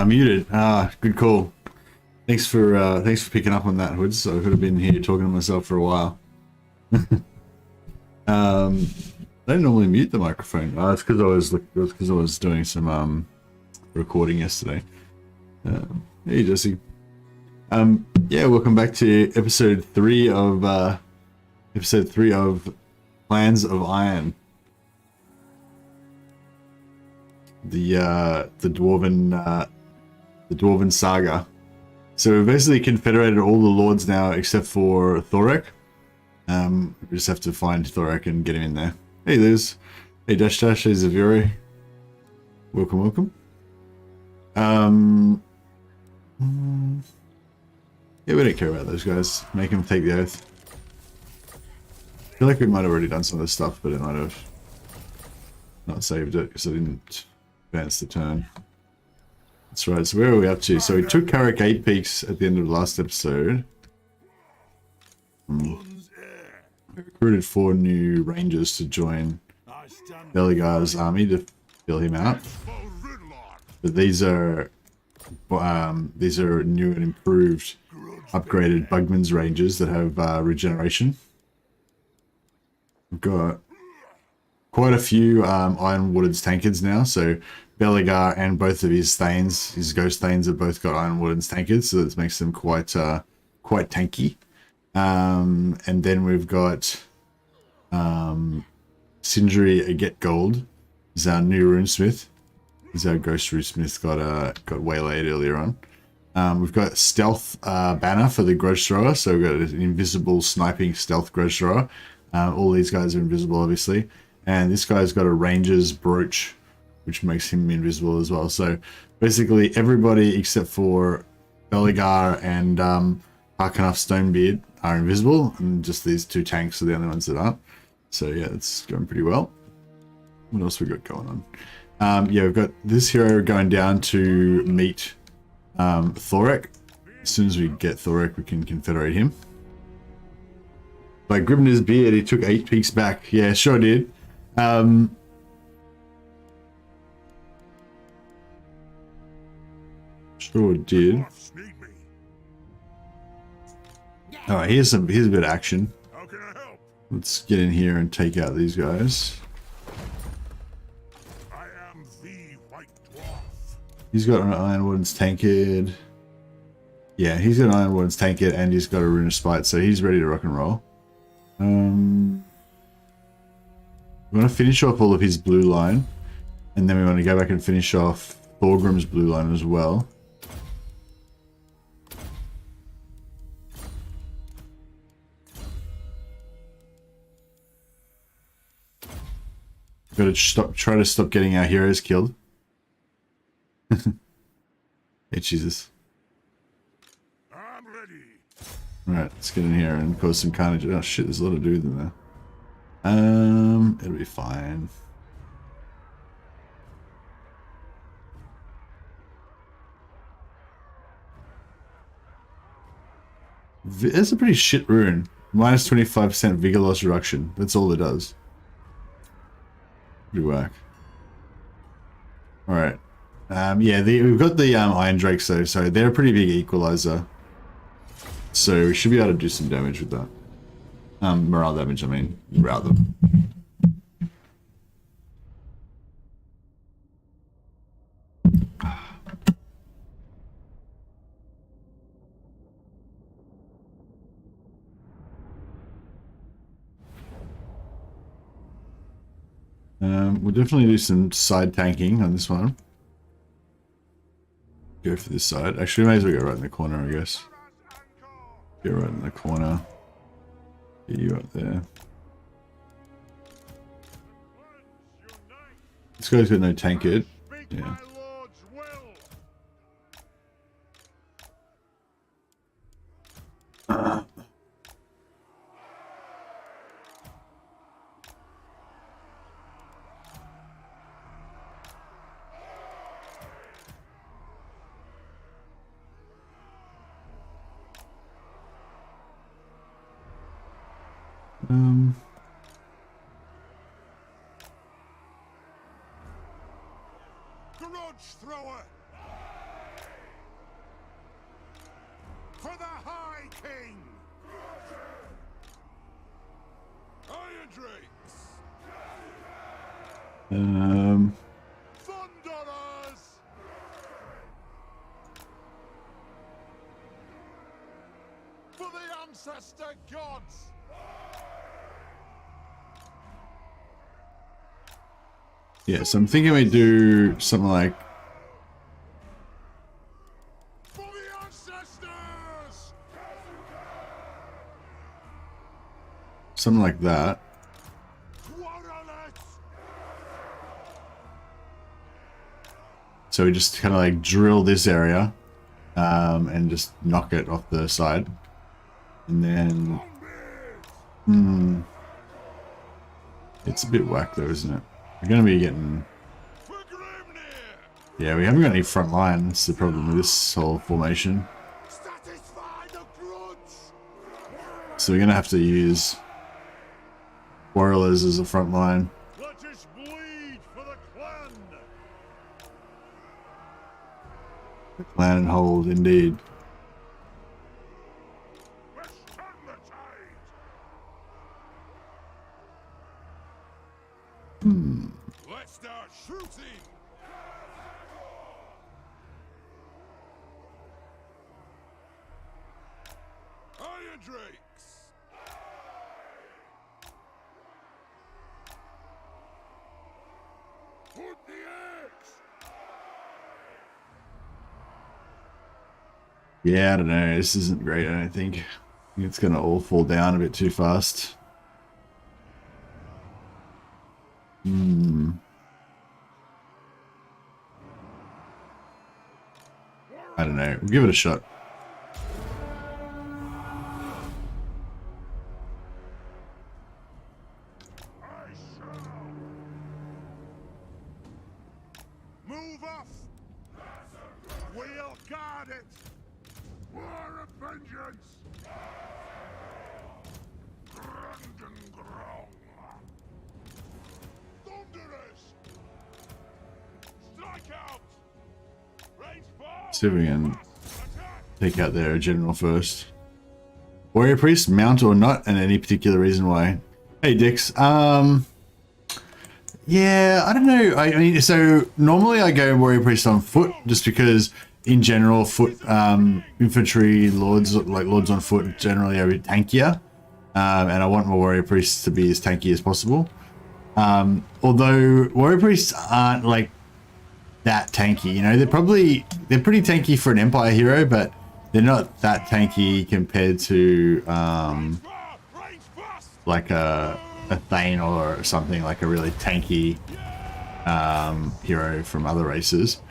Muted. Good call. Thanks for picking up on that, Hoods. So I could have been here talking to myself for a while. I don't normally mute the microphone. It's because I was doing some recording yesterday. Hey Jesse. Yeah, welcome back to episode 3 of Clans of Iron. The Dwarven saga. So we've basically confederated all the lords now except for Thorek. We just have to find Thorek and get him in there. Hey, hey Dash Dash, hey Zaviri. Welcome. Yeah, we don't care about those guys. Make them take the oath. I feel like we might have already done some of this stuff, but it might have not saved it because I didn't advance the turn. That's right, so where are we up to? So we took Carrick 8 Peaks at the end of the last episode. We recruited 4 new rangers to join Belegar's army to fill him out. But these are new and improved, upgraded Bugman's rangers that have regeneration. We've got quite a few Iron Warden's tankards now, so Belegar and both of his Thanes, his Ghost Thanes, have both got Iron Warden's tankards, so that makes them quite tanky. And then we've got Sindri Get Gold, is our new runesmith. He's our Ghost runesmith, got waylaid earlier on. We've got Stealth Banner for the Grudge Thrower, so we've got an invisible sniping stealth Grudge Thrower. All these guys are invisible, obviously. And this guy's got a Ranger's Brooch, which makes him invisible as well. So basically everybody except for Belegar and Harkenuf Stonebeard are invisible, and just these 2 tanks are the only ones that aren't. So yeah, it's going pretty well. What else we got going on? Yeah, we've got this hero going down to meet Thorek. As soon as we get Thorek, we can confederate him. By gripping his beard, he took 8 peaks back. Yeah, sure did. Sure did. Alright, here's a bit of action. Let's get in here and take out these guys. I am the White Dwarf. He's got an Iron Warden's tankard. Yeah, he's got an Iron Warden's tankard and he's got a Rune of Spite, so he's ready to rock and roll. We want to finish off all of his blue line, and then we want to go back and finish off Thorgrim's blue line as well. Got to try to stop getting our heroes killed. Hey, Jesus. I'm ready. Alright, let's get in here and cause some carnage. Oh shit, there's a lot of dudes in there. It'll be fine. It's a pretty shit rune. Minus 25% vigor loss reduction. That's all it does. Pretty whack. Alright. Yeah, we've got the Iron Drakes though, so they're a pretty big equalizer. So we should be able to do some damage with that. Morale damage, I mean, rather. We'll definitely do some side tanking on this one. Go for this side. Actually, we may as well go right in the corner, I guess. Go right in the corner. Get you up there. This guy's got no tankard. Yeah. Grudge thrower. For the High King! Iron Drakes! Thunderers! For the ancestor gods! Yeah, so I'm thinking we do something like For the ancestors! something like that. Quarrelets! So we just kind of like drill this area, and just knock it off the side, and then it's a bit whack though, isn't it? We're gonna be getting, yeah, we haven't got any front line. That's the problem with this whole formation. Satisfy the grudge! So we're gonna have to use warriors as a front line. Let us bleed for the clan! Plan and hold, indeed. Let's turn the tide! Let's start shooting! Iron Drakes! Put the axe! Yeah, I don't know. This isn't great, I don't think. I think it's gonna all fall down a bit too fast. I don't know. We'll give it a shot. I shall! Move off! We'll guard it! War of vengeance! Grombrindal! Thunderers! Strike out! Range ball! See if we can Attack! take out their general first. Warrior priest, mount or not, and any particular reason why. Hey Dix, yeah, I don't know. I mean, so normally I go warrior priest on foot, just because in general foot infantry lords, like lords on foot, generally are a bit tankier, and I want my warrior priests to be as tanky as possible. Although warrior priests aren't like that tanky, you know, they're pretty tanky for an empire hero, but they're not that tanky compared to like a Thane or something, like a really tanky hero from other races.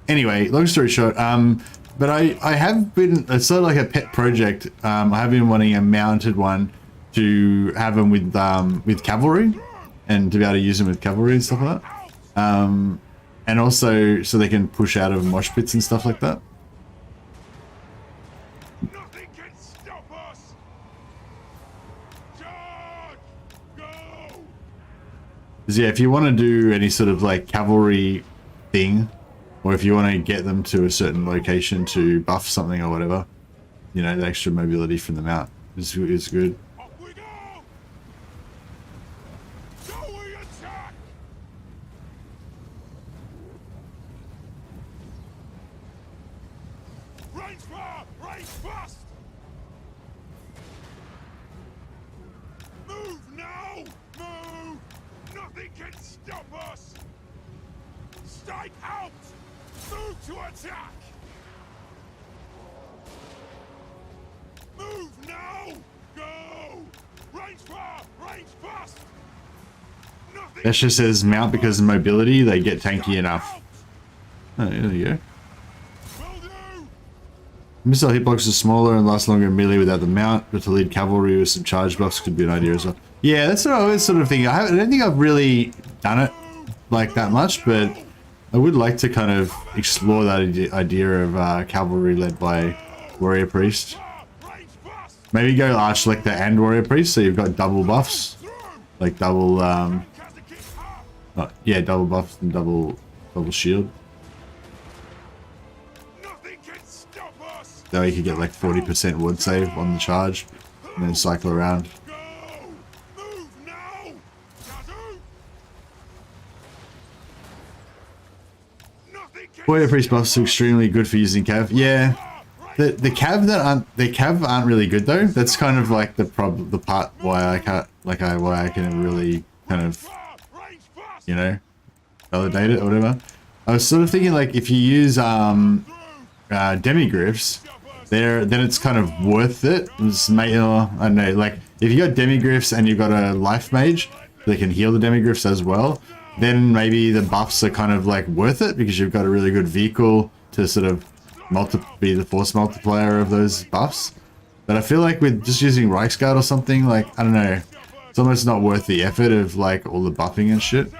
Anyway, long story short, but I have been, it's sort of like a pet project. I have been wanting a mounted one to have them with cavalry, and to be able to use them with cavalry and stuff like that. And also so they can push out of mosh pits and stuff like that. Nothing can stop us! Charge! Go! Because yeah, if you want to do any sort of like cavalry thing, or if you want to get them to a certain location to buff something or whatever, you know, the extra mobility from the mount is good. Up we go! So we attack! Range far! Range fast! Move now! Move! Nothing can stop us! Strike out! Move to attack! Move now! Go! Range far! Range fast! Nothing. That just says mount because of mobility, they get tanky enough. Oh, there you go. Will do! Missile hitbox is smaller and lasts longer in melee without the mount, but to lead cavalry with some charge buffs could be an idea as well. Yeah, that's what I always sort of think. I don't think I've really done it like that much, but I would like to kind of explore that idea of cavalry led by warrior priest. Range fast! Maybe go arch lector and warrior priest, so you've got double buffs, like double yeah, double buffs and double shield. Nothing can stop us! That way you could get like 40% wood save on the charge, and then cycle around. Go! Move now! Yazoo! Nothing can Warrior Priest buffs are extremely good for using Cav. Yeah. The Cav aren't really good though. That's kind of like the part why I can't why I can really kind of, you know, validate it or whatever. I was sort of thinking like if you use demigryphs, then it's kind of worth it. It's I don't know, like if you got demigryphs and you've got a life mage that can heal the demigryphs as well, then maybe the buffs are kind of like worth it because you've got a really good vehicle to sort of be the force multiplier of those buffs. But I feel like with just using Reichsguard or something, like, I don't know, it's almost not worth the effort of like all the buffing and shit.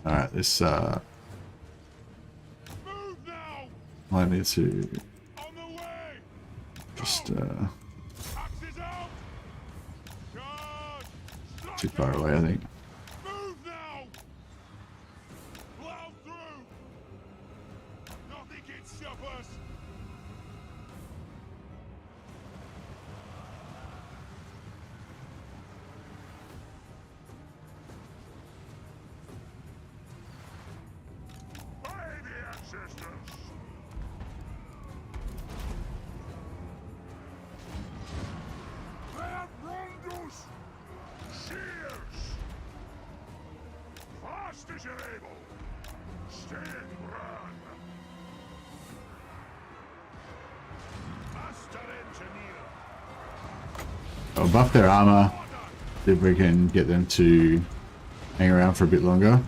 Alright, this might need to just too far away, I think. I'll buff their armor, see if we can get them to hang around for a bit longer.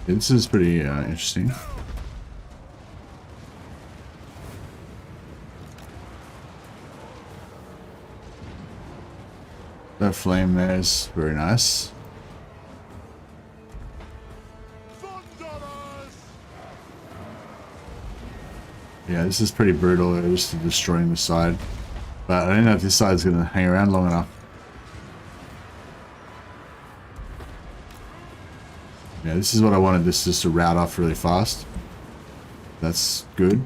This is pretty interesting. That flame there is very nice. Yeah, this is pretty brutal, just destroying the side. But I don't know if this side's going to hang around long enough. Yeah, this is what I wanted, this just to route off really fast. That's good.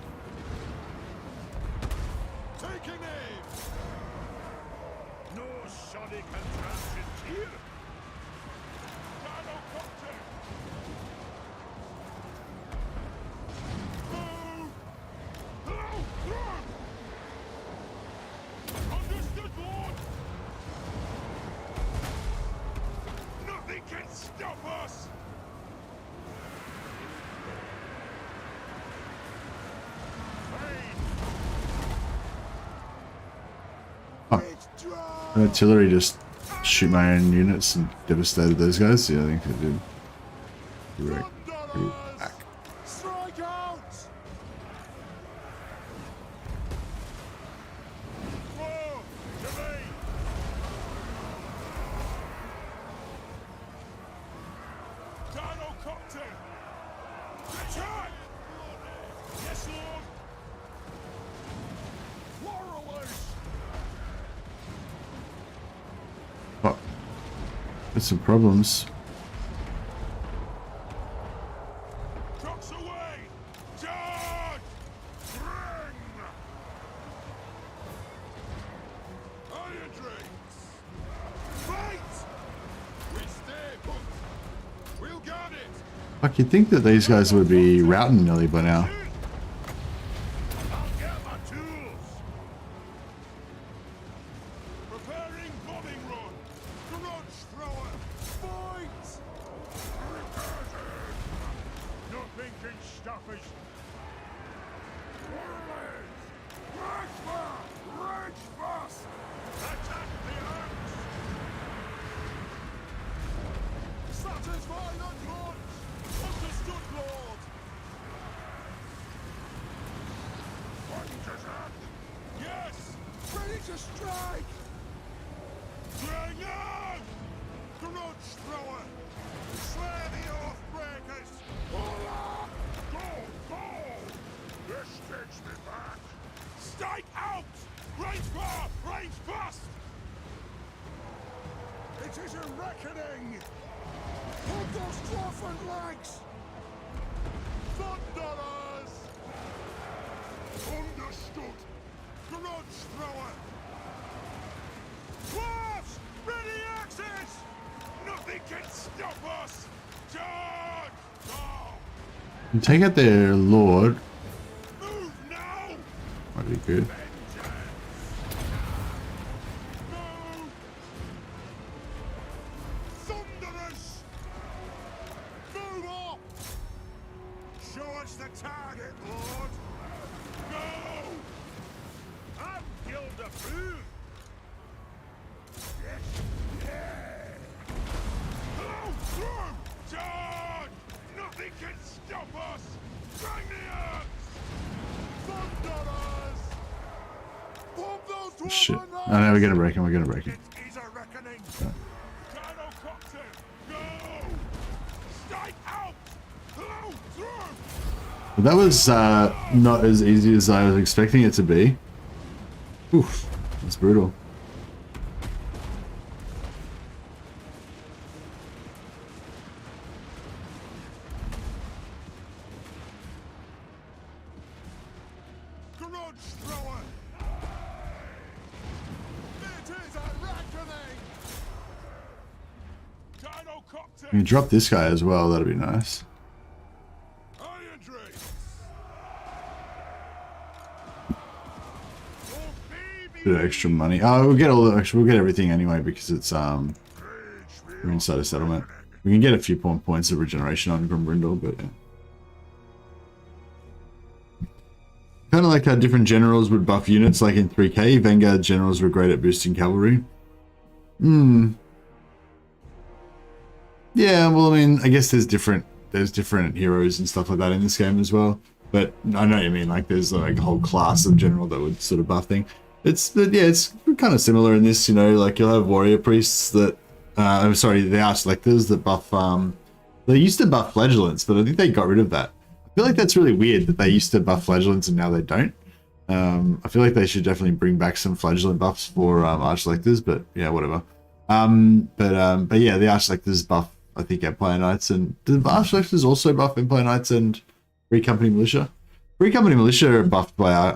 Artillery just shoot my own units and devastated those guys. Yeah, I think they did. Direct back. Strike out! Whoa! To me! Dinocopter! Attack! Yes, Lord! Fuck. Got some problems. Trucks away! Charge! Bring! Iron drakes! Fight! We stay put! We'll guard it! Fuck, you'd think that these guys would be routing nearly by now. I'll get my tools! Preparing bombing run! Grudge thrower! Fight! Nothing can stop us! Warlords! Rage fast! Attack the arms! Satisfy the grudge! Understood, Lord! Yes! Ready to strike! Bring on! Grudge thrower! Slay the oath breakers! Go! Go! This takes me back! Strike out! Range far! Range fast! It is a reckoning! Hold those dwarfen legs! Thunderers! Understood! Grudge thrower! Dwarfs! Ready axes! Nothing can stop us! Charge! Go! Take out their lord. Move now! Might be good. Vengeance! Move! Thunderous! Move up! Show us the target, Lord! Go! I'm Gilda Food! Yes! Yeah! Hello, through! Charge! Nothing can stop us! Bring the earth! Thunderers! Pump those dwarven Shit. knights! Oh no, we're gonna break him. We're gonna break him. It is a reckoning! Gyrocopter, go! Strike out! Hello, through! But that was not as easy as I was expecting it to be. Oof, that's brutal. Grudge thrower! It is a reckoning! Gyrocopter! You can drop this guy as well. That'd be nice. Iron Drake! Oh, baby! Bit of extra money. Oh, we'll get all the extra. We'll get everything anyway because it's we're inside a settlement. We can get a few points of regeneration on Grombrindal, but yeah. Kind of like how different generals would buff units, like in 3K. Vanguard generals were great at boosting cavalry. Yeah, well, I mean, I guess there's different heroes and stuff like that in this game as well. But I know what you mean. Like, there's like a whole class of general that would sort of buff thing. It's kind of similar in this. You know, like you'll have warrior priests that, I'm sorry, the archlectors that buff. They used to buff flagellants, but I think they got rid of that. I feel like that's really weird that they used to buff flagellants and now they don't. I feel like they should definitely bring back some flagellant buffs for archlectors, but yeah, whatever. But yeah, the archlectors buff, I think, Empire Knights, and the archlectors also buff Empire Knights and Free Company Militia. Free Company Militia buffed by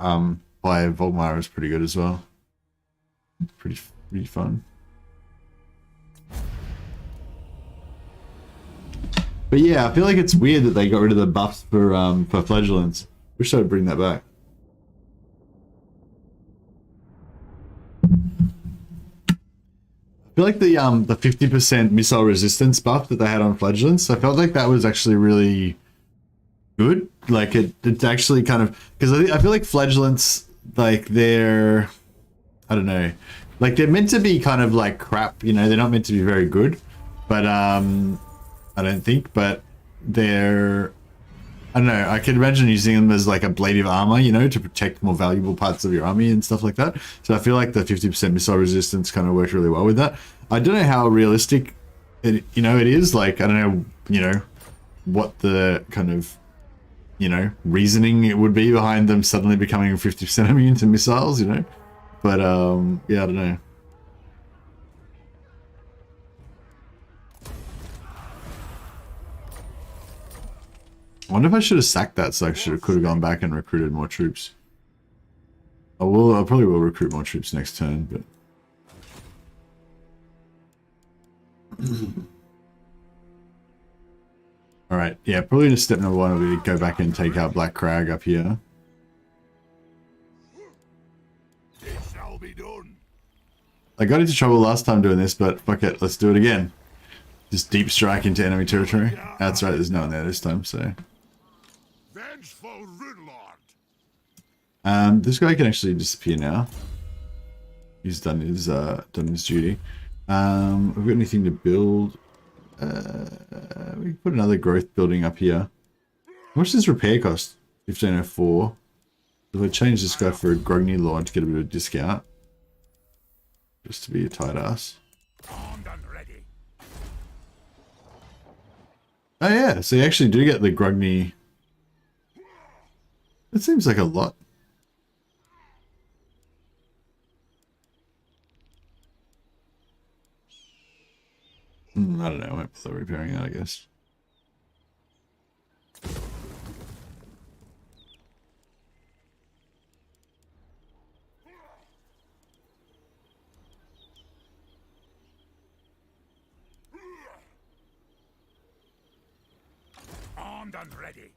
Volkmar is pretty good as well. Pretty fun. But yeah, I feel like it's weird that they got rid of the buffs for flagellants. Wish they would bring that back. I feel like the 50% missile resistance buff that they had on flagellants, I felt like that was actually really good. Like it's actually kind of, because I feel like flagellants, like they're, I don't know, like they're meant to be kind of like crap, you know, they're not meant to be very good, but I don't think, but they're, I don't know, I can imagine using them as like a blade of armor, you know, to protect more valuable parts of your army and stuff like that. So I feel like the 50% missile resistance kind of worked really well with that. I don't know how realistic it, you know, it is. Like, I don't know, you know, what the kind of, you know, reasoning it would be behind them suddenly becoming 50% immune to missiles, you know. But yeah, I don't know. I wonder if I should have sacked that, so I could have gone back and recruited more troops. I probably will recruit more troops next turn, but all right, yeah, probably just step number one will be to go back and take out Black Crag up here. It shall be done. I got into trouble last time doing this, but fuck it, let's do it again. Just deep strike into enemy territory. That's right, there's no one there this time, so. Vengeful Ridlord. This guy can actually disappear now. He's done his duty. Have we got anything to build? We can put another growth building up here. How much does repair cost? 1504. If I change this guy for a Grogny Lord to get a bit of a discount. Just to be a tight ass. Armed and ready. Oh yeah, so you actually do get the Grogny. It seems like a lot. I don't know, I might bother repairing that, I guess. Armed and ready.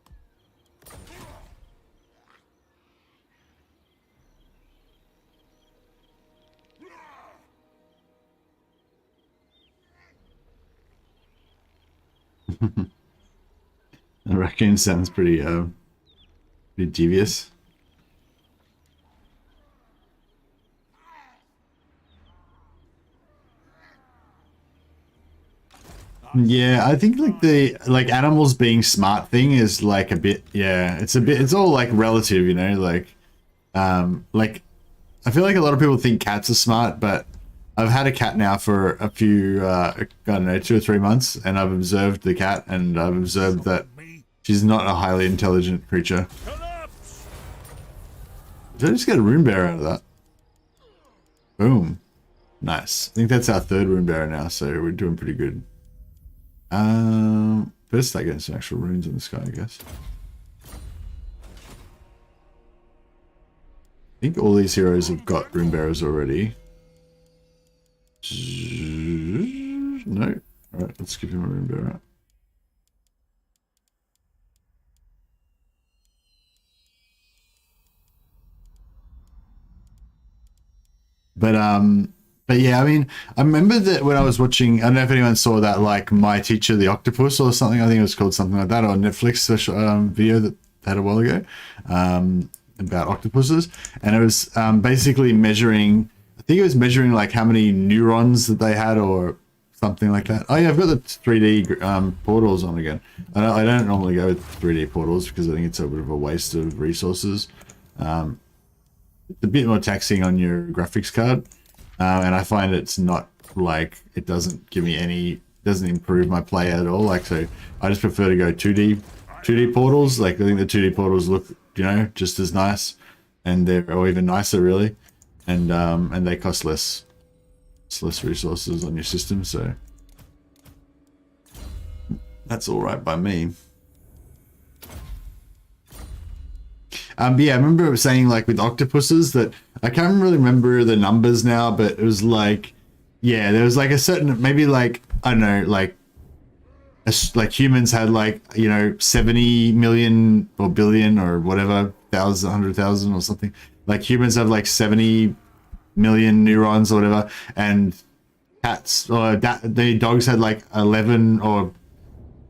The raccoon sounds pretty devious. Yeah, I think like the animals being smart thing is like a bit, yeah, it's all like relative, you know, like I feel like a lot of people think cats are smart, but I've had a cat now for a few I don't know, 2 or 3 months, and I've observed the cat, and I've observed that she's not a highly intelligent creature. Did I just get a rune bearer out of that? Boom. Nice. I think that's our 3rd rune bearer now, so we're doing pretty good. First start getting some actual runes in the sky, I guess. I think all these heroes have got rune bearers already. No. Alright, let's give him a rune bearer. But yeah, I mean, I remember that when I was watching, I don't know if anyone saw that, like My Teacher the Octopus or something. I think it was called something like that, or Netflix special video that they had a while ago about octopuses, and it was basically measuring. I think it was measuring like how many neurons that they had, or something like that. Oh yeah, I've got the 3D portals on again. I don't normally go with 3D portals because I think it's a bit of a waste of resources. It's a bit more taxing on your graphics card. And I find it's not like, it doesn't give me any, doesn't improve my play at all. Like, so I just prefer to go 2D portals. Like, I think the 2D portals look, you know, just as nice, and or even nicer really. And they cost less resources on your system. So that's all right by me. But yeah, I remember saying like with octopuses that I can't really remember the numbers now, but it was like, yeah, there was like a certain, maybe like, I don't know, like humans had like, you know, 70 million or billion or whatever, 100,000 or something. Like humans have like 70 million neurons or whatever, and cats or the dogs had like 11 or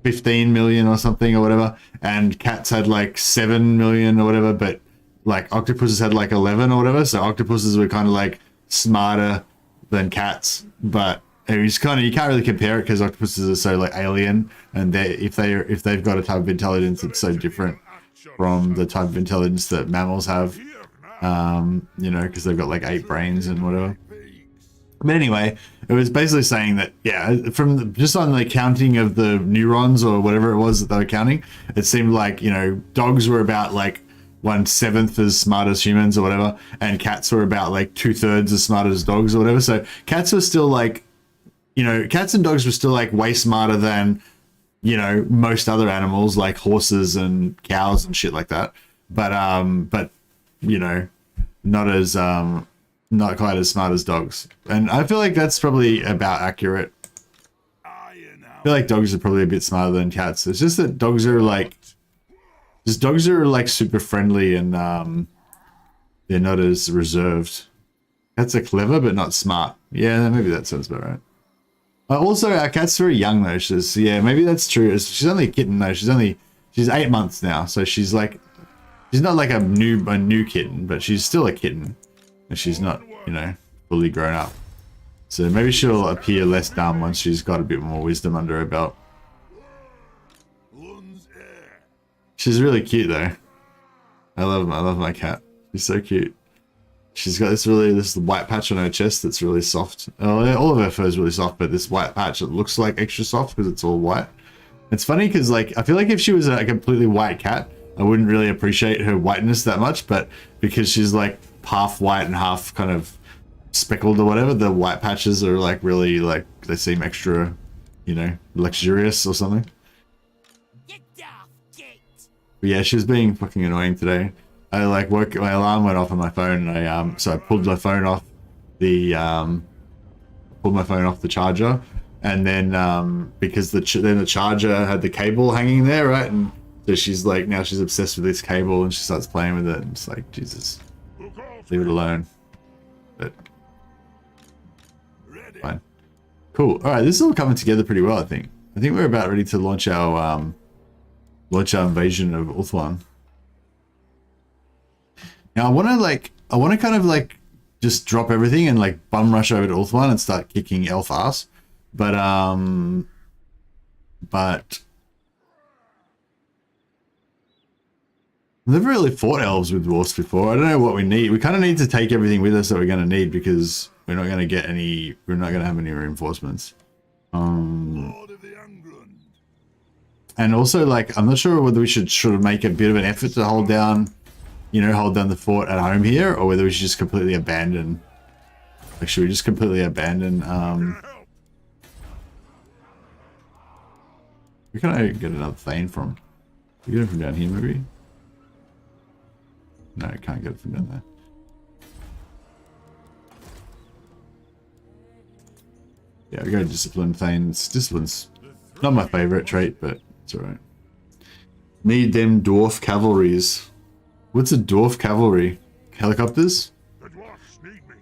15 million or something or whatever, and cats had like 7 million or whatever, but like octopuses had like 11 or whatever. So octopuses were kind of like smarter than cats, but it was kind of, you can't really compare it because octopuses are so like alien, and if they've got a type of intelligence that's so different from the type of intelligence that mammals have, you know, because they've got like 8 brains and whatever. But anyway, it was basically saying that, yeah, just on the counting of the neurons or whatever it was that they were counting, it seemed like, you know, dogs were about like 1/7 as smart as humans or whatever, and cats were about like 2/3 as smart as dogs or whatever. So cats were still like, you know, cats and dogs were still like way smarter than, you know, most other animals like horses and cows and shit like that. But you know, not quite as smart as dogs. And I feel like that's probably about accurate. I feel like dogs are probably a bit smarter than cats. It's just that dogs are like super friendly, and they're not as reserved. Cats are clever but not smart. Yeah, maybe that sounds about right. Also, our cat's very young though. Yeah, maybe that's true. She's only a kitten though. She's 8 months now, so she's not like a new kitten, but she's still a kitten. And she's not, you know, fully grown up. So maybe she'll appear less dumb once she's got a bit more wisdom under her belt. She's really cute though. I love my cat. She's so cute. She's got this white patch on her chest that's really soft. All of her fur is really soft, but this white patch that looks like extra soft because it's all white. It's funny because like I feel like if she was a completely white cat, I wouldn't really appreciate her whiteness that much, but because she's like half white and half kind of speckled or whatever, the white patches are like really like they seem extra, you know, luxurious or something. But yeah, she was being fucking annoying today. I like my alarm went off on my phone, and I pulled my phone off the charger, and then because the charger had the cable hanging there, right? And so she's like, now she's obsessed with this cable, and she starts playing with it, and it's like, Jesus, leave it alone. But fine, cool. All right, this is all coming together pretty well. I think we're about ready to launch our invasion of Ulthuan. Now I want to kind of like just drop everything and like bum rush over to Ulthuan and start kicking elf ass, but I've never really fought elves with dwarfs before. I don't know what we need. We kind of need to take everything with us that we're going to need because we're not going to have any reinforcements. Lord of the Ungrim. And also, like, I'm not sure whether we should sort of make a bit of an effort to hold down the fort at home here, or whether we should just completely abandon. Like, should we just completely abandon? Where can I get another Thane from? Can we get it from down here, maybe? No, I can't get it from down there. Yeah, we go discipline Thanes. Discipline's not my favorite trait, but it's alright. Need them dwarf cavalries. What's a dwarf cavalry? Helicopters? The dwarfs need me.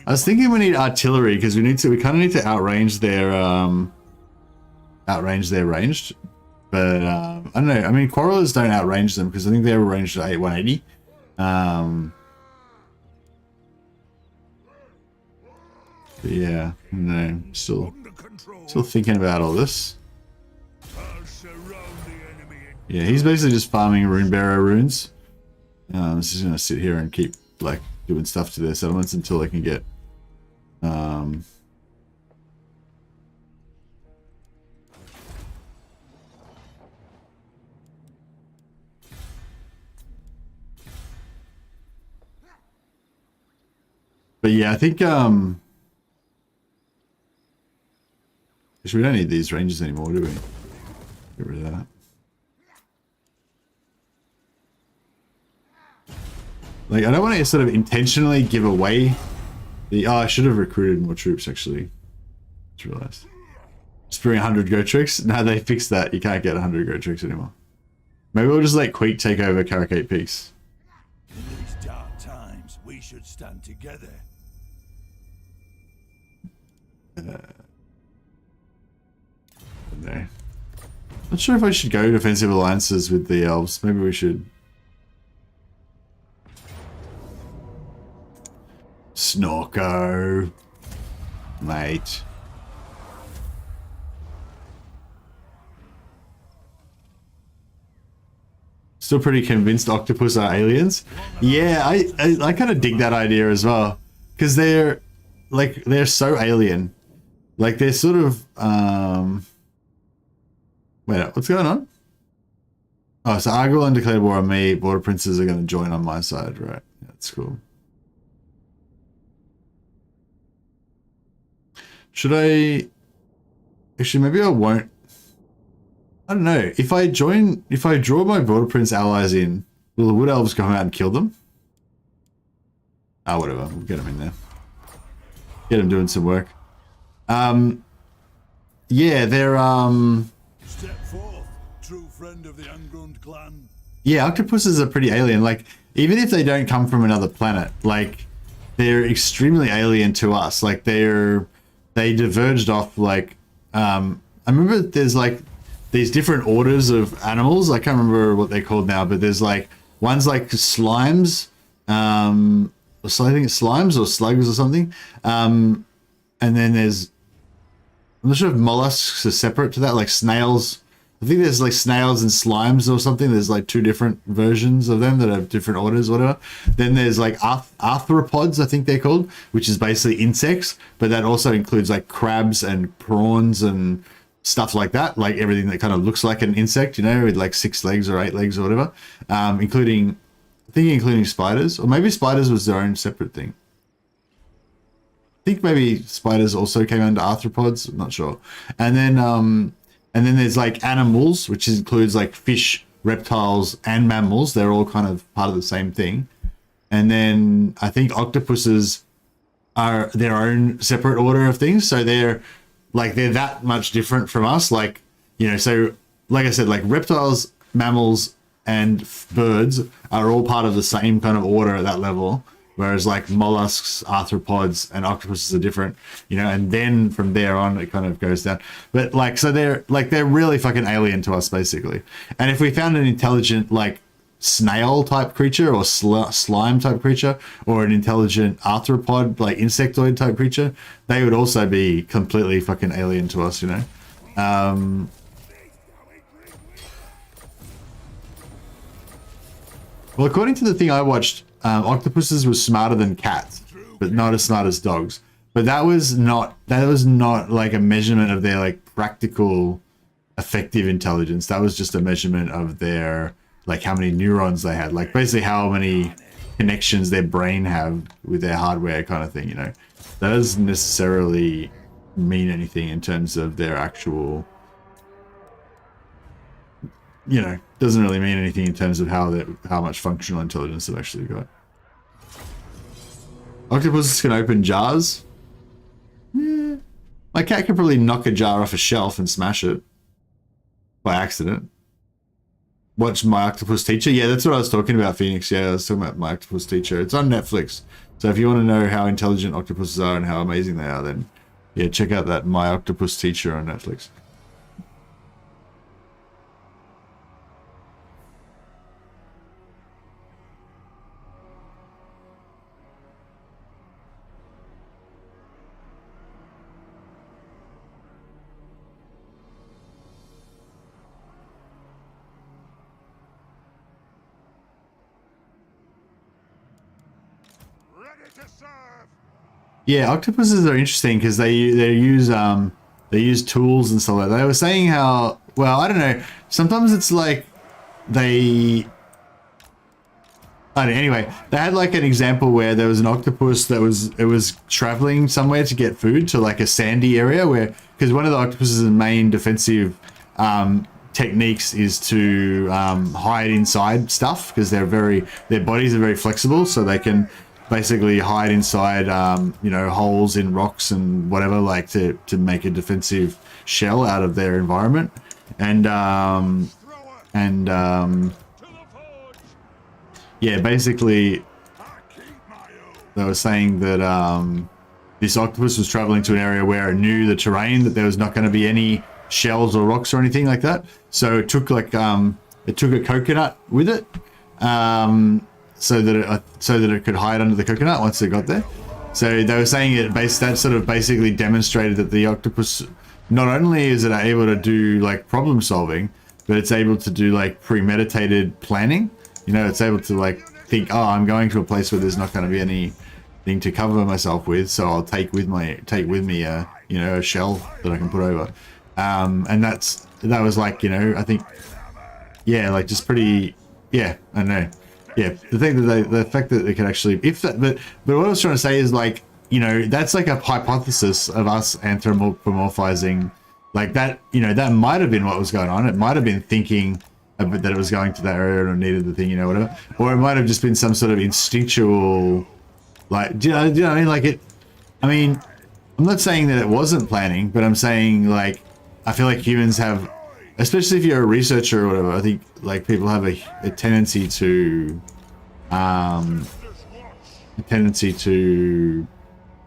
I was thinking we need artillery because we kind of need to outrange their ranged. But I don't know. I mean, quarrelers don't outrange them because I think they're ranged at 180. But yeah, no, still thinking about all this. Yeah, he's basically just farming rune bearer runes. He's just gonna sit here and keep like doing stuff to their settlements until they can get But yeah, I think actually we don't need these ranges anymore, do we? Get rid of that. Like, I don't want to sort of intentionally give away the... Oh, I should have recruited more troops, actually. Just realized. Just bring 100 go tricks. No, they fixed that. You can't get 100 go tricks anymore. Maybe we'll just let Queek take over Caracate Peaks. In these dark times, we should stand together. No. Not sure if I should go defensive alliances with the elves. Maybe we should. Snorko, mate. Still pretty convinced octopus are aliens. Yeah, I kind of dig that idea as well, because they're so alien. Like they're sort of wait, what's going on? Oh, so Argyle undeclared war on me. Border princes are going to join on my side, right? Yeah, that's cool. Should I... Actually, maybe I won't... I don't know. If I draw my border prince allies in, will the wood elves come out and kill them? Ah, whatever. We'll get them in there. Get them doing some work. Yeah, they're, Step forth, true friend of the Ungrim clan. Yeah, octopuses are pretty alien. Like, even if they don't come from another planet, like, they're extremely alien to us. Like, they diverged off, like, I remember there's, like, these different orders of animals. I can't remember what they're called now, but there's, like, one's, like, slimes, I think it's slimes or slugs or something. And then there's, I'm not sure if mollusks are separate to that, like snails. I think there's like snails and slimes or something. There's like two different versions of them that have different orders, whatever. Then there's like arthropods, I think they're called, which is basically insects, but that also includes like crabs and prawns and stuff like that, like everything that kind of looks like an insect, you know, with like 6 legs or 8 legs or whatever, including, I think including spiders, or maybe spiders was their own separate thing. I think maybe spiders also came under arthropods, I'm not sure. And then there's like animals, which includes like fish, reptiles, and mammals. They're all kind of part of the same thing. And then I think octopuses are their own separate order of things, so they're that much different from us, like, you know. So like I said, like reptiles, mammals, and birds are all part of the same kind of order at that level, whereas like mollusks, arthropods, and octopuses are different, you know. And then from there on it kind of goes down, but like, so they're really fucking alien to us basically. And if we found an intelligent like snail type creature or slime type creature, or an intelligent arthropod like insectoid type creature, they would also be completely fucking alien to us, you know. Well, according to the thing I watched, octopuses were smarter than cats, but not as smart as dogs. But that was not like a measurement of their like practical effective intelligence. That was just a measurement of their, like, how many neurons they had, like basically how many connections their brain have with their hardware kind of thing, you know. That doesn't necessarily mean anything in terms of their actual, you know, doesn't really mean anything in terms of how much functional intelligence they've actually got. Octopuses can open jars. Yeah. My cat could probably knock a jar off a shelf and smash it by accident. Watch My Octopus Teacher. Yeah, that's what I was talking about, Phoenix. Yeah, I was talking about My Octopus Teacher. It's on Netflix. So if you want to know how intelligent octopuses are and how amazing they are, then yeah, check out that My Octopus Teacher on Netflix. Yeah, octopuses are interesting because they use tools and stuff like that. They were saying how, well, I don't know, sometimes it's like they, I don't know, anyway, they had like an example where there was an octopus that was traveling somewhere to get food to like a sandy area where, because one of the octopus's main defensive techniques is to hide inside stuff, because their bodies are very flexible, so they can basically hide inside you know, holes in rocks and whatever, like to make a defensive shell out of their environment. And yeah, basically they were saying that this octopus was traveling to an area where it knew the terrain, that there was not going to be any shells or rocks or anything like that, so it took like it took a coconut with it, so that it could hide under the coconut once it got there. So they were saying that sort of basically demonstrated that the octopus, not only is it able to do like problem solving, but it's able to do like premeditated planning. You know, it's able to like think, oh, I'm going to a place where there's not going to be anything to cover myself with, so I'll take with me you know, a shell that I can put over. And that was like, you know, I think, yeah, like just pretty, yeah, I don't know. Yeah, the thing that the fact that they could actually, but what I was trying to say is, like, you know, that's like a hypothesis of us anthropomorphizing, like that, you know, that might have been what was going on. It might have been thinking that it was going to that area and needed the thing, you know, whatever. Or it might have just been some sort of instinctual, like, do you know what I mean? Like I mean, I'm not saying that it wasn't planning, but I'm saying, like, I feel like humans have, especially if you're a researcher or whatever, I think like people have a tendency to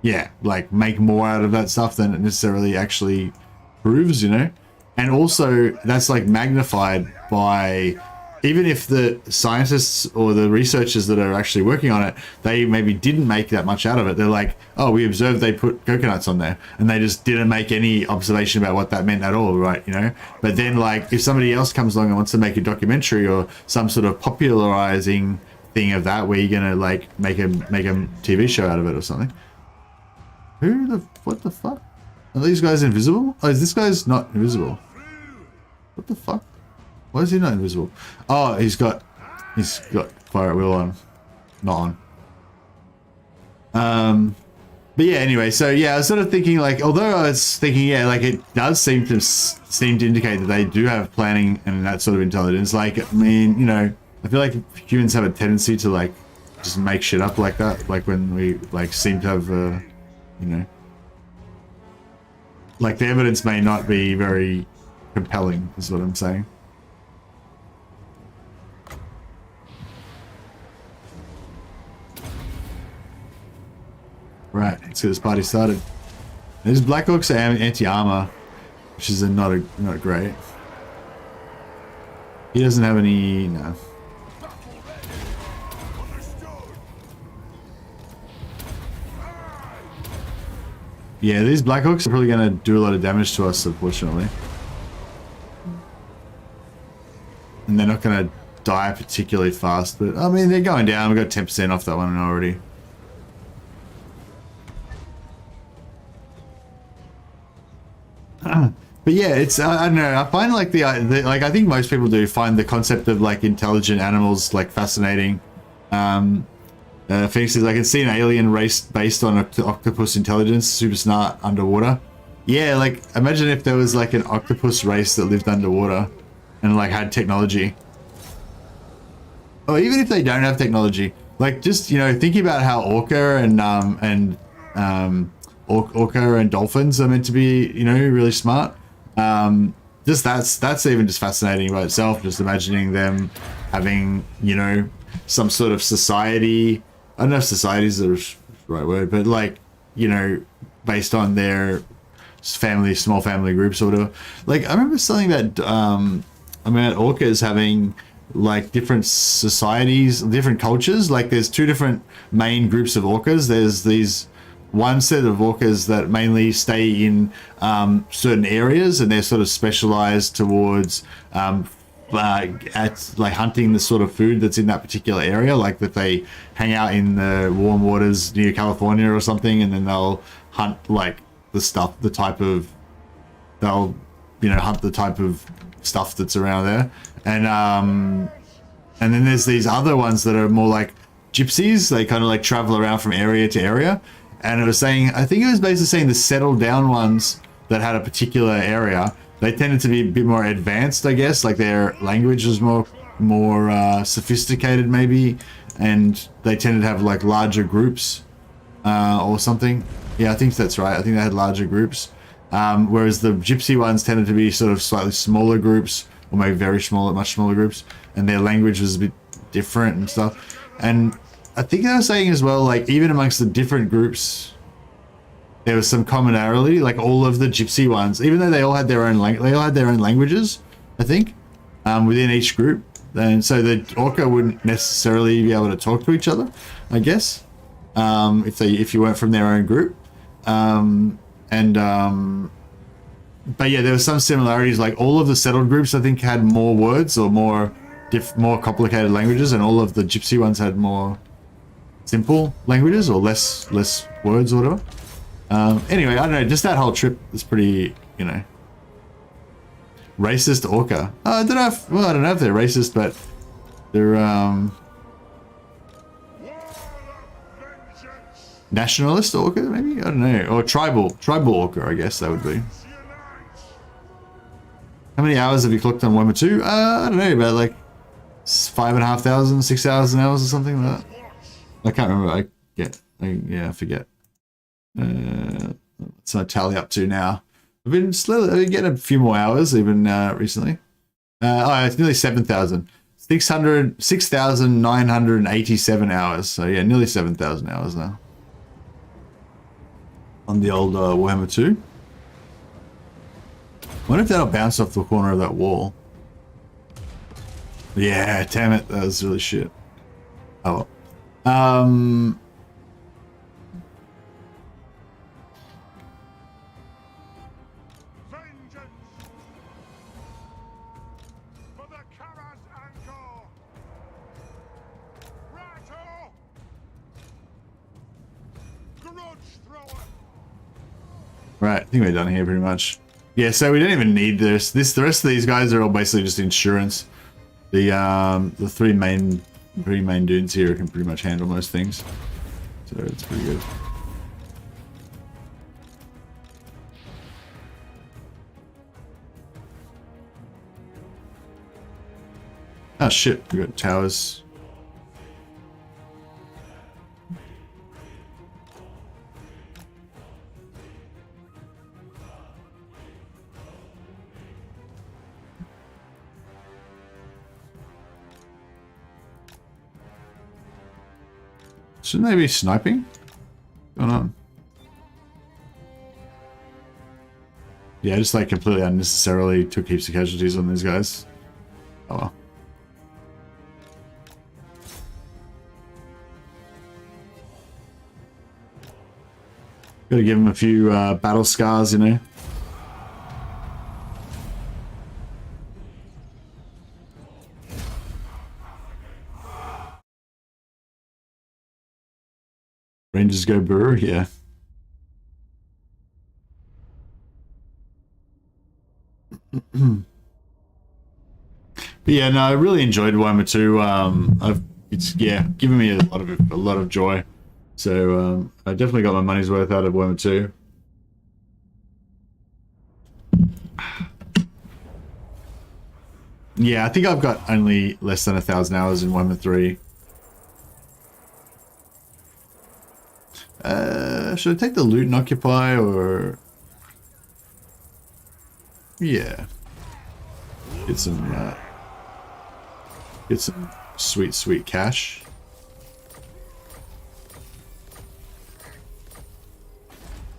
yeah, like make more out of that stuff than it necessarily actually proves, you know. And also that's like magnified by, even if the scientists or the researchers that are actually working on it, they maybe didn't make that much out of it. They're like, oh, we observed they put coconuts on there, and they just didn't make any observation about what that meant at all, right? You know. But then, like, if somebody else comes along and wants to make a documentary or some sort of popularizing thing of that, where you're gonna like make a TV show out of it or something. What the fuck? Are these guys invisible? Oh, is this guy's not invisible? What the fuck? Why is he not invisible? Oh, he's got fire at will on. Not on. But yeah, anyway, so yeah, I was sort of thinking like, although I was thinking, yeah, like it does seem to indicate that they do have planning and that sort of intelligence. Like, I mean, you know, I feel like humans have a tendency to like just make shit up like that. Like when we like seem to have, you know, like the evidence may not be very compelling, is what I'm saying. Right, let's get this party started. These Black Orcs are anti-armor, which is not great. He doesn't have any, no. Yeah, these Black Orcs are probably going to do a lot of damage to us, unfortunately. And they're not going to die particularly fast, but I mean, they're going down. We've got 10% off that one already. But yeah, it's I don't know. I find like the like I think most people do find the concept of like intelligent animals like fascinating. Phoenix says I can see an alien race based on octopus intelligence, super smart underwater. Yeah, like imagine if there was like an octopus race that lived underwater and like had technology. Or even if they don't have technology, like just, you know, thinking about how orca and dolphins are meant to be, you know, really smart. Just that's even just fascinating by itself. Just imagining them having, you know, some sort of society. I don't know if society is the right word, but like, you know, based on their small family groups or whatever. Like I remember something that orcas having like different societies, different cultures. Like there's two different main groups of orcas. There's these one set of orcas that mainly stay in certain areas, and they're sort of specialized towards at like hunting the sort of food that's in that particular area. Like that they hang out in the warm waters near California or something, and then they'll hunt like they'll you know hunt the type of stuff that's around there. And then there's these other ones that are more like gypsies. They kind of like travel around from area to area. And it was saying, I think it was basically saying the settled down ones that had a particular area, they tended to be a bit more advanced, I guess. Like their language was more sophisticated maybe, and they tended to have like larger groups or something. Yeah, I think that's right. I think they had larger groups. Whereas the gypsy ones tended to be sort of slightly smaller groups, or maybe very small, much smaller groups, and their language was a bit different and stuff. And I think they were saying as well, like even amongst the different groups, there was some commonality. Like all of the gypsy ones, even though they all had their own languages, I think, within each group. And so the orca wouldn't necessarily be able to talk to each other, I guess, if you weren't from their own group. But yeah, there were some similarities. Like all of the settled groups, I think, had more words or more complicated languages, and all of the gypsy ones had more simple languages or less words or whatever. Anyway, I don't know. Just that whole trip is pretty, you know, racist orca. I don't know if they're racist, but they're nationalist orca, maybe. I don't know, or tribal orca, I guess that would be. How many hours have you clocked on Warhammer 2? I don't know, about like 5,500, 6,000 hours or something like that. I can't remember. I forget. What's my tally up to now? I've been getting a few more hours even recently. It's nearly 7,000. 6,987 hours. So yeah, nearly 7,000 hours now. On the old Warhammer 2. I wonder if that'll bounce off the corner of that wall. Yeah, damn it. That was really shit. Oh well. Right, I think we're done here pretty much. Yeah, so we don't even need this. The rest of these guys are all basically just insurance. The three main dudes here can pretty much handle most things. So it's pretty good. Oh shit, we got towers. Shouldn't they be sniping? What's going on? Yeah, just like completely unnecessarily took heaps of casualties on these guys. Oh well. Gotta give him a few battle scars, you know. Rangers go brewer, yeah. But yeah, no, I really enjoyed Warhammer 2. It's given me a lot of joy. So I definitely got my money's worth out of Warhammer 2. Yeah, I think I've got only less than 1,000 hours in Warhammer 3. Should I take the loot and occupy, or... Yeah. Get some sweet cash.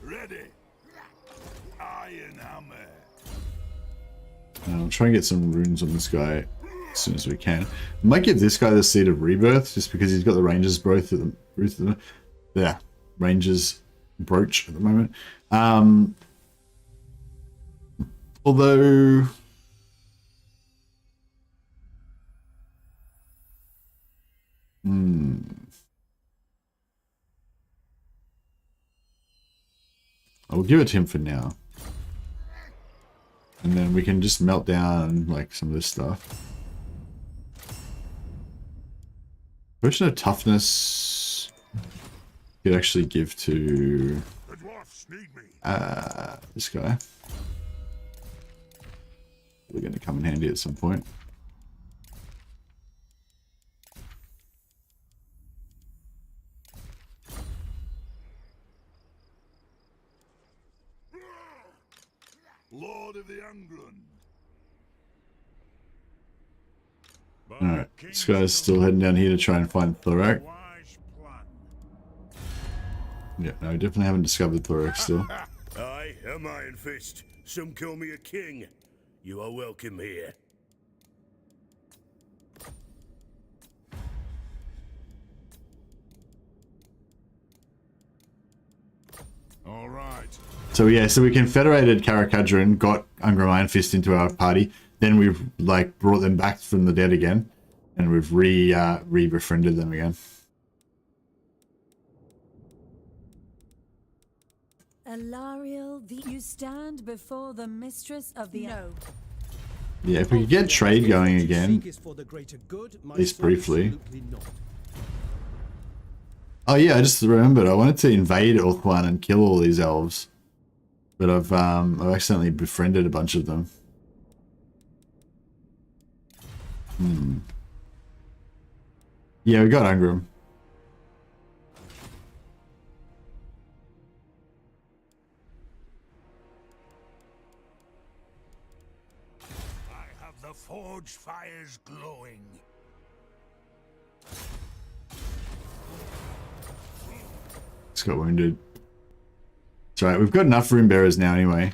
Ready. Iron hammer. I'll try and get some runes on this guy as soon as we can. I might give this guy the Seed of Rebirth, just because he's got the Ranger's Brooch at the Ranger's Brooch at the moment. Although... I'll give it to him for now. And then we can just melt down like some of this stuff. Potion of Toughness could actually give to The dwarfs need me. this guy. They're going to come in handy at some point. Lord of the Ungrim. Alright, this guy's still heading down here to try and find Thorek. Wise plan. Yeah, no, we definitely haven't discovered Thorek still. I am Iron Fist. Some call me a king. You are welcome here. All right. So yeah, so we confederated Karakadrin, got Ungrim Iron Fist into our party, then we've like brought them back from the dead again, and we've re-befriended them again. Alariel, you stand before the mistress of the... No. Yeah, if we could get trade going again, at least briefly. Oh yeah, I just remembered, I wanted to invade Ulthuan and kill all these elves. But I've accidentally befriended a bunch of them. Yeah, we got Ungrim. I have the forge fires glowing. Just got wounded. It's alright, we've got enough rune bearers now anyway.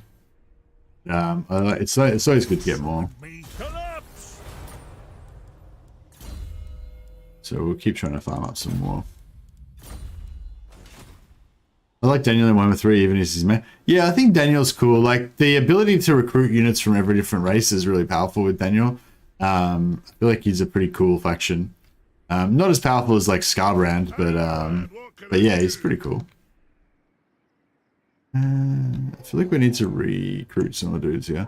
It's always good to get more. Me collapse. So we'll keep trying to farm up some more. I like Daniel in 1-3, even if he's man. Yeah, I think Daniel's cool. Like, the ability to recruit units from every different race is really powerful with Daniel. I feel like he's a pretty cool faction. Not as powerful as, like, Scarbrand, but yeah, he's pretty cool. I feel like we need to recruit some of the dudes here.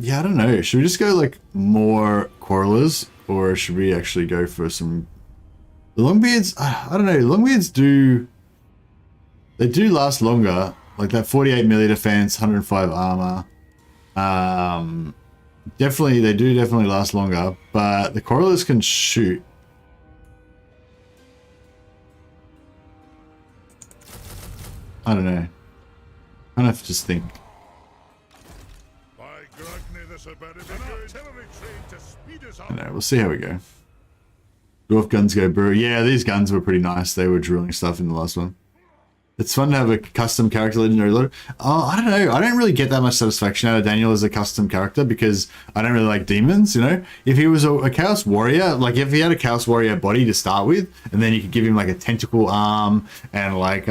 Yeah, I don't know. Should we just go like more quarrelers, or should we actually go for some... The Longbeards, I don't know. Longbeards they do last longer. Like that 48 melee defense, 105 armor. Definitely, they do definitely last longer, but the quarrelers can shoot. I don't know. I have to just think. By Grogny, this had better be an artillery train to speed us I up. don't know. We'll see how we go. Dwarf guns go brew. Yeah, these guns were pretty nice. They were drilling stuff in the last one. It's fun to have a custom character legendary loader. Oh, I don't know. I don't really get that much satisfaction out of Daniel as a custom character because I don't really like demons, you know? If he was a Chaos Warrior, like if he had a Chaos Warrior body to start with, and then you could give him like a tentacle arm and like,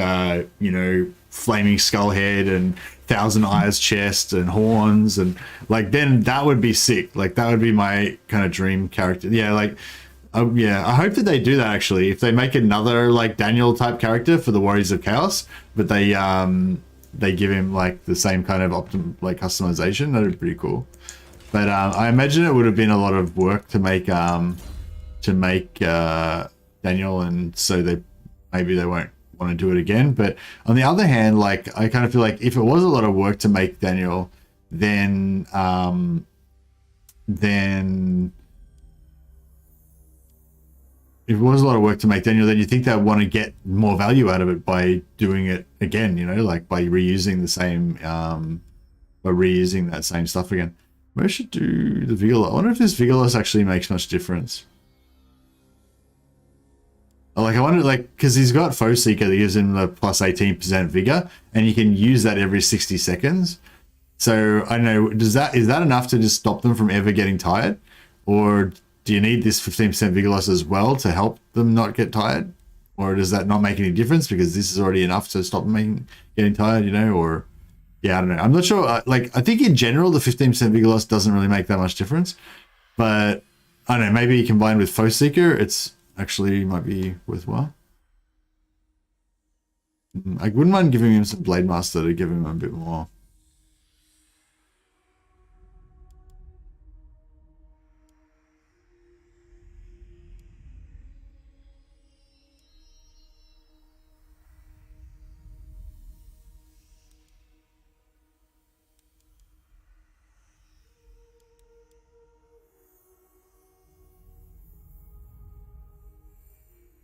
you know, flaming skull head and thousand eyes chest and horns and like, then that would be sick. Like that would be my kind of dream character. Yeah, like... yeah, I hope that they do that actually. If they make another like Daniel type character for the Warriors of Chaos, but they give him like the same kind of like customization, that'd be pretty cool. But I imagine it would have been a lot of work to make Daniel, and so maybe they won't want to do it again. But on the other hand, like I kind of feel like if it was a lot of work to make Daniel, then if it was a lot of work to make Daniel, then you think they'd want to get more value out of it by doing it again, you know, like by reusing the same, by reusing that same stuff again. Maybe I should do the Vigor. I wonder if this Vigorless actually makes much difference. Like, I wonder, like, because he's got Foe Seeker that gives him the plus 18% Vigor, and you can use that every 60 seconds. So, I don't know, is that enough to just stop them from ever getting tired? Or do you need this 15% Vigor loss as well to help them not get tired? Or does that not make any difference because this is already enough to stop them getting tired, you know? Or, yeah, I don't know. I'm not sure. Like, I think in general, the 15% Vigor loss doesn't really make that much difference. But, I don't know, maybe combined with Foe Seeker, it's actually might be worthwhile. I wouldn't mind giving him some Blade Master to give him a bit more.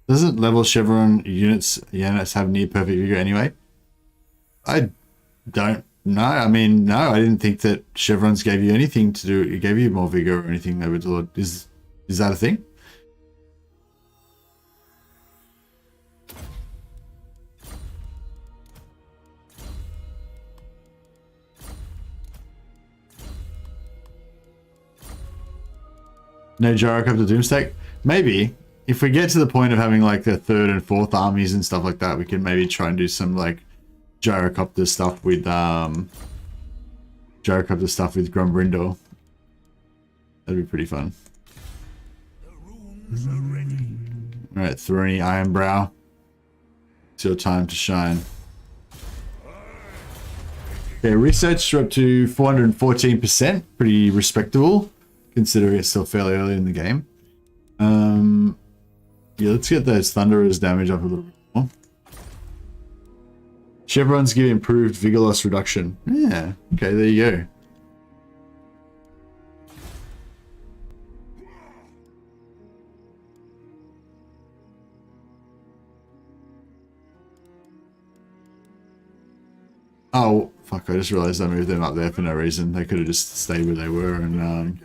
Doesn't level Chevron units have near perfect vigor anyway? I don't know. I mean, no, I didn't think that Chevrons gave you anything to do. It gave you more vigor or anything, Overlord. Is that a thing? No Gyrocopter Doomstack? Maybe. If we get to the point of having like the 3rd and 4th armies and stuff like that, we can maybe try and do some like Gyrocopter stuff with Grombrindal. That'd be pretty fun. Alright, Thorny Ironbrow. It's your time to shine. Okay, research, we're up to 414%. Pretty respectable, considering it's still fairly early in the game. Yeah, let's get those Thunderers damage up a little bit more. Chevrons give improved Vigor loss reduction. Yeah, okay, there you go. Oh, fuck, I just realized I moved them up there for no reason. They could have just stayed where they were and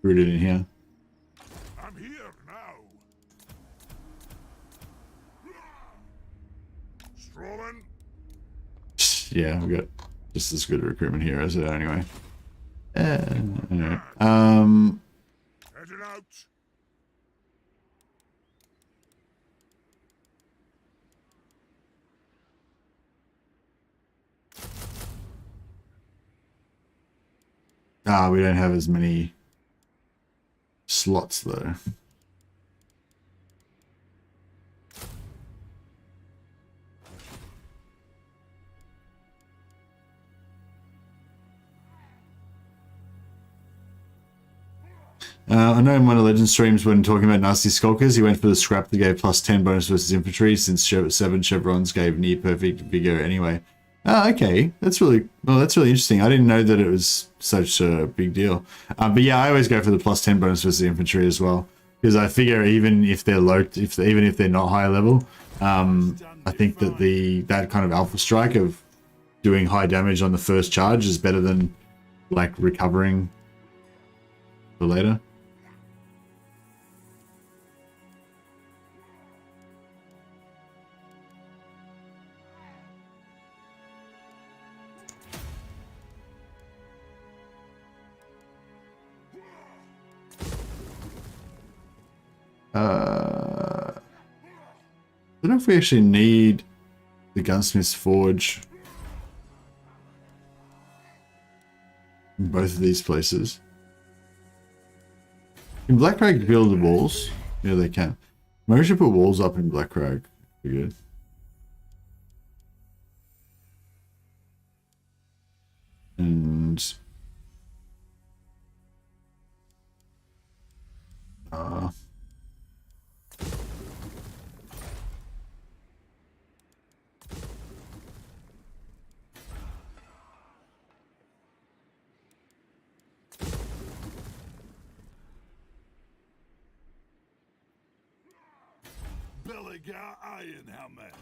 rooted in here. I'm here now. Strolling. Yeah, we got just as good a recruitment here as it anyway. Anyway. Heading out. We don't have as many slots though. I know in one of the Legend streams when talking about Nasty Skulkers, he went for the scrap that gave plus 10 bonus versus infantry, since 7 chevrons gave near perfect vigor anyway. Oh, okay. That's really interesting. I didn't know that it was such a big deal. But yeah, I always go for the plus 10 bonus versus infantry as well, because I figure even if they're low, even if they're not high level, I think that that kind of alpha strike of doing high damage on the first charge is better than like recovering for later. I don't know if we actually need the Gunsmith's Forge in both of these places. Can Blackrag build the walls? Yeah, they can. Maybe we should put walls up in Blackrag. Be good. And Belegar Ironhammer.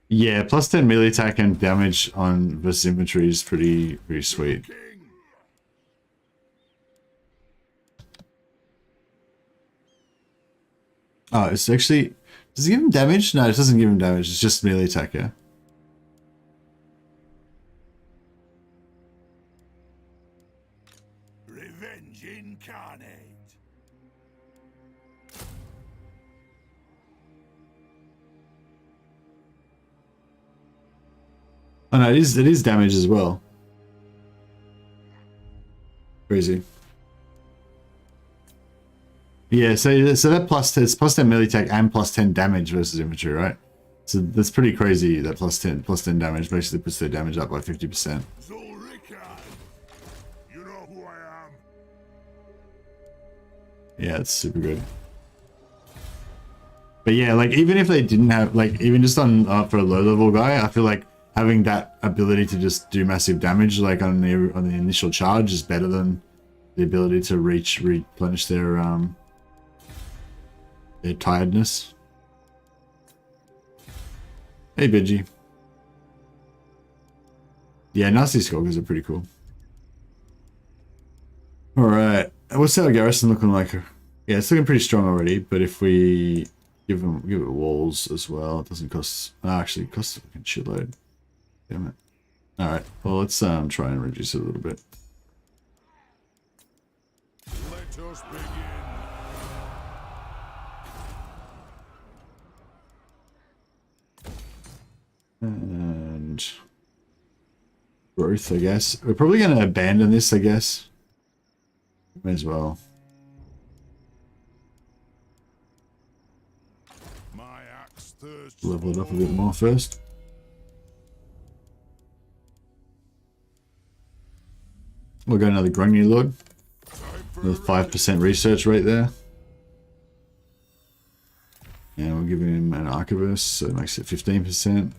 yeah, plus 10 melee attack and damage on versus infantry is pretty sweet. King. Oh, it's actually, does it give him damage? No, it doesn't give him damage. It's just melee attack, yeah. Revenge incarnate. Oh no, it is damage as well. Crazy. Yeah, so that it's plus 10 melee attack and plus 10 damage versus infantry, right? So that's pretty crazy. That plus 10 damage basically puts their damage up by 50%. Thorek. You know who I am. Yeah, it's super good. But yeah, like even if they didn't have, like even just on for a low level guy, I feel like having that ability to just do massive damage like on the initial charge is better than the ability to replenish their tiredness. Hey Benji. Yeah, Nasty Skulkers are pretty cool. Alright, what's our garrison looking like? Yeah, it's looking pretty strong already, but if we give it walls as well, it doesn't cost, actually it costs a fucking shitload. Damn it. Alright, well let's try and reduce it a little bit. Let us begin. And growth, I guess. We're probably going to abandon this, I guess. May as well. My axe thirsts. Level it up a bit more first. We'll go another Grungy Lord. With 5% research rate there. And we'll give him an Archivist, so it makes it 15%.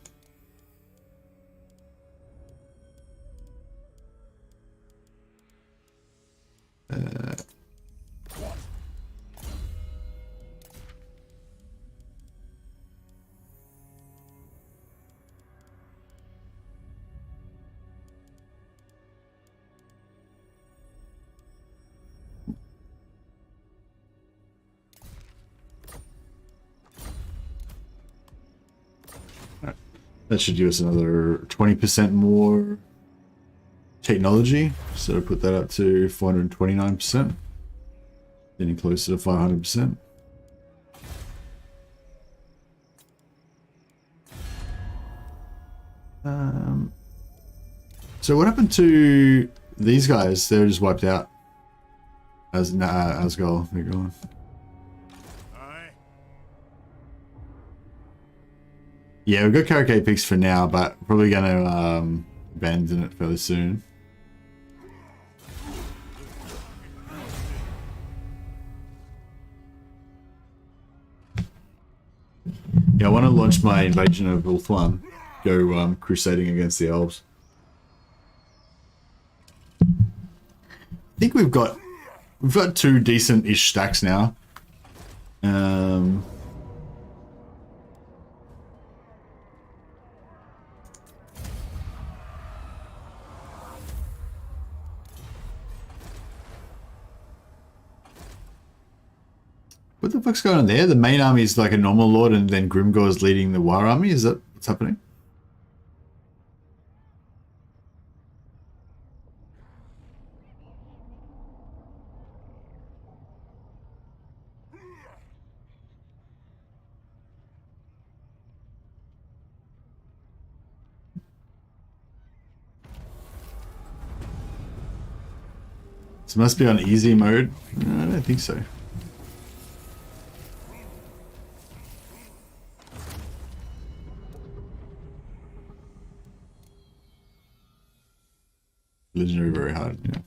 That should give us another 20% more technology. So put that up to 429%. Getting closer to 500%. So what happened to these guys? They're just wiped out. As goal, they're gone. Aye. Yeah, we've got Karake picks for now, but probably going to abandon it fairly soon. Yeah, I want to launch my invasion of Ulthuan. Go crusading against the elves. I think we've got 2 decent-ish stacks now. What the fuck's going on there? The main army is like a normal lord, and then Grimgor is leading the war army. Is that what's happening? This must be on easy mode. No, I don't think so. Legendary very hard, yeah.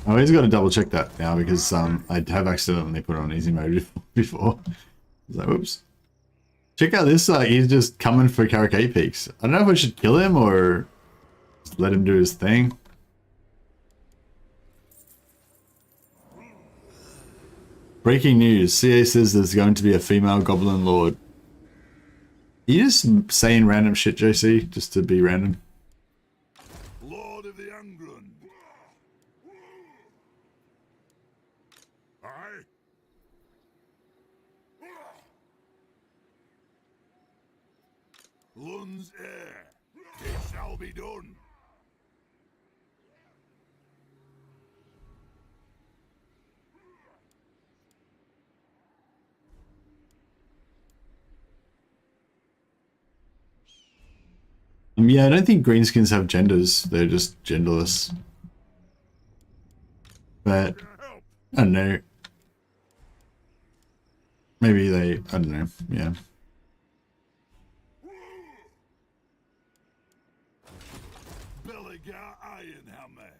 I always got to double check that now because I have accidentally put it on easy mode before. I was like, whoops. Check out this, he's just coming for Karakay peaks. I don't know if I should kill him or just let him do his thing. Breaking news, CA says there's going to be a female goblin lord. Are you just saying random shit, JC, just to be random? Lord of the Ungrim. Aye. Lund's heir. It shall be done. Yeah, I don't think greenskins have genders. They're just genderless. But I don't know. Maybe they, I don't know. Yeah. Belegar Ironhammer.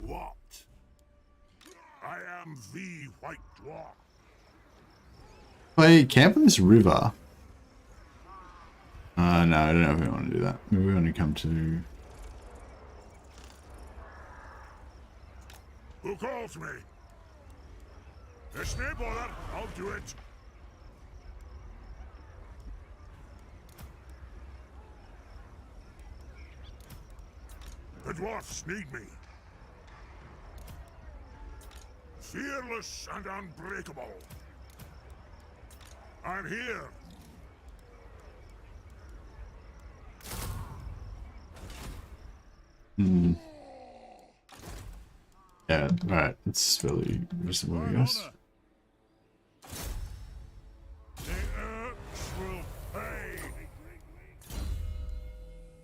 What? I am the White Dwarf. Wait, camp on this river. No, I don't know if we want to do that. Maybe we want to come to... Who calls me? There's no bother. I'll do it. The dwarfs need me. Fearless and unbreakable. I'm here. Yeah, alright. It's really reasonable, I guess. The earth will pay.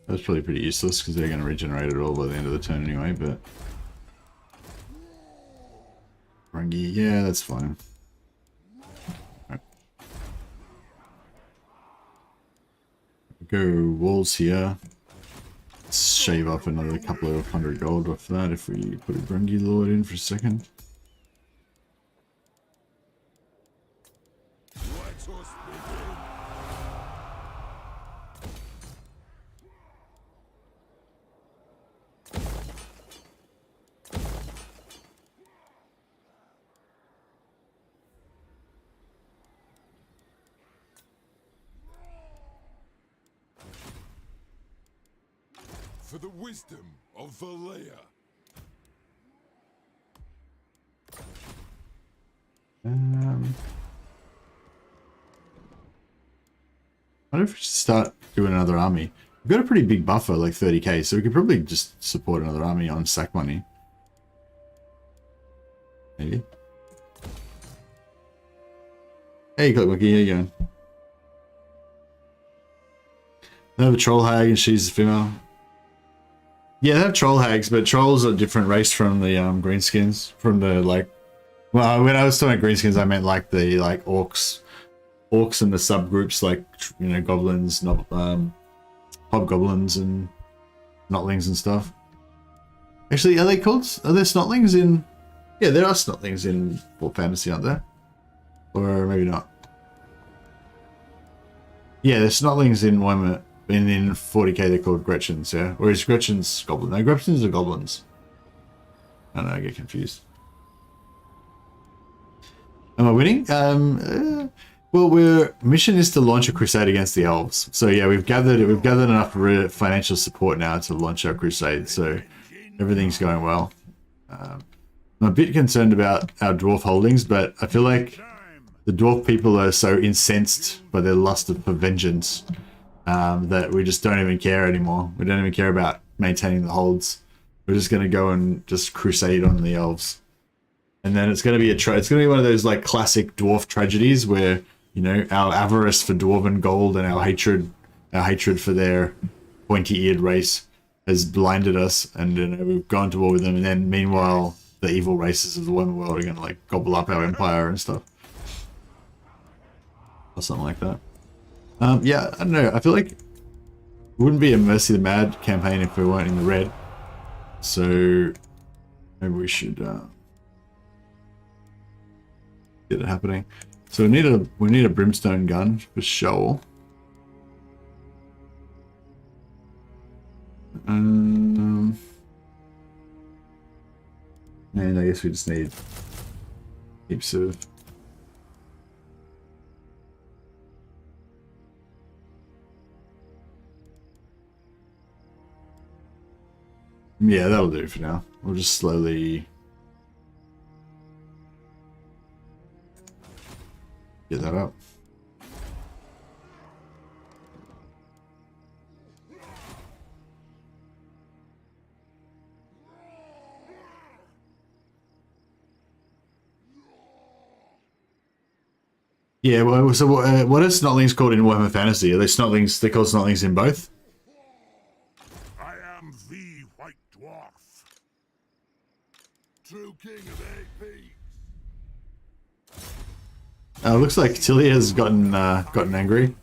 That's probably pretty useless because they're going to regenerate it all by the end of the turn anyway, but... Rungy, yeah, that's fine. Right. Go walls here. Let's shave off another couple of 100 gold off that if we put a Grungy Lord in for a second. Let us begin. For the wisdom of Belegar. I wonder if we should start doing another army. We've got a pretty big buffer, like 30k, so we could probably just support another army on sack money. Maybe. Hey, Cockmonkey, how you going? They have a troll hag and she's a female. Yeah, they have troll hags, but trolls are a different race from the greenskins, from the like Well, when I was talking about greenskins, I meant like the orcs and the subgroups like goblins, hobgoblins and notlings and stuff. Actually, are there snotlings in? Yeah, there are snotlings in Warp Fantasy, aren't there? Or maybe not. Yeah, there's snotlings in Warhammer. In 40k, they're called Gretchens. Yeah, or is Gretchens goblin? No, Gretchens are goblins. I don't know. I get confused. Am I winning? Well, mission is to launch a crusade against the elves. So yeah, we've gathered enough financial support now to launch our crusade. So everything's going well. I'm a bit concerned about our dwarf holdings, but I feel like the dwarf people are so incensed by their lust for vengeance that we just don't even care anymore. We don't even care about maintaining the holds. We're just going to go and just crusade on the elves. And then it's going to be it's going to be one of those like classic dwarf tragedies where, our avarice for dwarven gold and our hatred for their pointy-eared race has blinded us, and we've gone to war with them. And then meanwhile, the evil races of the Warhammer world are going to like gobble up our empire and stuff, or something like that. Yeah, I don't know. I feel like it wouldn't be a Mercy the Mad campaign if we weren't in the red. So maybe we should get it happening. So we need a brimstone gun for sure. And I guess we just need heaps of that'll do for now. We'll just slowly get that up. Yeah, well, so what are snotlings called in Warhammer Fantasy? Are they snotlings? They're called snotlings in both? I am the White Dwarf, true king of 8 peaks. Looks like Tilly has gotten angry.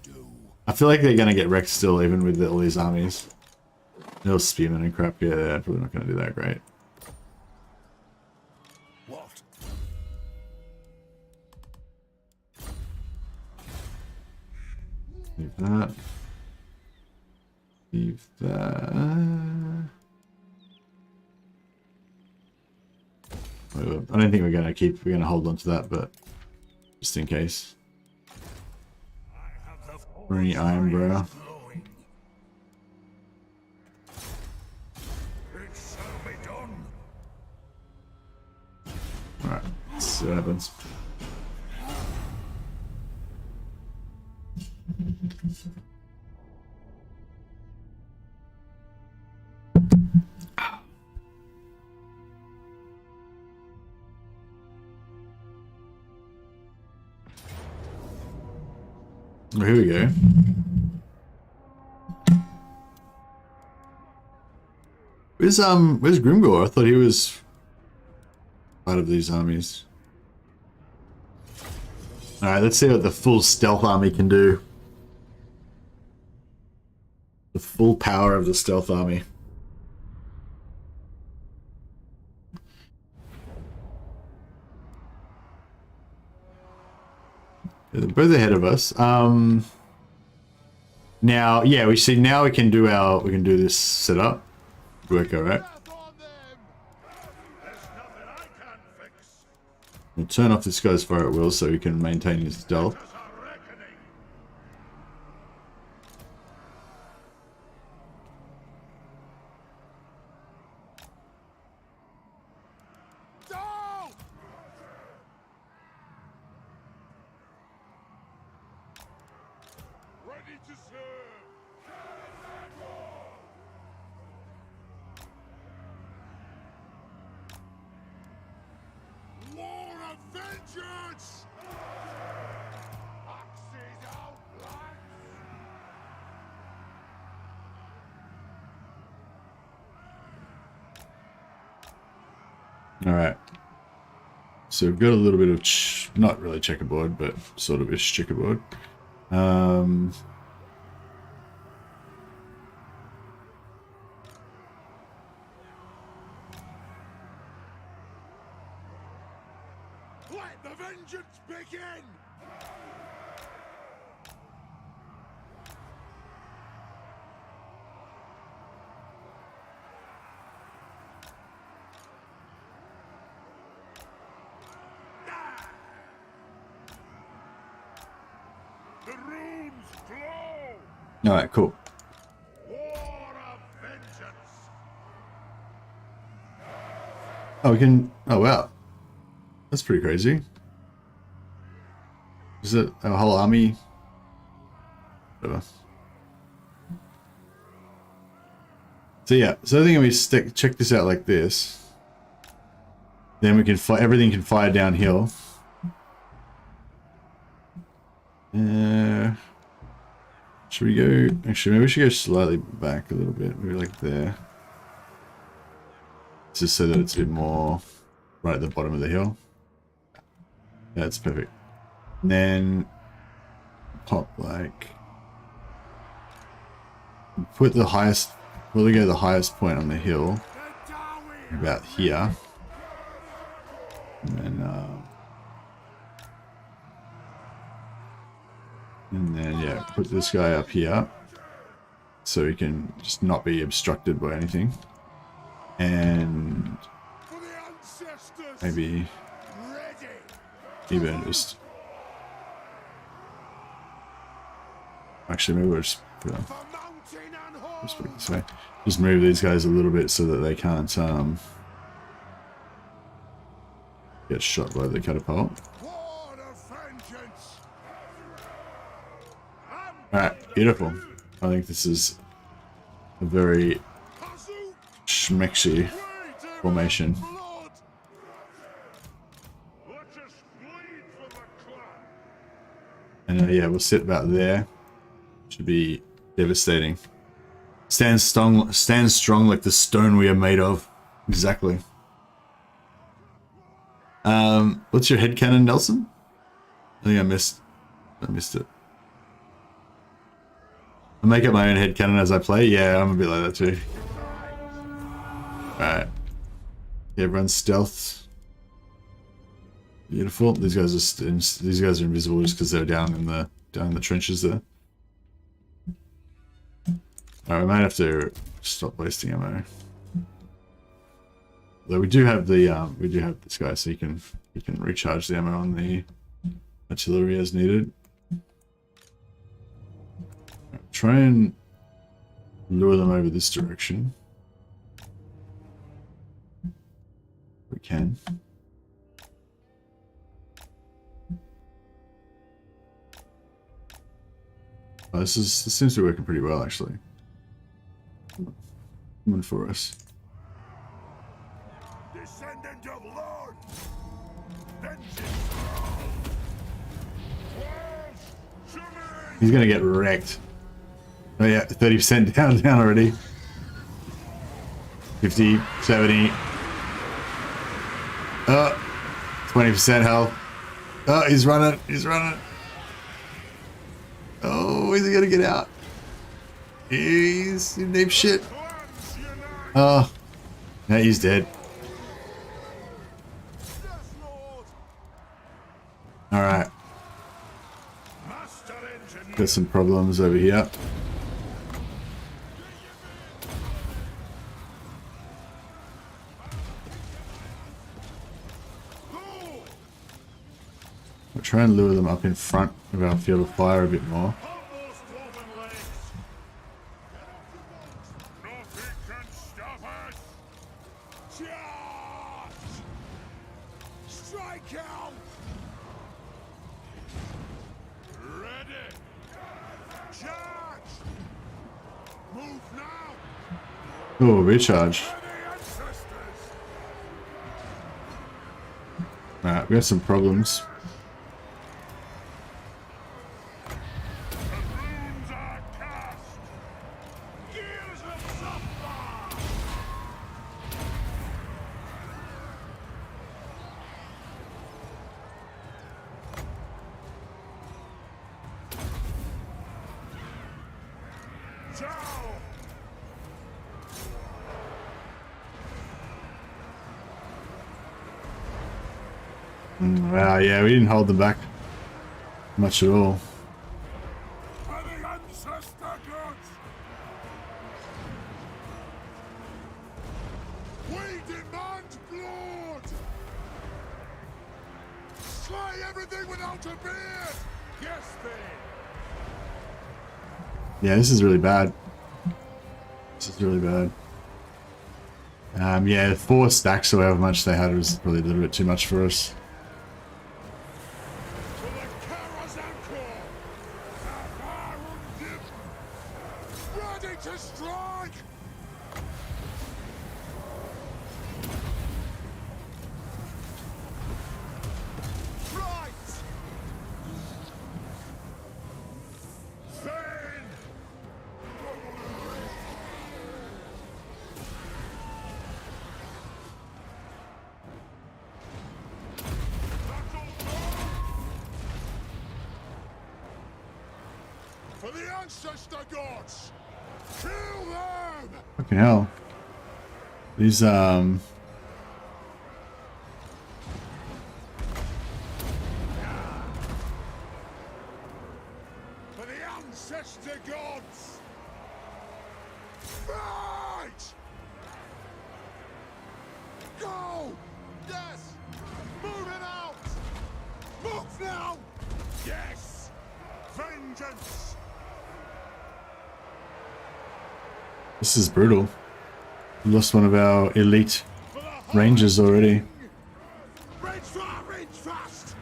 I feel like they're gonna get wrecked still, even with all these armies. Little spearmen and crap. Yeah, they're probably not gonna do that great. What? Leave that. Leave that. I don't think we're gonna hold on to that, but just in case. Bring Iron Brow. It shall be done. Alright, let's see what happens. Oh, here we go. Where's Grimgor? I thought he was part of these armies. Alright, let's see what the full stealth army can do. The full power of the stealth army. They're both ahead of us. Now, yeah, we see now we can do this setup. Work alright. We'll turn off this guy's fire at will so he can maintain his stealth. Alright. So we've got a little bit of not really checkerboard, but sort of ish checkerboard. Let the vengeance begin! The runes glow! All right, cool. War of vengeance! Oh, we can. Oh wow, that's pretty crazy. Is it a whole army? Whatever. So yeah, so I think if we check this out like this, then we can fire. Everything can fire downhill. Should we go? Actually, maybe we should go slightly back a little bit. Maybe like there. Just so that it's a bit more right at the bottom of the hill. That's perfect. And then pop like put the highest. We'll go the highest point on the hill about here, and then yeah, put this guy up here so he can just not be obstructed by anything, and For the ancestors! maybe Ready! even just actually maybe we'll just For mountain and horse! put it this way. Just move these guys a little bit so that they can't get shot by the catapult. War of vengeance! Alright, beautiful. I think this is a very schmexy formation. Blood! Let us bleed for the clan! And yeah, we'll sit about there. Should be devastating. Stand strong like the stone we are made of. Exactly. What's your headcanon, Nelson? I think I missed it. I make up my own headcanon as I play. Yeah, I'm a bit like that too. Alright. Yeah, everyone's stealth. Beautiful. These guys are invisible just because they're down in the trenches there. Alright, we might have to stop wasting ammo. Though we do have this guy, so he can recharge the ammo on the artillery as needed. Right, try and lure them over this direction. We can. Oh, this seems to be working pretty well actually. Coming for us. Descendant of Lord! Vengeance! He's gonna get wrecked. Oh yeah, 30% down already. 50, 70. 20% health. Oh, he's running. Oh, is he gonna get out? He's in deep shit. Oh, yeah, he's dead. Alright. Got some problems over here. We'll try and lure them up in front of our field of fire a bit more. Strike out! Ready! Charge! Move now! Oh, recharge. For the ancestors! Alright, we have some problems. The runes are cast! Gears of suffer! Down! Wow, yeah, we didn't hold them back much at all. For the ancestor gods! We demand blood! Slay everything without a beard! Yes, then! Yeah, this is really bad. This is really bad. Yeah, 4 stacks or however much they had was probably a little bit too much for us. To the Karazanko! Ungrim! Ready to strike! Right! Then! For the ancestor gods! Kill them! Fucking hell. These, For the ancestor gods! Fight! Go! Yes! Move it out! Move now! Yes! Vengeance! this is brutal. We lost one of our elite For the rangers already. Range fast!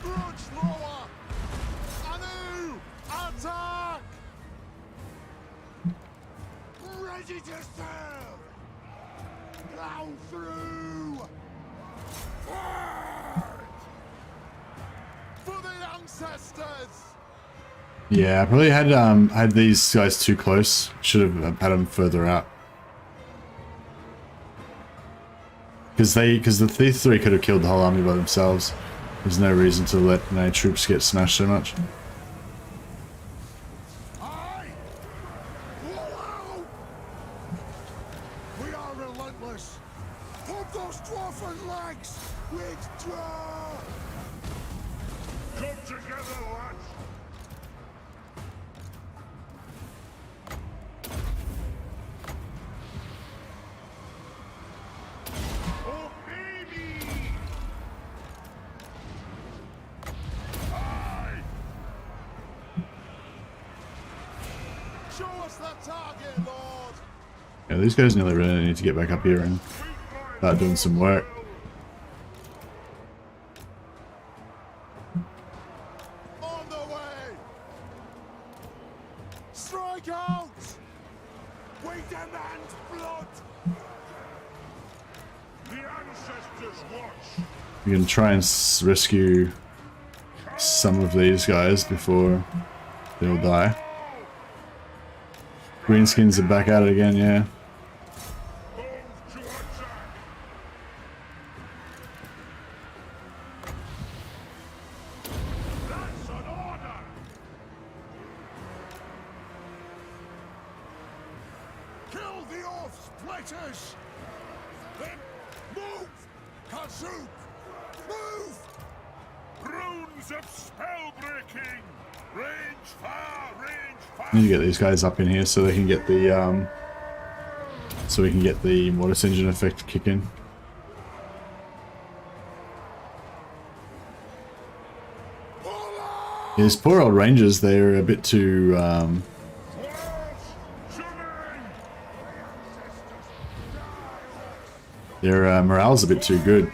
Grudge lower! Anu! Attack! Ready to serve! Plow through! Forward! For the ancestors! Yeah, I probably had these guys too close. Should have had them further out. Because these 3 could have killed the whole army by themselves. There's no reason to let troops get smashed so much. Aye! Whoa! We are relentless! Hold those dwarfen legs! Withdraw! Come together, lads! Oh, baby! Aye! Show us that target, Lord! Yeah, these guys nearly really need to get back up here and start doing some work. On the way! Strike out! We demand blood! The ancestors watch! We can try and rescue some of these guys before they all die. Greenskins are back at it again, yeah. Move to attack! That's an order! Kill the off-splitters! Then move! Kazook! Move! Runes of spell-breaking! Range far! Range far! Need to get these guys up in here so they can get the so we can get the mortis engine effect kicking. These poor old rangers, they're a bit too their morale's a bit too good.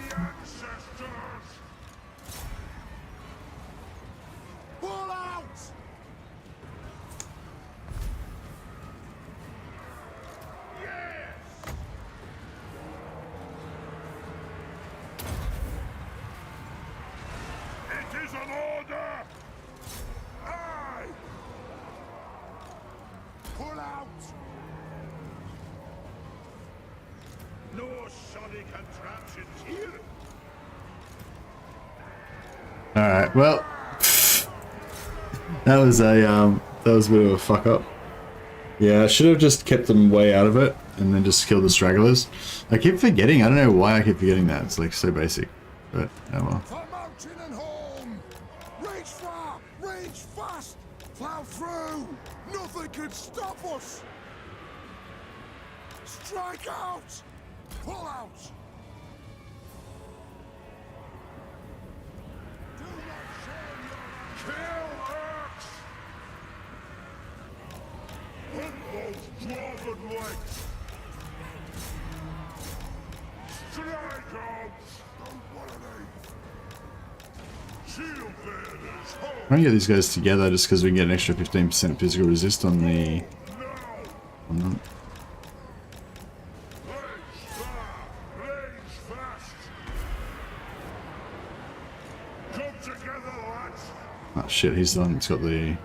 Pull out! Yes! It is an order! Aye! Pull out! No shoddy contraptions here! Alright, well that was a bit of a fuck up. Yeah, I should have just kept them way out of it and then just killed the stragglers. I keep forgetting. I don't know why I keep forgetting that. It's like so basic. But, oh well. For mountain and home! Rage far! Rage fast! Plow through! Nothing can stop us! Strike out! Pull out! Do not shame your kill axe! Hit those dwarven legs! Strike out! What are they? Shield bearers, home! I'm gonna get these guys together just because we can get an extra 15% physical resist on the... on them. Oh shit, he's the one that's got the...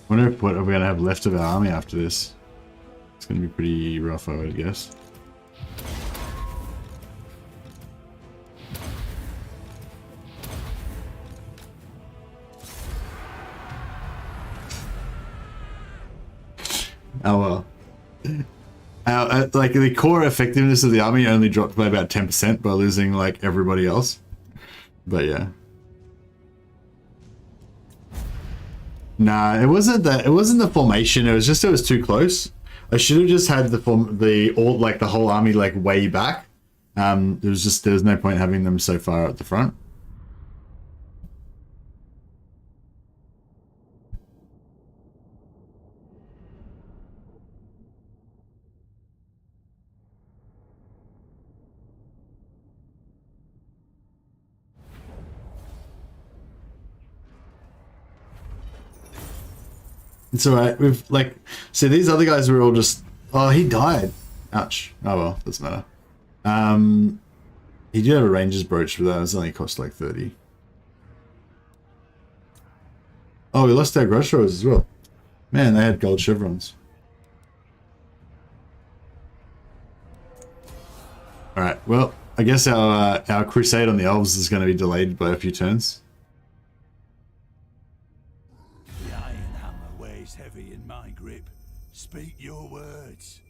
I wonder what are we gonna have left of our army after this. It's gonna be pretty rough, I would guess. Oh well. Like the core effectiveness of the army only dropped by about 10% by losing like everybody else. But yeah. Nah, it wasn't that. It wasn't the formation. It was just it was too close. I should have just had the whole army like way back. There was no point having them so far at the front. It's alright. We've like, see these other guys were all just. Oh, he died. Ouch. Oh well, doesn't matter. He did have a ranger's brooch, but that was only cost like 30. Oh, we lost our grudge throwers as well. Man, they had gold chevrons. Alright, well, I guess our crusade on the elves is going to be delayed by a few turns. The iron hammer weighs heavy in my grip. Speak your words.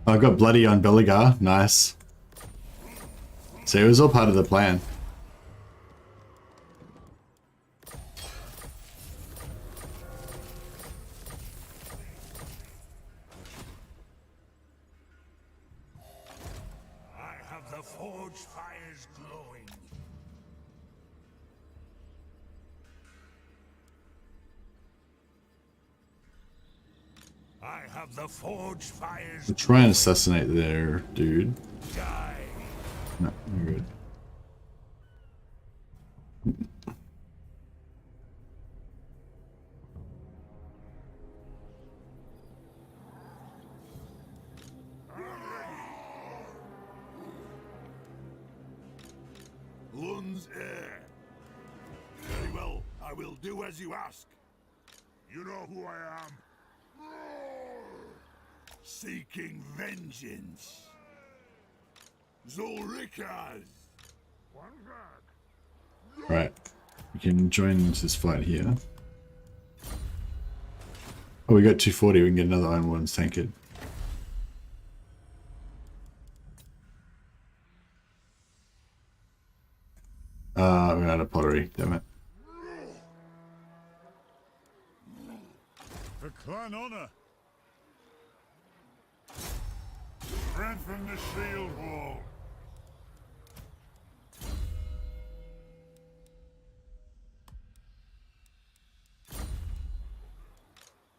I got bloody on Belegar. Nice. So it was all part of the plan. I have the forge fires glowing. I have the forge fires. We'll try and assassinate their dude. Die. No, we're good. Lun's heir. Very well, I will do as you ask. You know who I am? Seeking vengeance. Zulrikas. Right. We can join this fight here. Oh, we got 240. We can get another Iron One's tankard. We're out of pottery. Damn it. For clan honor. Strengthen the shield wall.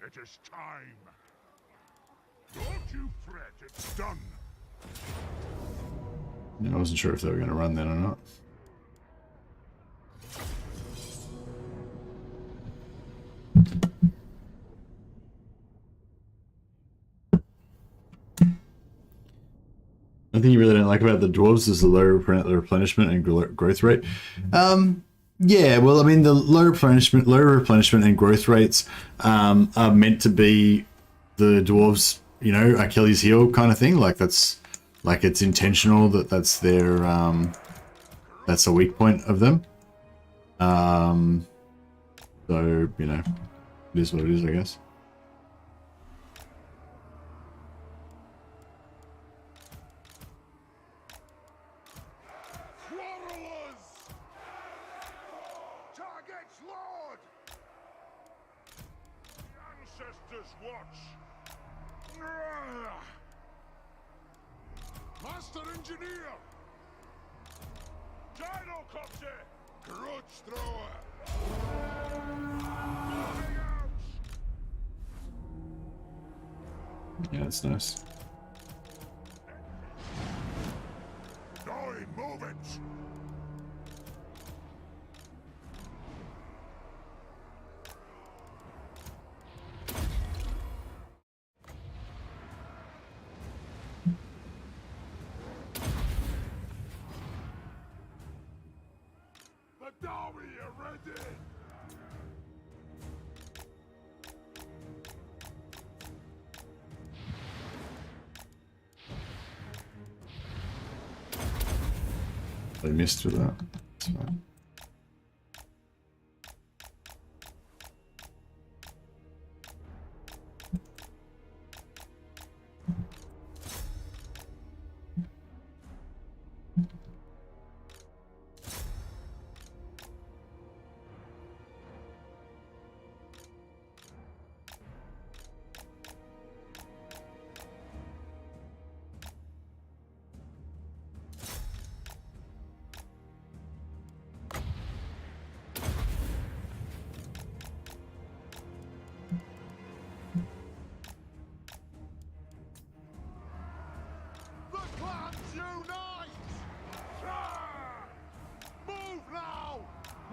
It is time. Don't you fret, it's done. I wasn't sure if they were going to run then or not. One thing you really don't like about the dwarves is the low replenishment and growth rate. Yeah, well, I mean, the low replenishment and growth rates are meant to be the dwarves, you know, Achilles heel kind of thing. Like that's like it's intentional that's their that's a weak point of them. So you know, it is what it is, I guess. Master engineer! Gyrocopter! Grudge thrower! Yeah, that's nice. Going, move it! Are we ready? I missed with that. That's fine.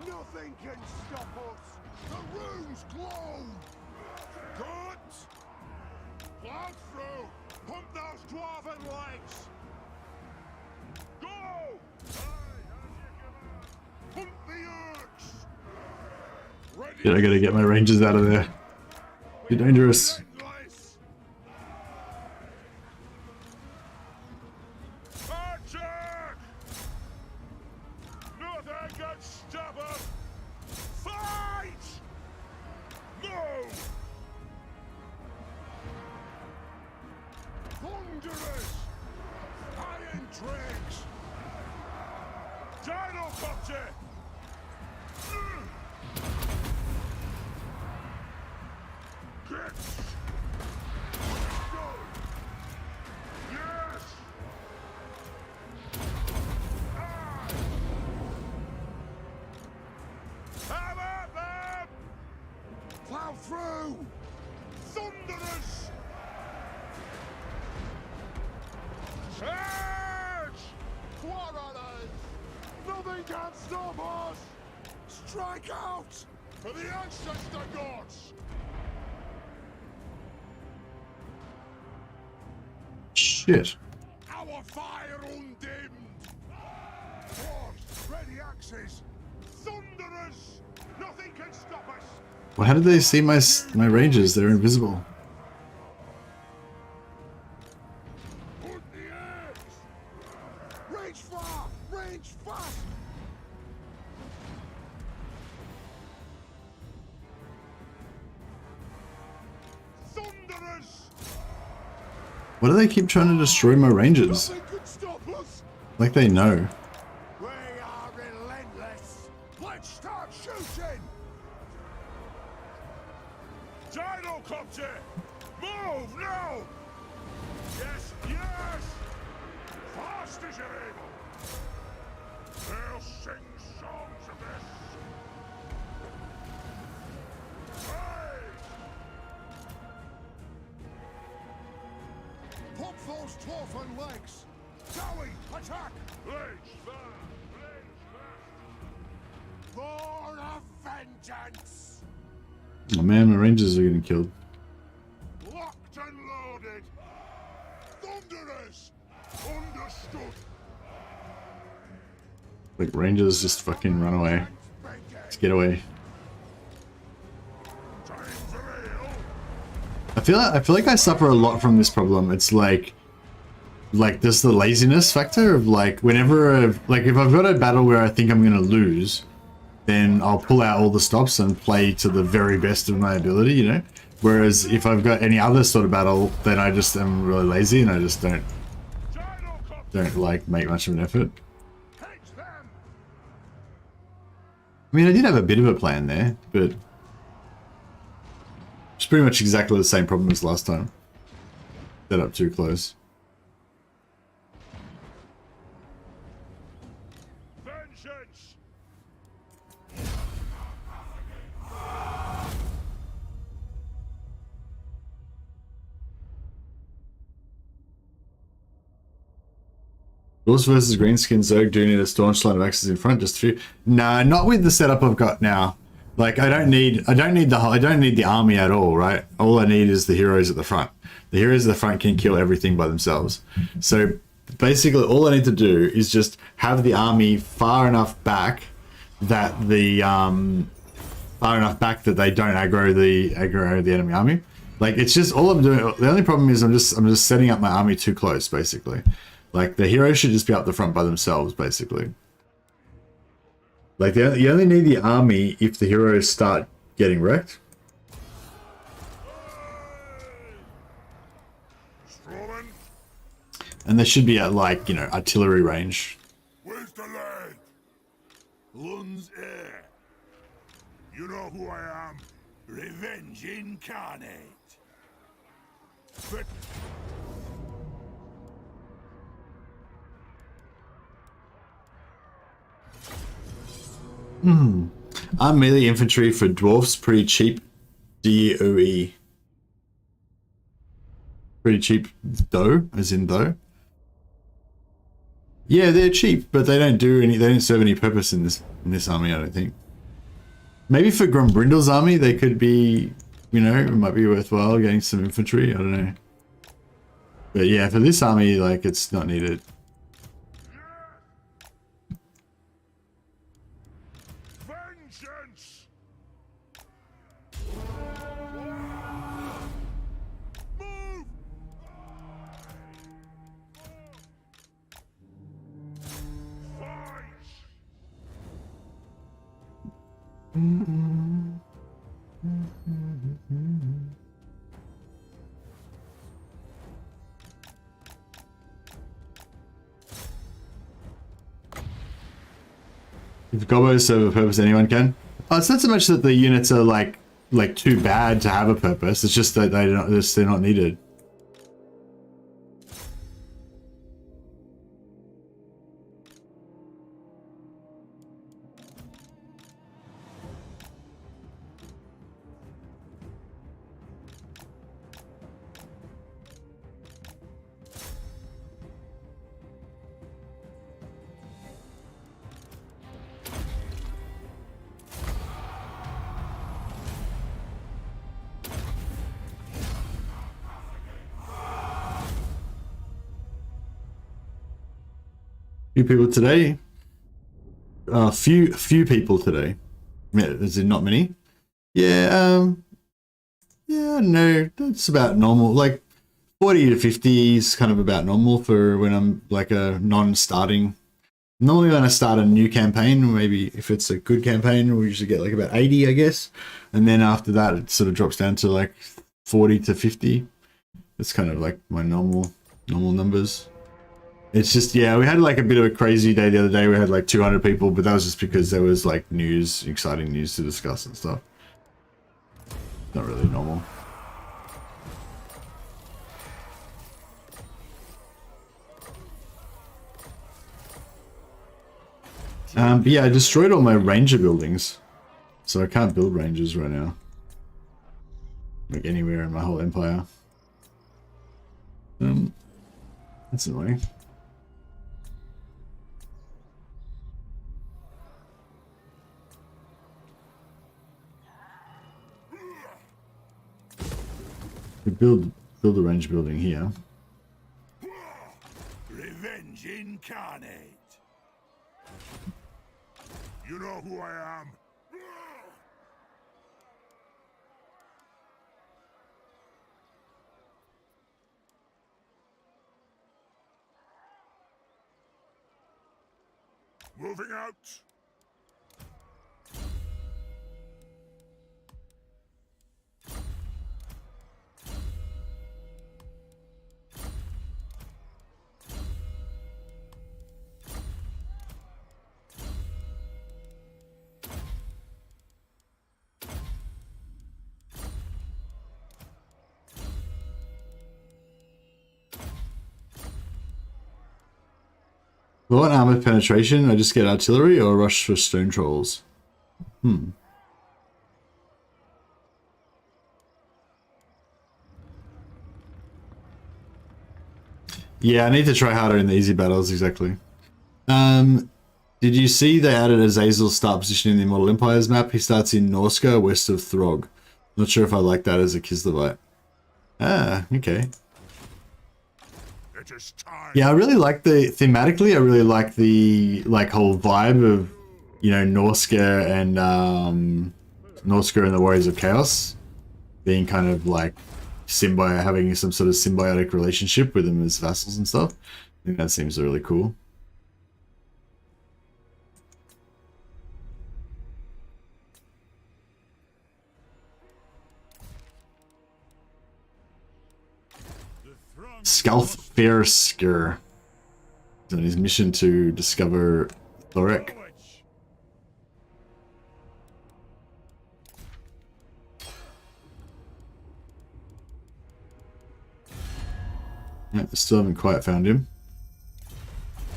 Nothing can stop us! The runes glow! Good! Plow through! Pump those dwarven legs! Go! Pump the urks! Ready. Yeah, I gotta get my rangers out of there. Too dangerous. Plow through! Thunderous! Charge! Quarrelers! Nothing can stop us! Strike out! For the ancestor gods! Shit. Our fire undimmed! Dwarfs, ready axes! Thunderers! Nothing can stop us! Well, how did they see my rangers? They're invisible. Put the eggs! Range far! Range fast! Why do they keep trying to destroy my rangers? Nothing can stop us. Like they know. We are relentless. Let's start shooting. Gyrocopter, move now. Yes, yes. Fast as you're able. They'll sing songs of this. Pump those Torfan legs! Zowie, attack! Blades fast! Blades fast! For a vengeance! Oh man, my rangers are getting killed. Locked and loaded! Thunderers! Understood! Like rangers just fucking run away. Let's get away. Time for ale! I feel like I suffer a lot from this problem. It's like just the laziness factor of like whenever like if I've got a battle where I think I'm gonna lose, then I'll pull out all the stops and play to the very best of my ability, you know. Whereas if I've got any other sort of battle, then I just am really lazy and I just don't like make much of an effort. Catch them! I mean, I did have a bit of a plan there, but it's pretty much exactly the same problem as last time. Set up too close. Vengeance! Dwarfs versus Greenskins though, do need a staunch line of axes in front, just a few. Nah, not with the setup I've got now. Like I don't need the army at all, right? All I need is the heroes at the front. The heroes at the front can kill everything by themselves. So basically all I need to do is just have the army far enough back that they don't aggro the enemy army. Like it's just all I'm doing. The only problem is I'm just setting up my army too close, basically. Like the heroes should just be up the front by themselves, basically. Like you only need the army if the heroes start getting wrecked. Strowman, And they should be at like, you know, artillery range. where's the lad? Lun's heir. You know who I am. Revenge incarnate. But Armed melee infantry for dwarfs, pretty cheap. DOE. Pretty cheap though, as in though. Yeah, they're cheap, but they don't serve any purpose in this army, I don't think. Maybe for Grombrindal's army they could be, you know, it might be worthwhile getting some infantry, I don't know. But yeah, for this army, like, it's not needed. vengeance! Move! Fight! If gobos serve a purpose, anyone can. Oh, it's not so much that the units are like too bad to have a purpose. It's just that they're not needed. Few people today. Few people today. Is it not many? Yeah. Yeah. No, that's about normal. Like 40 to 50 is kind of about normal for when I'm like a non-starting. Normally when I start a new campaign, maybe if it's a good campaign, we usually get like about 80, I guess. And then after that, it sort of drops down to like 40 to 50. It's kind of like my normal numbers. It's just, yeah, we had like a bit of a crazy day the other day. We had like 200 people, but that was just because there was like news, exciting news to discuss and stuff. Not really normal. But yeah, I destroyed all my ranger buildings. So I can't build rangers right now. Like anywhere in my whole empire. That's annoying. We build a range building here. Revenge incarnate. You know who I am. Moving out. Well, what armor penetration? I just get artillery or rush for stone trolls? Yeah, I need to try harder in the easy battles, exactly. Did you see they added Azazel's start position in the Immortal Empires map? He starts in Norska, west of Throg. Not sure if I like that as a Kislevite. Ah, okay. It is time. Yeah, I really like thematically, I really like the whole vibe of, you know, Norska and the Warriors of Chaos being kind of like having some sort of symbiotic relationship with them as vassals and stuff. I think that seems really cool. Skalffairskr on his mission to discover Thorek. Yeah, still haven't quite found him.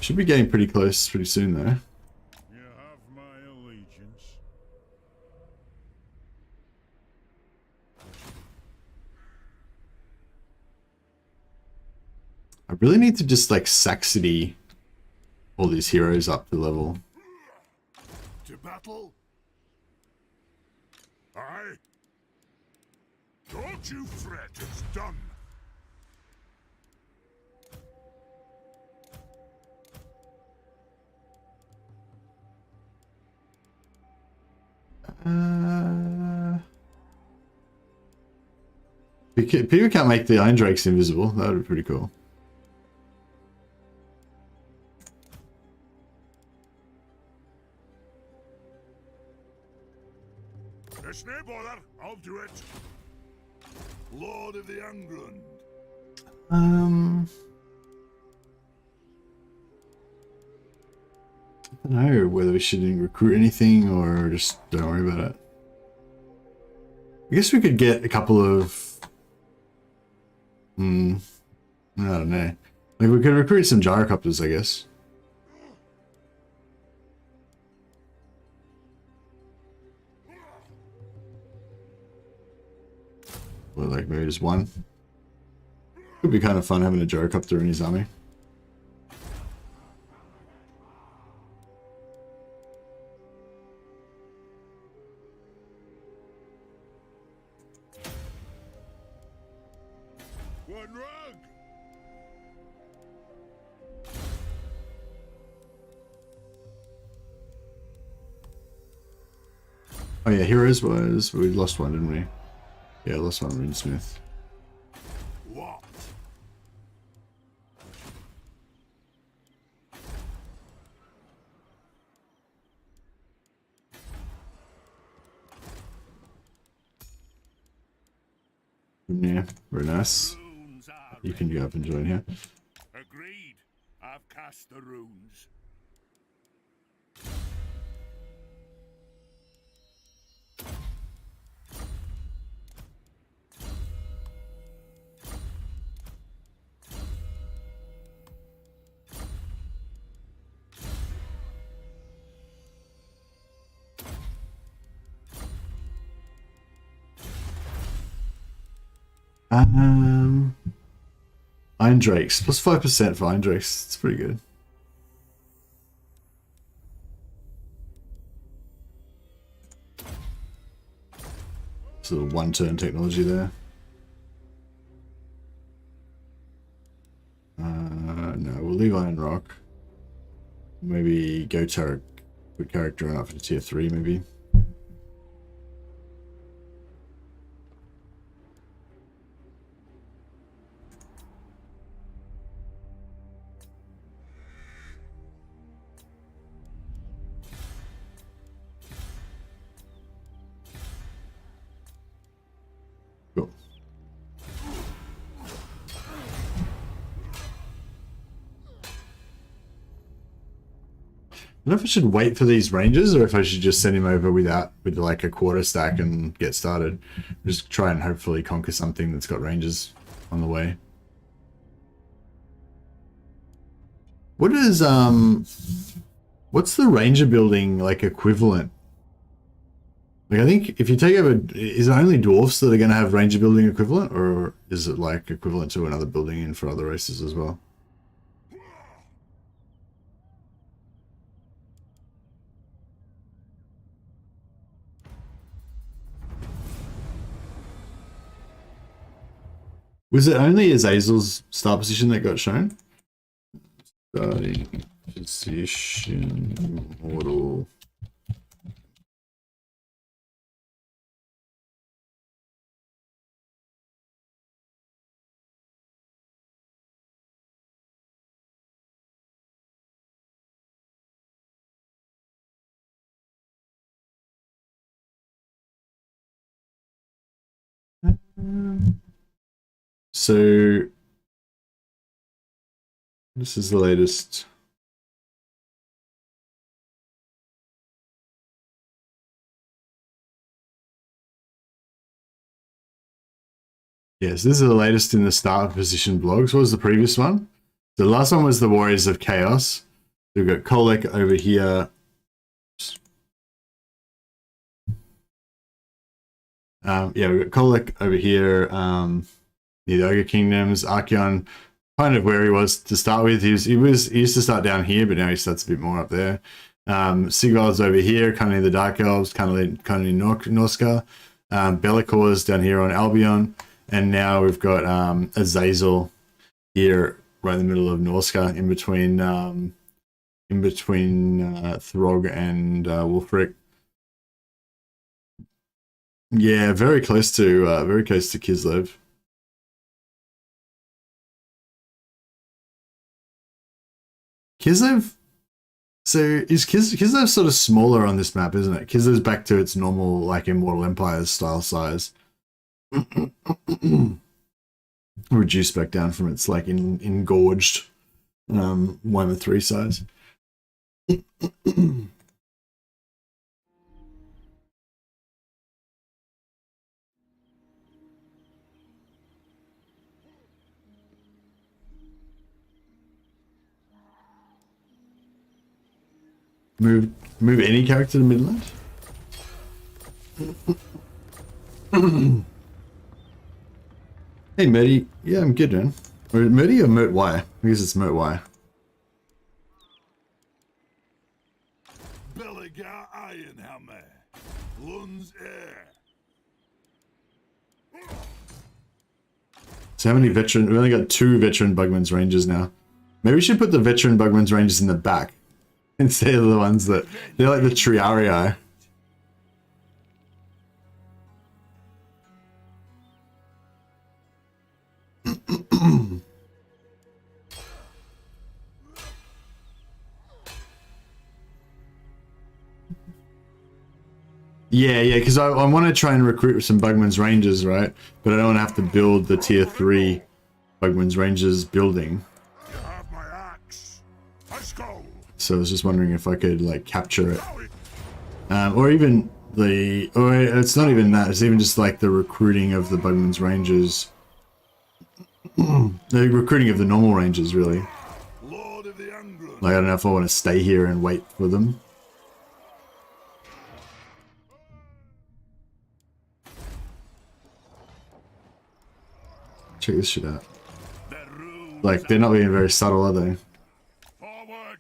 Should be getting pretty close pretty soon though. You have my allegiance. I really need to just like Saxony all these heroes up to level. To battle. Aye. Don't you fret, it's done. People can't make the Iron Drakes invisible. That would be pretty cool. There's no bother, I'll do it. Lord of the Ungrim. I don't know whether we should recruit anything or just don't worry about it. I guess we could get a couple of... I don't know. Like we could recruit some gyrocopters, I guess. Or like maybe just one. Could be kind of fun having a gyrocopter in his army. One rug. Oh yeah, heroes was... we lost one, didn't we? Yeah, lost one, Runesmith. What? Yeah, very nice. Wounds are you can go up and join here. Agreed. I've cast the runes. Iron Drakes. Plus 5% for Iron Drakes. It's pretty good. So 1-turn technology there. No, we'll leave Iron Rock. Maybe go Tarek, put character on up for tier 3 maybe. Cool. I don't know if I should wait for these ranges or if I should just send him over with like a quarter stack and get started. Just try and hopefully conquer something that's got ranges on the way. What is what's the ranger building like equivalent? Like I think if you take over, is it only dwarfs that are going to have ranger building equivalent, or is it like equivalent to another building in for other races as well? Was it only Azazel's star position that got shown? Starting position model. So this is the latest. Yes, this is the latest in the start position blogs. What was the previous one? The last one was the Warriors of Chaos. We've got Kolek over here. Yeah, we've got Kolek over here. Near the Ogre Kingdoms. Archeon, kind of where he was to start with. He used to start down here, but now he starts a bit more up there. Sigvald's over here, kind of near the Dark Elves, kind of near Norska. Belegar's down here on Albion. And now we've got Azazel here, right in the middle of Norska, in between Throg and Wulfric. Yeah, very close to Kislev. Kislev. So is Kislev sort of smaller on this map, isn't it? Kislev's back to its normal, like Immortal Empires style size. Reduced back down from its like engorged Warhammer 3 size. Move any character to Midland? Hey, Murdy. Yeah, I'm good, man. Murdy or Mert Y? I guess it's Mert Y. Belegar Ironhammer. Lun's heir. So how many veteran? We only got 2 veteran Bugman's Rangers now. Maybe we should put the veteran Bugman's Rangers in the back instead of the ones that they're like the Triarii. Yeah, because I want to try and recruit some Bugman's Rangers, right? But I don't want to have to build the tier 3 Bugman's Rangers building. You have my axe. Let's go. So I was just wondering if I could like capture it. Or even or it's not even that, it's even just like the recruiting of the Bugman's Rangers. The recruiting of the normal Rangers, really. Lord of the Ungrim. Like, I don't know if I want to stay here and wait for them. Check this shit out. Like, they're not being very subtle, are they? Forward.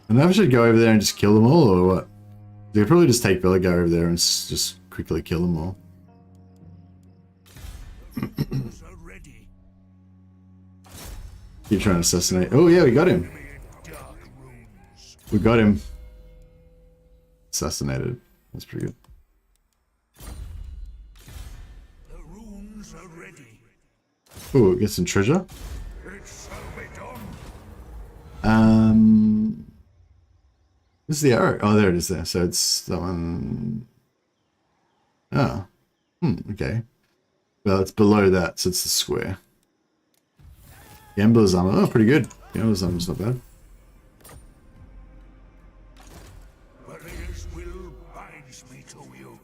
And I should go over there and just kill them all, or what? They could probably just take Belegar over there and just quickly kill them all. Keep trying to assassinate. Oh yeah, we got him. We got him. Assassinated. That's pretty good. The runes are ready. Ooh, get some treasure. It shall be done. This is the arrow. Oh, there it is there. So it's that one. Oh. Okay. Well, it's below that, so it's the square. Gambler's armor. Oh, pretty good. Gambler's armor's not bad. Belegar's will binds me to you.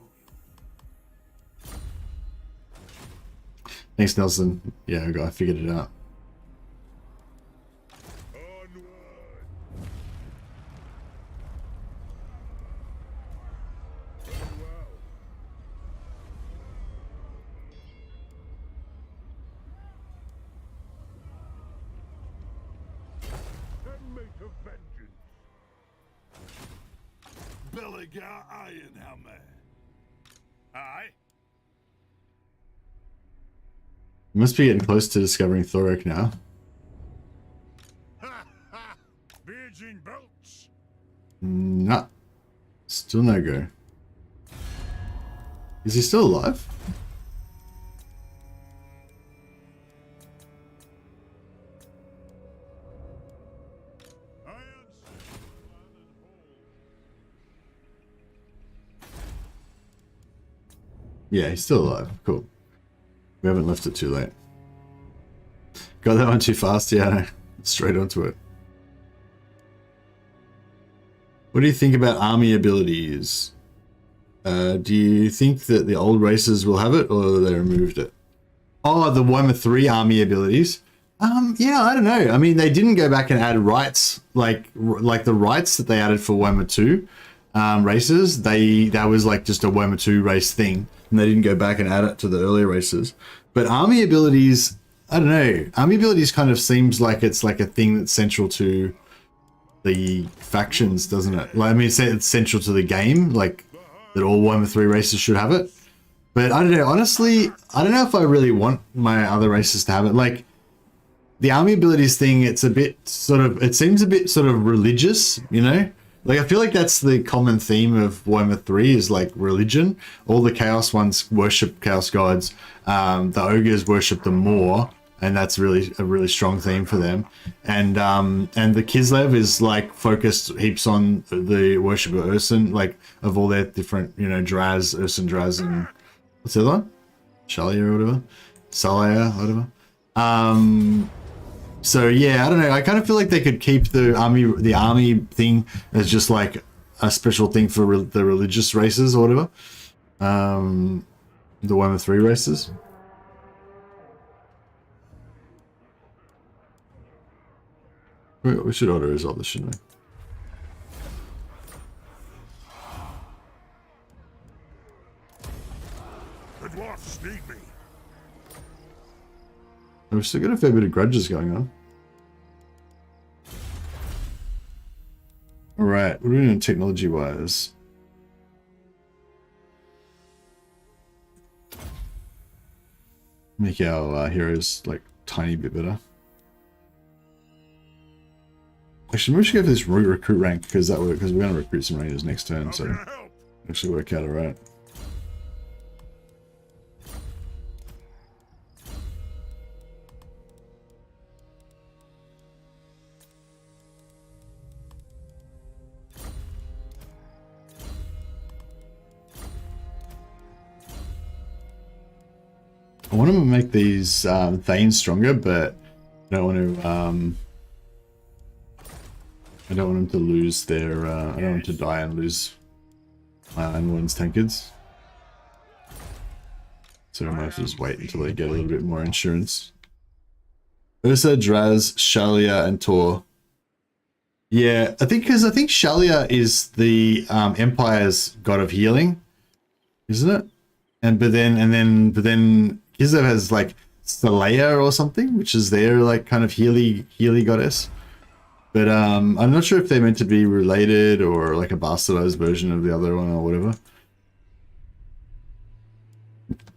Thanks, Nelson. Yeah, I figured it out. Onward. Mate of vengeance. Belegar Ironhammer. Aye. We must be getting close to discovering Thorek now. Ha ha! Virgin bolts. Nah. Still no go. Is he still alive? Yeah, he's still alive. Cool. We haven't left it too late. Got that one too fast? Yeah, no. Straight onto it. What do you think about army abilities? Do you think that the old races will have it, or they removed it? Oh, the Warhammer 3 army abilities? Yeah, I don't know. I mean, they didn't go back and add rights, like the rights that they added for Warhammer 2 races. That was like just a Warhammer 2 race thing, and they didn't go back and add it to the earlier races. But army abilities, I don't know. Army abilities kind of seems like it's like a thing that's central to the factions, doesn't it? Like, I mean, it's central to the game, like that all Warhammer 3 races should have it. But I don't know, honestly, I don't know if I really want my other races to have it. Like, the army abilities thing, it's a bit sort of, it seems a bit sort of religious, you know? Like, I feel like that's the common theme of Warhammer 3 is like religion. All the Chaos ones worship Chaos gods. The Ogres worship them more, and that's really a really strong theme for them. And the Kislev is like focused heaps on the worship of Ursun, like of all their different, you know, Draz, Ursun Draz, and what's the other one? Shalia or whatever? Salaya, whatever. So yeah, I don't know. I kind of feel like they could keep the army thing as just like a special thing for the religious races or whatever. The Warhammer 3 races. We should order as well, this, shouldn't we? The dwarfs need me. We've still got a fair bit of grudges going on. Alright, what are we doing technology-wise? Make our heroes, like, tiny bit better. Actually, maybe we should go for this recruit rank, because we're going to recruit some rangers next turn, so it should work out alright. I want to make these Thanes stronger, but I don't want to. I don't want them to lose their. I don't want them to die and lose my Iron Warden's tankards. So I might have to just wait until they get a little bit more insurance. Ursa, Draz, Shalia, and Tor. Yeah, I think Shalia is the Empire's god of healing, isn't it? But then Kizev has like Saleya or something, which is their like kind of healy goddess. But I'm not sure if they're meant to be related or like a bastardized version of the other one or whatever.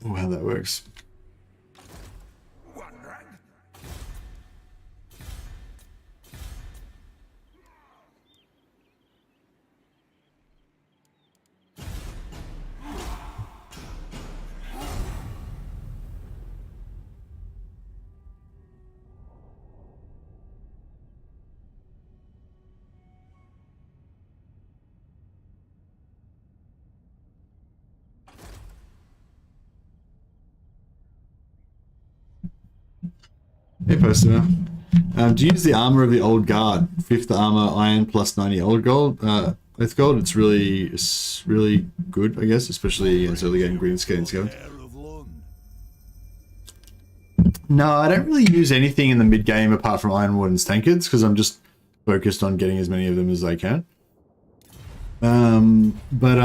Or how that works. Hey, Poster. Do you use the armor of the old guard? 5th armor, iron plus 90 old gold. Earth gold. It's really good, I guess, especially against early game green scans go. No, I don't really use anything in the mid game apart from Iron Warden's tankards because I'm just focused on getting as many of them as I can. But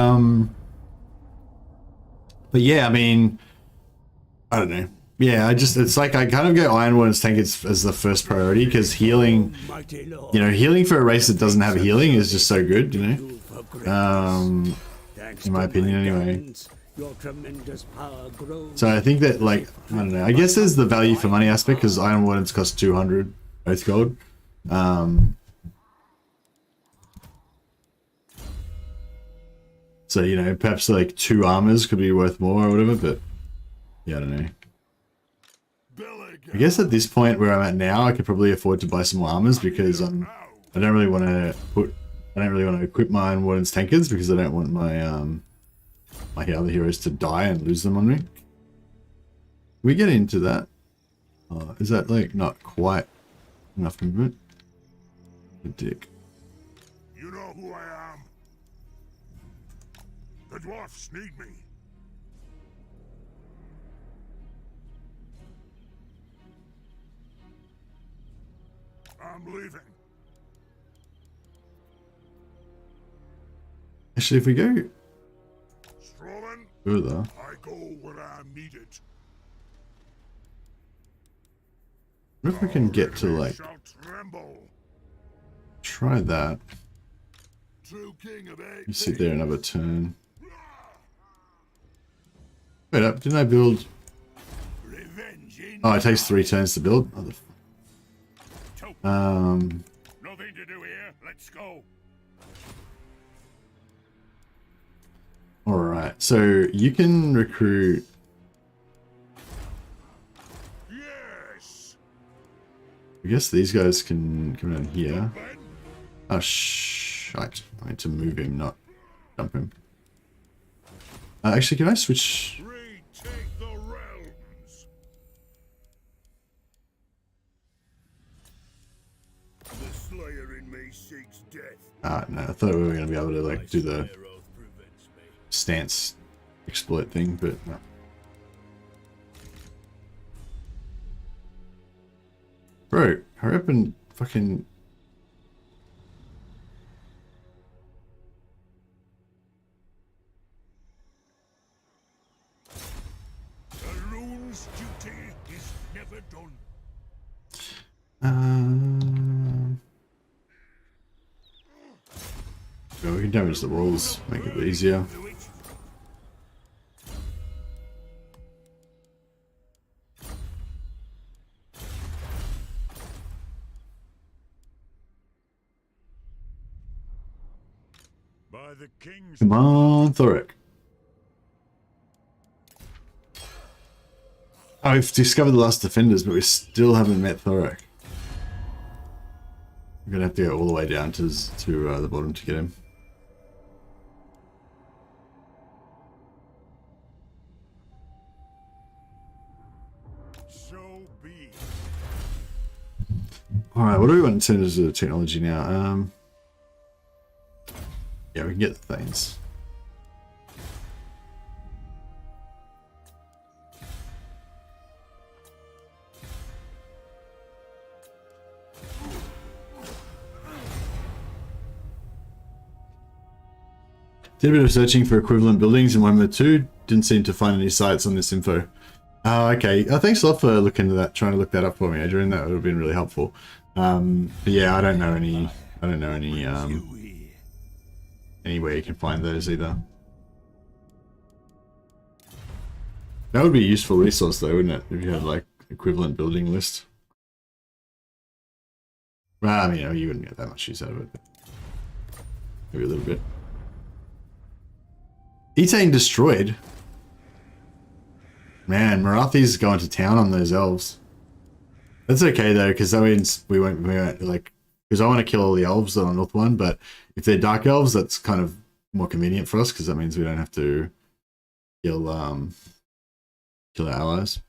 yeah, I mean, I don't know. Yeah, it's like I kind of go Iron Warden's tankards as the first priority because healing, healing for a race that doesn't have healing is just so good, in my opinion anyway. So I think that, like, I don't know, I guess there's the value for money aspect because Iron Wardens cost 200 Oath Gold. So, perhaps like 2 armors could be worth more or whatever, but yeah, I don't know. I guess at this point where I'm at now, I could probably afford to buy some more armors because I don't really want to equip my Iron Warden's tankards because I don't want my my other heroes to die and lose them on me. We get into that. Is that like not quite enough movement? The dick. You know who I am. The dwarfs need me. I'm leaving. Actually, if we go Strolling, further, I go where I'm needed. what if we can get to like Shall tremble. try that? True king of You sit there another turn. Wait up, didn't I build? Revenge in Oh, it takes 3 turns to build. Oh, nothing to do here. Let's go. Alright, so you can recruit. Yes. I guess these guys can come down here. Ben, Oh, shite. I need to move him, not jump him. Actually, can I switch? retake the realms. The slayer in me seeks death. No, I thought we were going to be able to like do the stance exploit thing, but no. Bro, hurry up and fucking... The rune's duty is never done. Well, we can damage the walls, make it easier. Do it. By the king's Come on, Thorek. Oh, we've discovered the last defenders, but we still haven't met Thorek. We're gonna have to go all the way down to the bottom to get him. So be. All right, what do we want in terms of technology now? Yeah, we can get the things. Did a bit of searching for equivalent buildings in Warhammer 2. Didn't seem to find any sites on this info. Okay. Thanks a lot for looking into that, trying to look that up for me, Adrian. That would have been really helpful. But yeah, I don't know any way you can find those either. That would be a useful resource though, wouldn't it? If you had like equivalent building list. Well, I mean, you wouldn't get that much use out of it, but maybe a little bit. Etain destroyed. Man, Marathi's going to town on those elves. That's okay though, because that means we won't like, because I want to kill all the elves that are on North 1, but if they're dark elves, that's kind of more convenient for us because that means we don't have to kill our allies.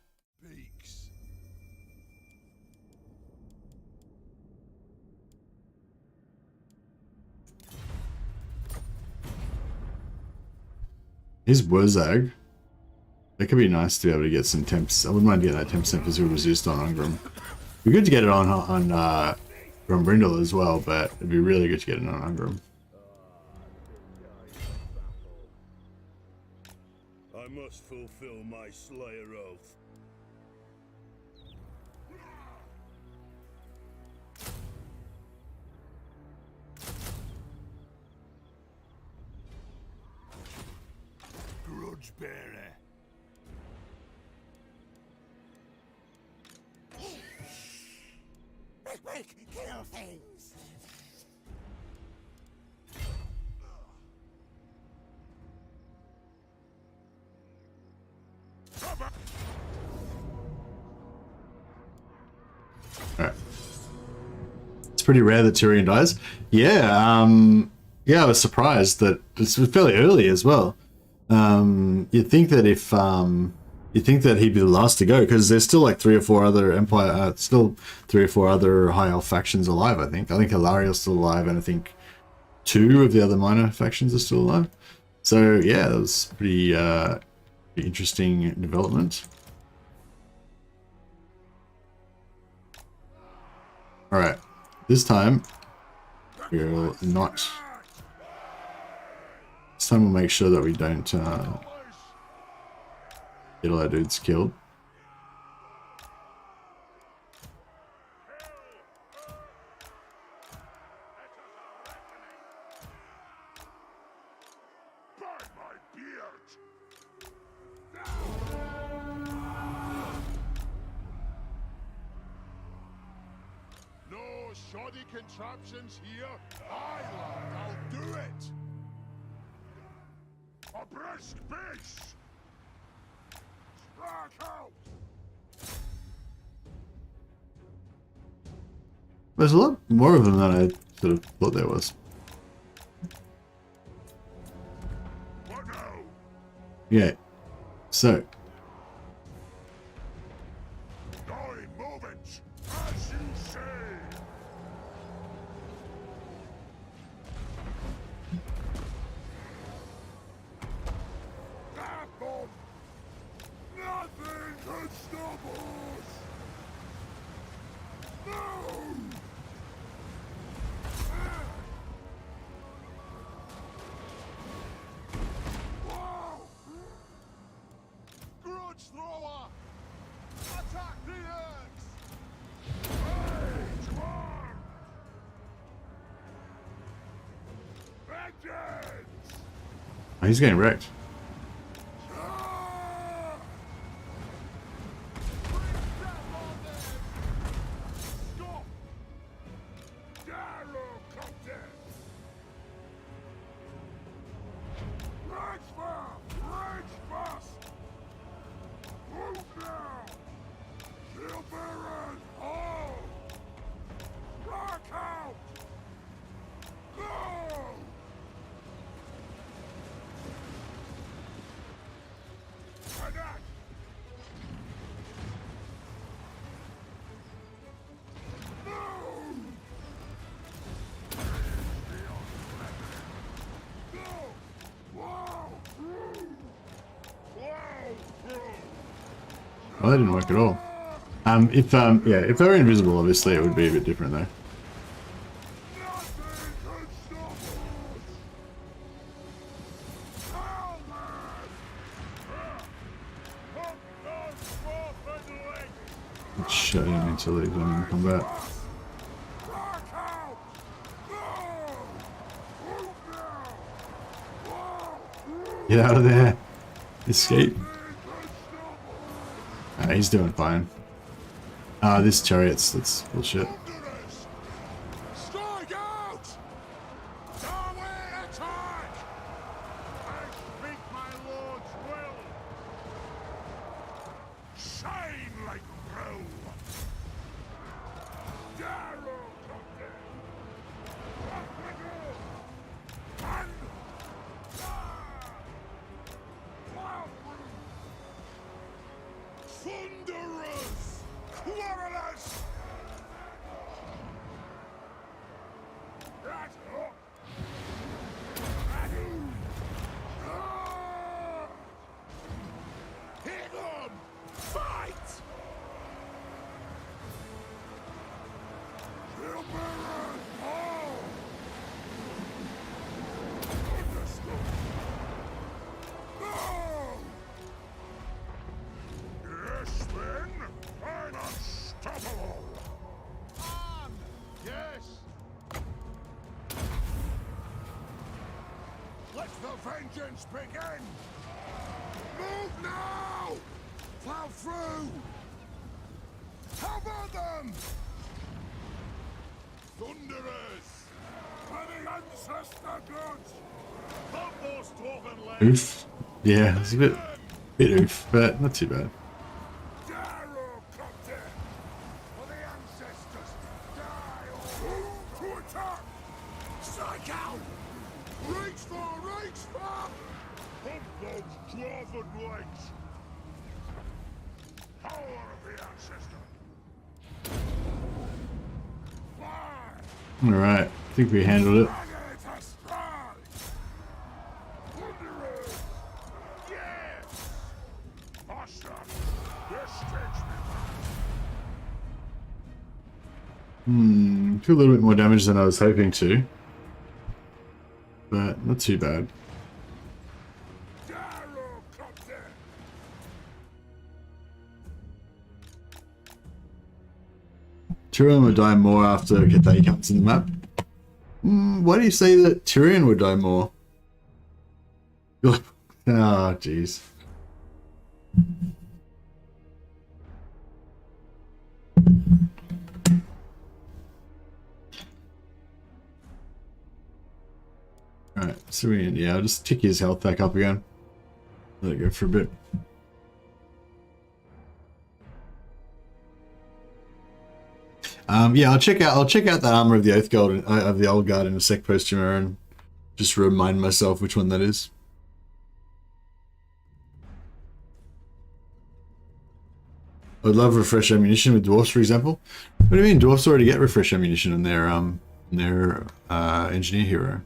Here's Wurzag. That could be nice to be able to get some temps. I wouldn't mind getting that 10% physical resist on Ungrim. It'd be good to get it on Grombrindal as well, but it'd be really good to get it on Ungrim. I must fulfill my Slayer oath. Grudge bearer. Kill things. Alright. It's pretty rare that Tyrion dies. Yeah, yeah, I was surprised that it's fairly early as well. You'd think that if you'd think that he'd be the last to go, because there's still like 3 or 4 other Empire, still 3 or 4 other high elf factions alive. I think Hilariel's still alive, and I think 2 of the other minor factions are still alive. So yeah, that was pretty interesting development. All right, this time we'll not. This time we'll make sure that we don't get all our dudes killed. No shoddy contraptions here. Aye, lad, I'll do it. A brisk base. Strike out. There's a lot more of them than I sort of thought there was. What now? Yeah. So. I move it, as you say. That bomb. Nothing can stop us. No. Whoa. Grudge thrower. Attack the eggs. Rage one. Vengeance. Oh, he's getting wrecked. Ah! Bring death on them. Stop. Darrow Captain. Rage fire. Rage fast. Move now. Shield Baron. Oh. Rock out. Go. Oh, that didn't work at all. If they were invisible, obviously it would be a bit different though. Let's shut him until he's in combat. Get out of there! Escape! He's doing fine. This chariot's, that's bullshit. Strike out! Darwin, attack! I speak my lord's will. Shine like Rome. Darrow, Captain. And Thunderers! Quarrelers! Hit on! Fight! Silverers! All! Understood! No! Yes, men! I'm unstoppable! On! Yes! Let the vengeance begin! Move now! Plow through! Cover them! Thunderers! For the ancestor gods! Help those dwarven legs! Oof. Yeah, it's a bit oof, but not too bad. Darrow, Captain! For the ancestors! Die or to attack! Strike out! Reach for! Hump those dwarven legs! Power of the ancestor! Fly! Alright, I think we handled it. Magnet astride! Thunderers! Yes! Awesome! This takes me Took a little bit more damage than I was hoping to. But not too bad. Darrow, Captain! Tyrion would die more after Cathay comes in the map. Why do you say that Tyrion would die more? Oh, jeez. Alright, so I'll just tick his health back up again. Let it go for a bit. Yeah, I'll check out that armor of the Oath Guard of the Old Guard in a sec post-humor and just remind myself which one that is. I'd love refresh ammunition with dwarfs, for example. What do you mean? Dwarfs already get refresh ammunition in their engineer hero.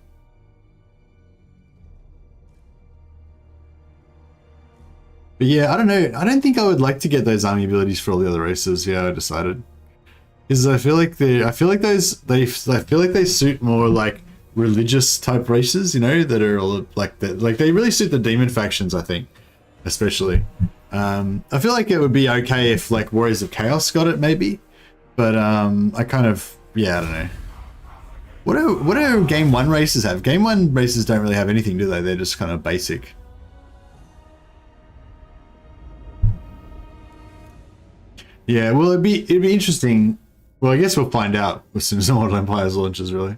But yeah, I don't know. I don't think I would like to get those army abilities for all the other races. Yeah, I decided. Because I feel like they suit more like religious type races, you know, that are all like that. Like they really suit the demon factions, I think, especially. I feel like it would be okay if like Warriors of Chaos got it, maybe. But I kind of, yeah, I don't know. What do Game 1 races have? Game 1 races don't really have anything, do they? They're just kind of basic. Yeah, well, it'd be interesting. Well, I guess we'll find out as soon as the Mortal Empires launches, really.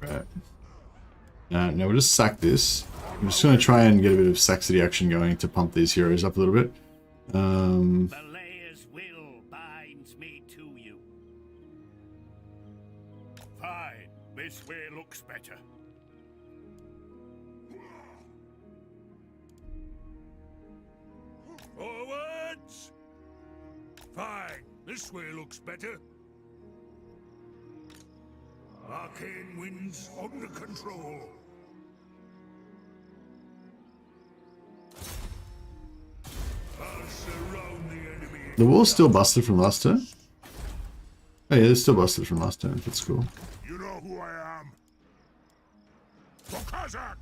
Right. Now we'll just sack this. I'm just going to try and get a bit of Saxony action going to pump these heroes up a little bit. Belegar's will binds me to you. Fine, this way looks better. Forwards! Fine, this way looks better. Arcane winds under control. I'll surround the enemy. The wall's still busted from last turn? Oh yeah, they're still busted from last turn. That's cool. You know who I am. For Kazakh!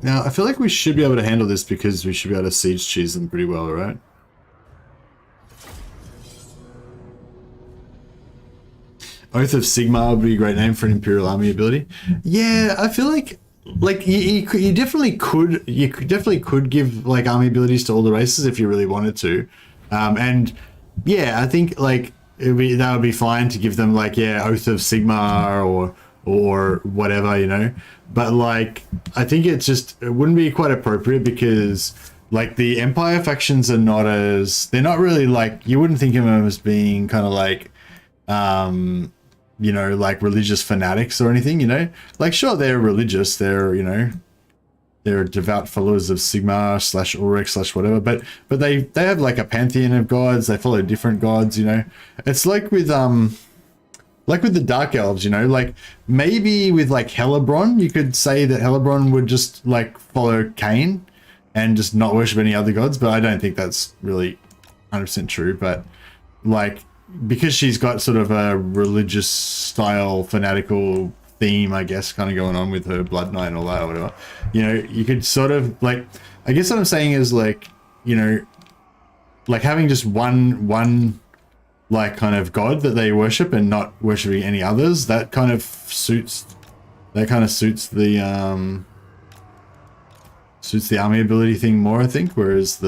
Now, I feel like we should be able to handle this because we should be able to siege cheese them pretty well, right? Oath of Sigmar would be a great name for an Imperial Army ability. Yeah, I feel like you definitely could give like army abilities to all the races if you really wanted to, and yeah, I think like that would be fine to give them like Oath of Sigmar or whatever, you know. But like I think it wouldn't be quite appropriate because like the Empire factions are they're not really like, you wouldn't think of them as being kind of like you know, like religious fanatics or anything, you know. Like sure, they're religious, they're, you know, they're devout followers of Sigmar / Ulrich / whatever, but they have like a pantheon of gods, they follow different gods, you know. It's like with the Dark Elves, you know, like maybe with like Hellebron, you could say that Hellebron would just like follow Cain and just not worship any other gods, but I don't think that's really 100% true. But like, because she's got sort of a religious style fanatical theme, I guess, kind of going on with her Blood Knight and all that or whatever, you know, you could sort of like, I guess what I'm saying is like, you know, like having just one like kind of god that they worship and not worshiping any others, that kind of suits the army ability thing more, I think, whereas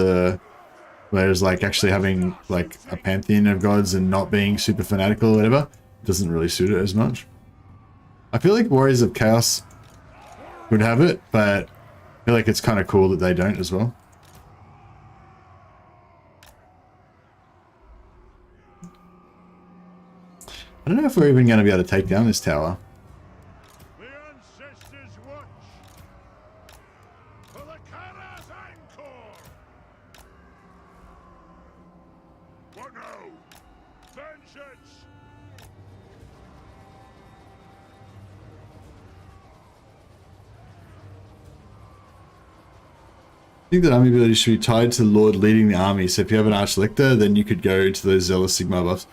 like actually having like a pantheon of gods and not being super fanatical or whatever doesn't really suit it as much. I feel like Warriors of Chaos would have it, but I feel like it's kind of cool that they don't as well. I don't know if we're even going to be able to take down this tower. The ancestors watch for the Kara's Anchor. What now? Vengeance! I think that army ability should be tied to the Lord leading the army. So if you have an Archlector, then you could go to those Zealous Sigmar buffs.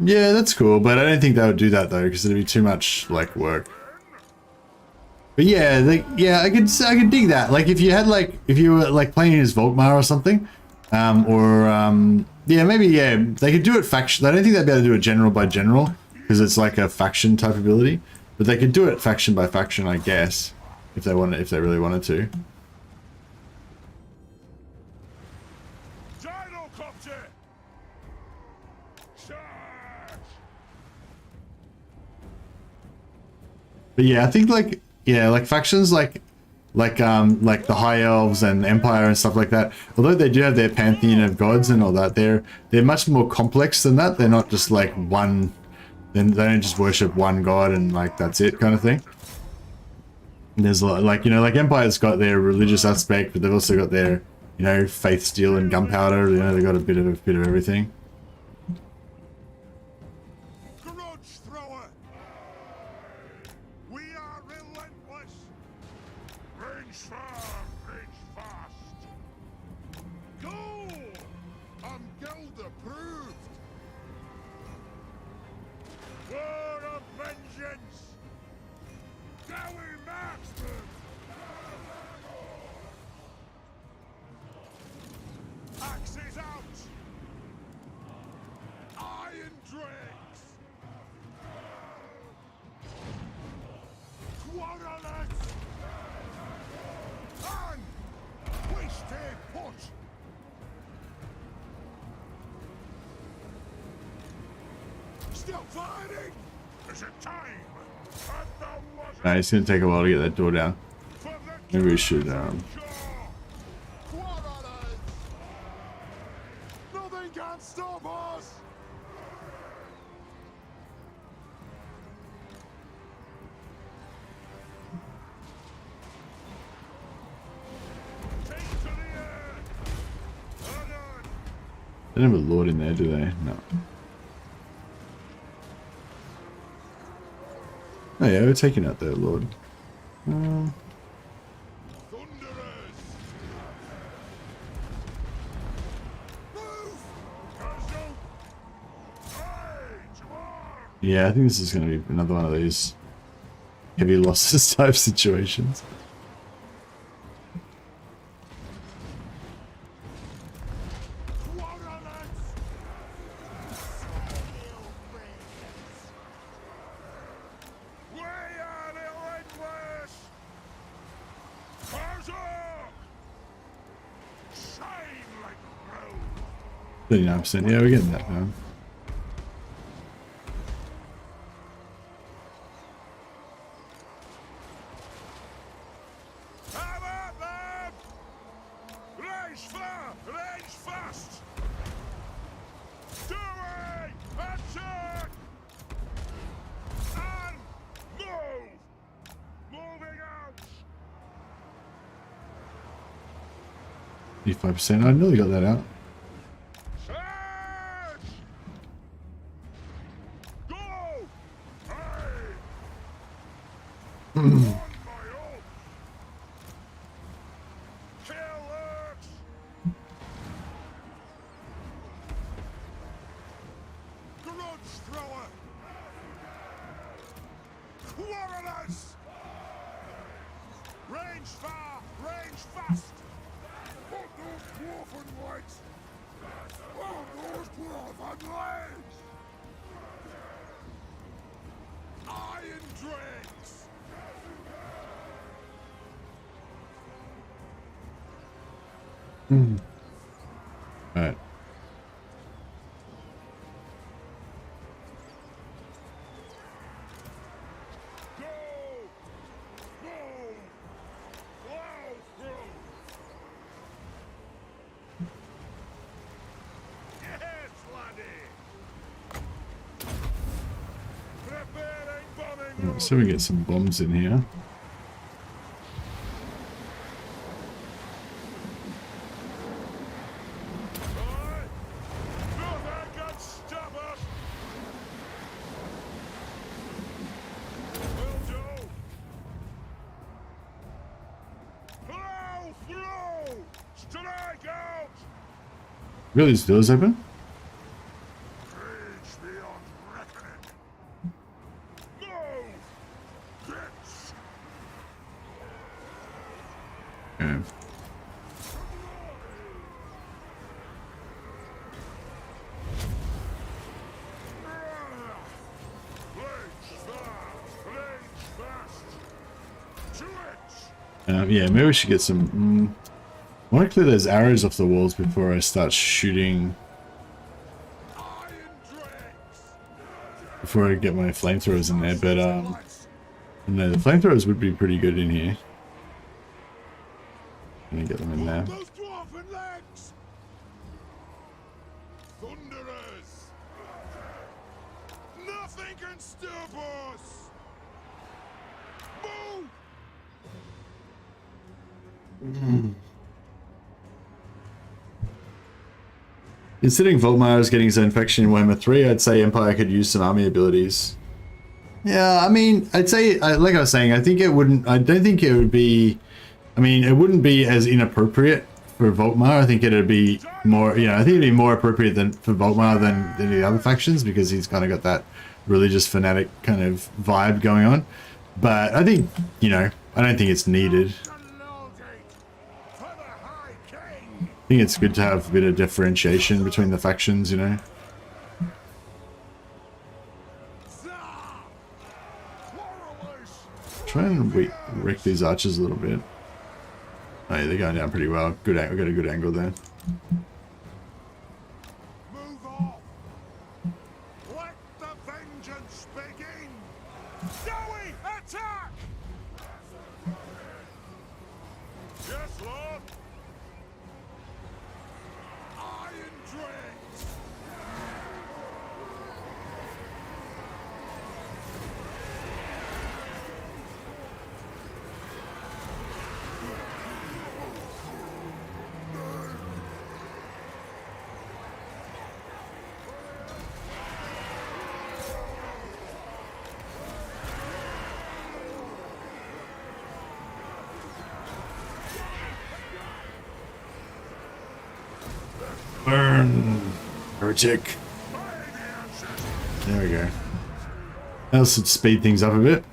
Yeah, that's cool, but I don't think they would do that though, because it'd be too much like work. But yeah, I could dig that. Like if you were like playing as Volkmar or something, yeah, maybe they could do it faction. I don't think they'd be able to do it general by general because it's like a faction type ability, but they could do it faction by faction, I guess, if they really wanted to. Gyrocopter! Charge! But yeah, I think like factions like the High Elves and Empire and stuff like that, although they do have their pantheon of gods and all that, they're much more complex than that. They're not just like one, then they don't just worship one god and like that's it kind of thing. And there's a lot, like, you know, like Empire's got their religious aspect, but they've also got their, you know, faith, steel and gunpowder, you know, they've got a bit of everything. Grudge thrower! We are relentless! Range far, range fast! Go! I'm guild approved! War of vengeance! Dowie marksman! Axes out! Iron drakes! Quarrelers! And we stay put! Still fighting! Is it time? At the muzzle It's gonna take a while to get that door down. for the Maybe we should Quarrelers! Nothing can stop us! Take to the air! They don't have a lord in there, do they? No. Oh yeah, we're taking out their lord. Thunderers! Move! Castle! Hey, tomorrow! Yeah, I think this is going to be another one of these heavy losses type situations. We are relentless! Castle! Shine like gold! 39%. Yeah, we're getting that now. Have at them! Range far! Range fast! Doing! Attack! And move! Moving out! 85%. I nearly got that out. Charge! Go! Hey! On my own! Kill it! Grudge thrower! Quarrelers! Range far! Range fast! On those dwarven legs! On those dwarven legs! Iron drakes! Alright. Go! Go! Plow through! Yes, laddie! Preparing bombing run! So we get some bombs in here. Aye. Nothing can stop us! Will do! Plow through! Strike out! Really, this door's open? Rage beyond reckoning! Move! Hits! Okay. Yeah, maybe we should get some... I want to clear those arrows off the walls before I start shooting... Before I get my flamethrowers in there, but no, the flamethrowers would be pretty good in here. Let me get them in there. Those dwarven legs! Thunderers! Nothing can stop us! Move! Considering Volkmar is getting his own faction in Warhammer 3, I'd say Empire could use some army abilities. Yeah, I mean, I'd say, like I was saying, I don't think it would be, I mean, it wouldn't be as inappropriate for Volkmar. I think it'd be more, I think it'd be more appropriate for Volkmar than the other factions, because he's kind of got that religious fanatic kind of vibe going on. But I think, I don't think it's needed. I think it's good to have a bit of differentiation between the factions, Try and wreck these archers a little bit. Oh yeah, they're going down pretty well. Good, we've got a good angle there. Move on! Let the vengeance begin! Joey, attack! Yes, Lord! Iron drakes! Burn! Heretic. There we go. That should speed things up a bit.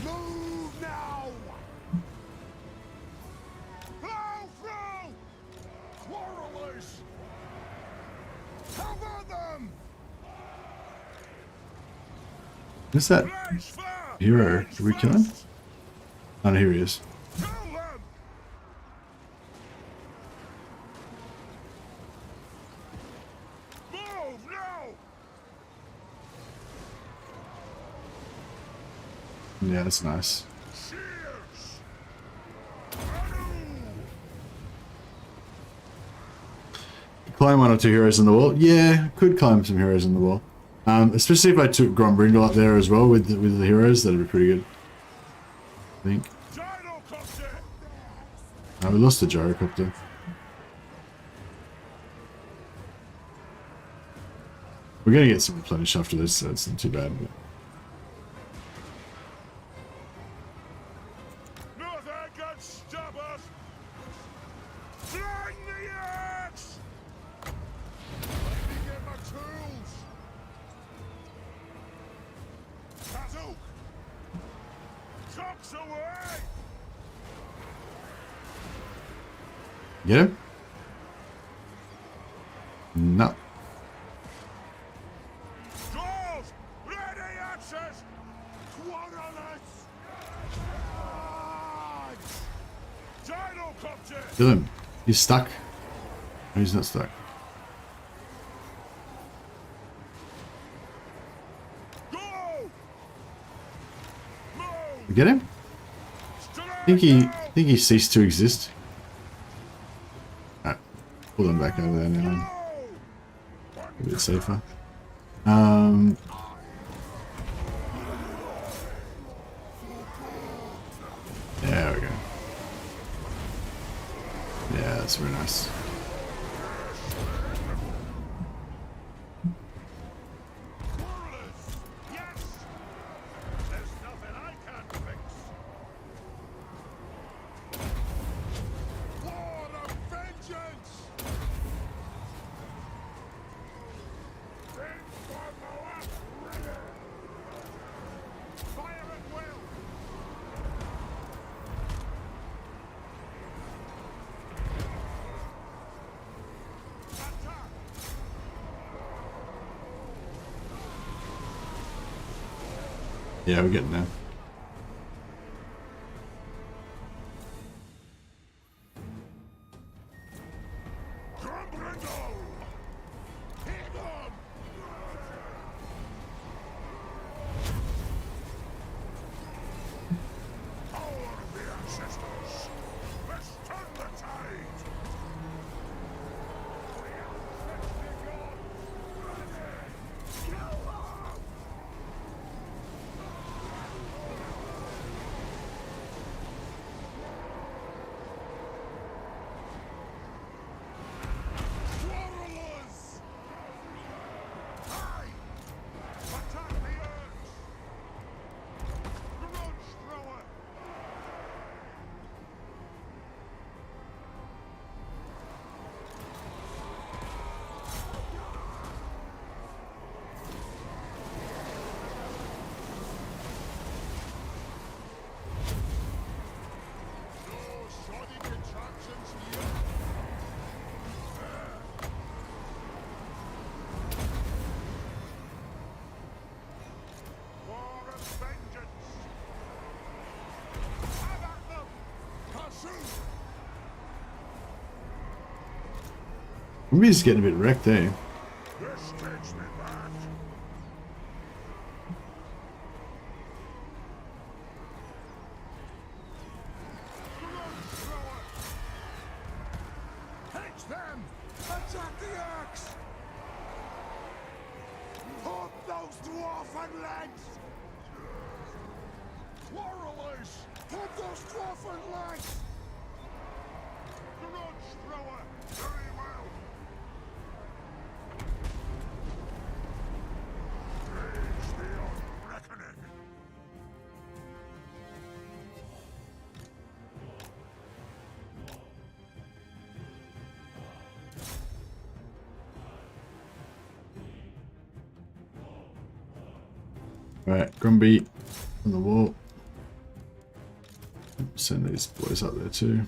Move now! Plow through! Quarrelers! Cover them! Who's that Blaze fire! hero? Blaze Did we kill him? fast! Oh, no, here he is. Kill them! Move now! Yeah, that's nice. Cheers! Climb one or two heroes on the wall. Yeah, could climb some heroes on the wall. Especially if I took Grombrindal up there as well with the heroes, that'd be pretty good. I think. Gyrocopter! Oh, we lost the gyrocopter. We're gonna get some replenish after this, so it's not too bad. But... Nothing can stop us! Fling the axe! Let me get my tools! Kazook! Cocks away! Get him? No. Dwarves! Ready axes! Quarrelers! Gyrocopter! Kill him. He's stuck. No, he's not stuck. Go! Move! We get him? I think he ceased to exist. Alright. Pull him back over there now. A bit safer. There we go. Yeah, that's very nice. Yes! There's nothing I can't fix. War of vengeance! Bring for more! Fire at will! Attack! Yeah, we're getting there. Grombrindal! Hit on! Power of the ancestors! Let's turn the tide! The ancestors gone! Kill them! Quarrelers! Aye! Attack the earth! Grudge thrower! No shoddy contraptions here! War of vengeance! Have at them! Pursue! Maybe he's getting a bit wrecked, eh? This takes me back! Grudge thrower! Hit them! Attack the axe! Put those dwarfen legs! Quarrelers! Put those dwarfen legs! Grudge thrower! Very well! Face the unreckoning! Alright, Grumby on the wall. Send these boys up there too.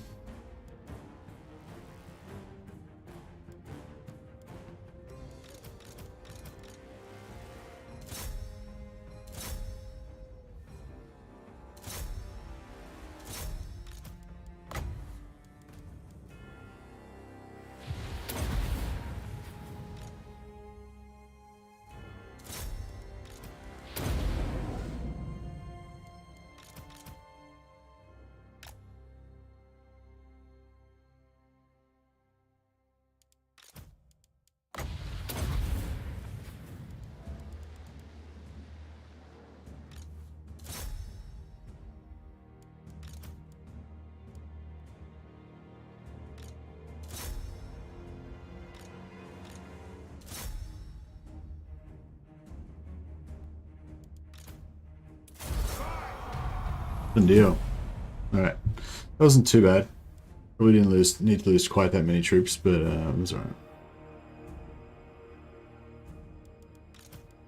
Good deal. Alright. That wasn't too bad. Probably didn't need to lose quite that many troops, but it was alright.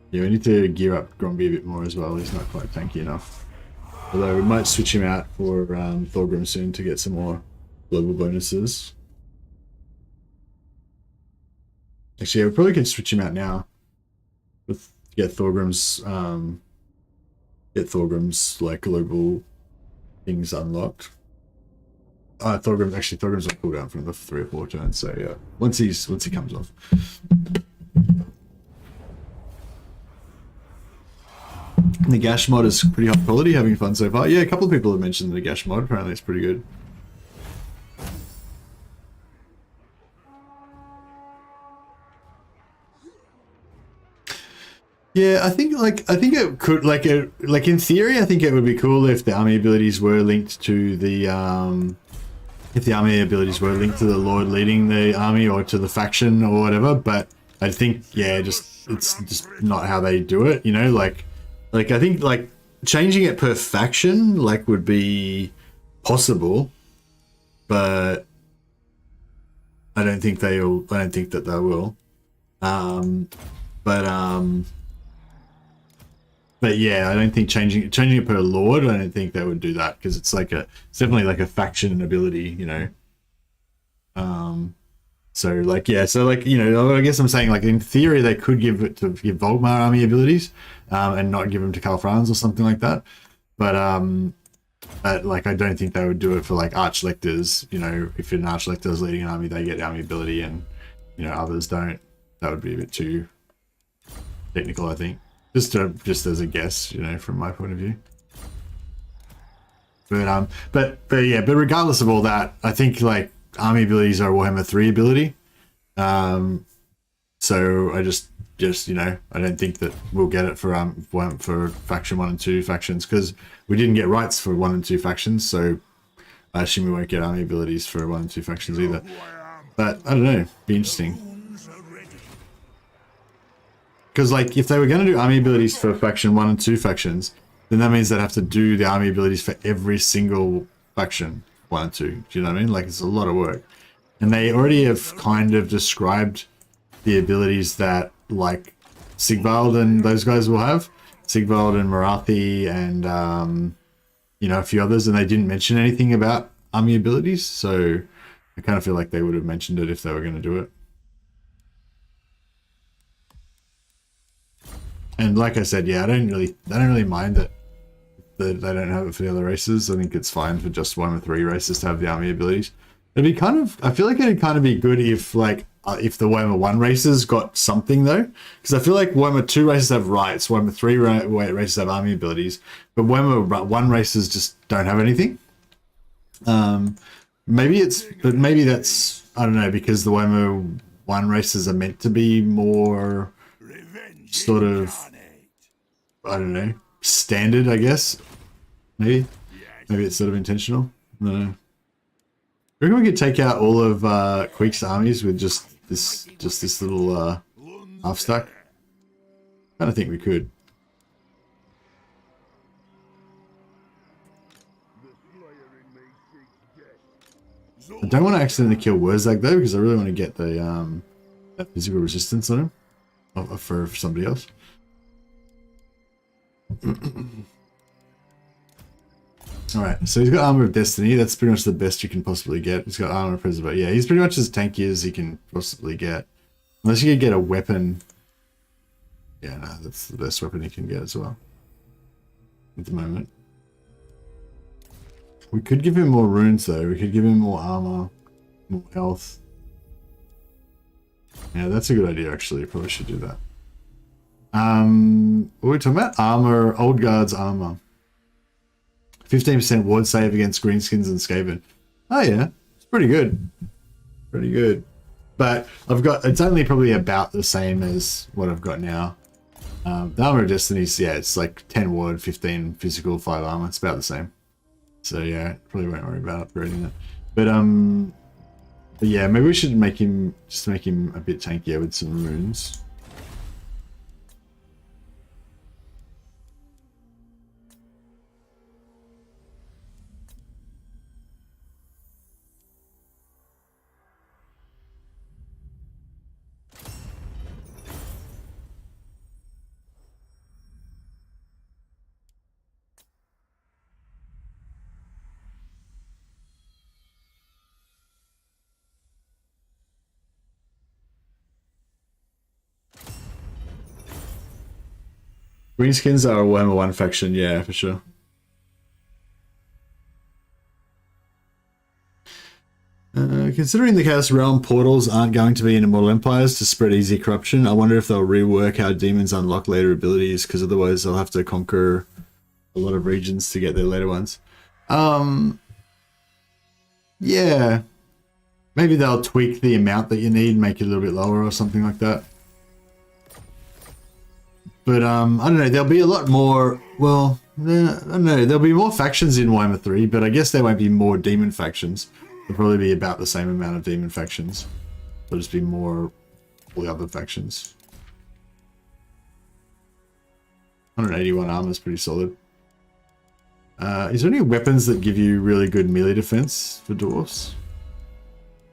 Yeah, we need to gear up Gromby a bit more as well. He's not quite tanky enough. Although we might switch him out for Thorgrim soon to get some more global bonuses. Actually, yeah, we probably could switch him out now. Get Thorgrim's like global things unlocked. Thorgrim's on cooldown for another 3 or 4 turns, so yeah. Once he comes off. The Gash mod is pretty high quality, having fun so far. Yeah, a couple of people have mentioned the Gash mod, apparently it's pretty good. Yeah, I think it could like in theory I think it would be cool if the army abilities were linked to the lord leading the army or to the faction or whatever, but I think it's just not how they do it, you know, like I think like changing it per faction like would be possible, but I don't think that they will. But yeah, I don't think changing it per lord. I don't think they would do that because it's definitely like a faction ability, you know. So you know, I guess I'm saying like in theory they could give Volkmar army abilities, and not give them to Karl-Franz or something like that. But like I don't think they would do it for like archlectors. You know, if an archlector is leading an army, they get the army ability, and you know others don't. That would be a bit too technical, I think. Just as a guess, you know, from my point of view. But regardless of all that, I think like army abilities are Warhammer 3 ability. So I just you know, I don't think that we'll get it for faction 1 and 2 factions because we didn't get rights for 1 and 2 factions, so I assume we won't get army abilities for 1 and 2 factions either. But I don't know, be interesting. Because like if they were going to do army abilities for faction 1 and 2 factions, then that means they'd have to do the army abilities for every single faction 1 and 2. Do you know what I mean? Like it's a lot of work. And they already have kind of described the abilities that like Sigvald and those guys will have. Sigvald and Marathi and you know, a few others, and they didn't mention anything about army abilities, so I kind of feel like they would have mentioned it if they were going to do it. And like I said, yeah, I don't really mind that they don't have it for the other races. I think it's fine for just Warhammer 3 races to have the army abilities. It'd be I feel like it'd kind of be good if if the Warhammer 1 races got something though, because I feel like Warhammer 2 races have rights, Warhammer 3 races have army abilities, but Warhammer 1 races just don't have anything. Maybe that's, I don't know, because the Warhammer 1 races are meant to be more sort of, I don't know, standard, I guess. Maybe it's sort of intentional. I don't know. I reckon we could take out all of Queek's armies with just this little half stack. I don't think we could. I don't want to accidentally kill Wurzag though, because I really want to get the that physical resistance on him for somebody else. Alright, so he's got Armor of Destiny. That's pretty much the best you can possibly get. He's got Armor of Preservation. Yeah, he's pretty much as tanky as you can possibly get. Unless you could get a weapon. Yeah, no, that's the best weapon you can get as well. At the moment. We could give him more runes though. We could give him more armor, more health. Yeah, that's a good idea actually. Probably should do that. What are we talking about? Armor, Old Guard's armor. 15% ward save against greenskins and Skaven. Oh yeah, it's pretty good. Pretty good. But I've got, it's only probably about the same as what I've got now. The Armor of Destiny's, yeah, it's like 10 ward, 15 physical, 5 armor. It's about the same. So yeah, probably won't worry about upgrading it. But yeah, maybe we should make him, just make him a bit tankier with some runes. Greenskins are a Warhammer 1 faction, yeah, for sure. Considering the Chaos Realm portals aren't going to be in Immortal Empires to spread easy corruption, I wonder if they'll rework how demons unlock later abilities, because otherwise they'll have to conquer a lot of regions to get their later ones. Yeah. Maybe they'll tweak the amount that you need, make it a little bit lower or something like that. But I don't know, there'll be a lot more, well, I don't know, there'll be more factions in Warhammer 3, but I guess there won't be more demon factions. There'll probably be about the same amount of demon factions. There'll just be more all the other factions. 181 armor is pretty solid. Is there any weapons that give you really good melee defense for dwarfs?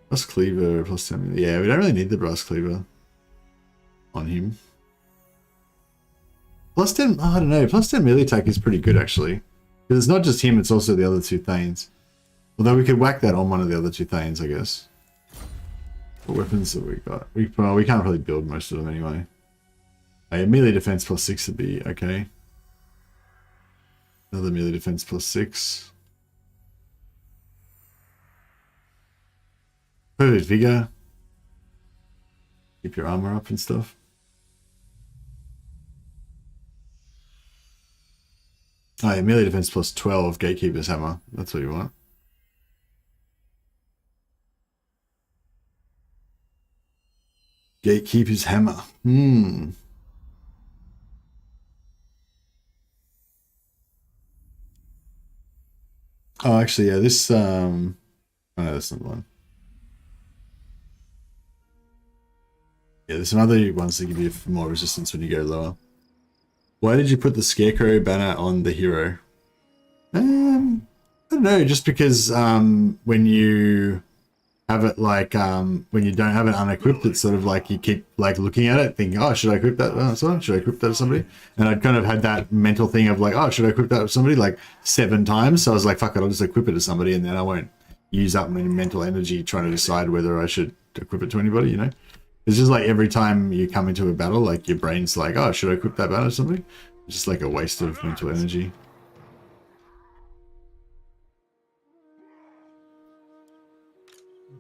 Brass cleaver plus 10. Yeah, we don't really need the brass cleaver on him. Plus 10, I don't know, plus 10 melee attack is pretty good actually. Because it's not just him, it's also the other two Thanes. Although we could whack that on one of the other two Thanes, I guess. What weapons have we got? We can't really build most of them anyway. Melee defense plus 6 would be okay. Another melee defense plus 6. Perfect vigor. Keep your armor up and stuff. Oh yeah, melee defense plus 12, Gatekeeper's Hammer. That's what you want. Gatekeeper's Hammer. Oh, actually, yeah, this, oh no, that's not the one. Yeah, there's some other ones that give you more resistance when you go lower. Why did you put the Scarecrow banner on the hero? I don't know, just because when you have it like, when you don't have it unequipped, it's sort of like you keep like looking at it thinking, oh, should I equip that to someone? Should I equip that to somebody? And I'd kind of had that mental thing of like, oh, should I equip that to somebody like 7 times? So I was like, fuck it, I'll just equip it to somebody and then I won't use up my mental energy trying to decide whether I should equip it to anybody, you know? It's just like every time you come into a battle, like your brain's like, oh, should I equip that banner to somebody? It's just like a waste of mental energy.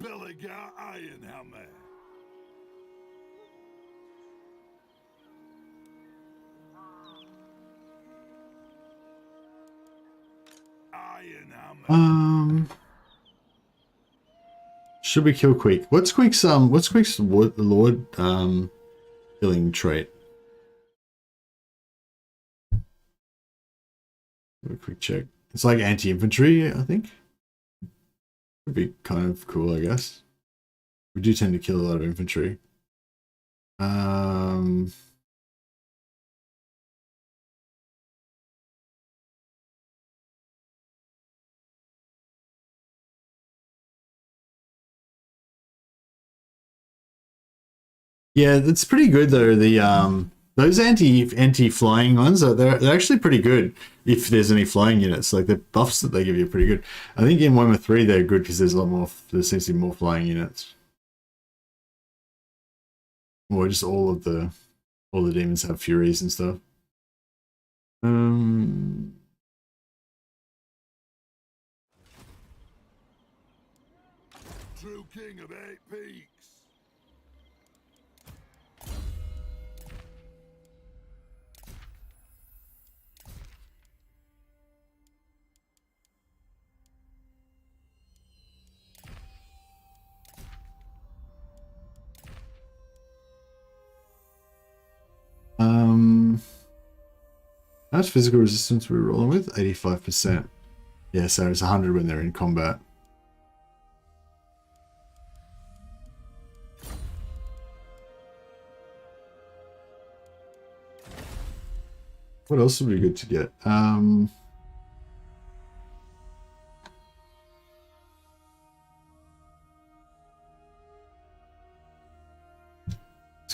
Belegar Ironhammer. Ironhammer. Should we kill Queek? What's Queek's Lord killing trait? Have a quick check. It's like anti-infantry, I think. Would be kind of cool, I guess. We do tend to kill a lot of infantry. Yeah, that's pretty good though. The Those anti-flying ones they're actually pretty good if there's any flying units. Like the buffs that they give you are pretty good. I think in Warhammer 3 they're good because there's a lot more. There seems to be more flying units. Or just all the demons have furies and stuff. True king of 8 peaks. How much physical resistance we're rolling with? 85%. Yeah, so it's 100 when they're in combat. What else would be good to get? Let's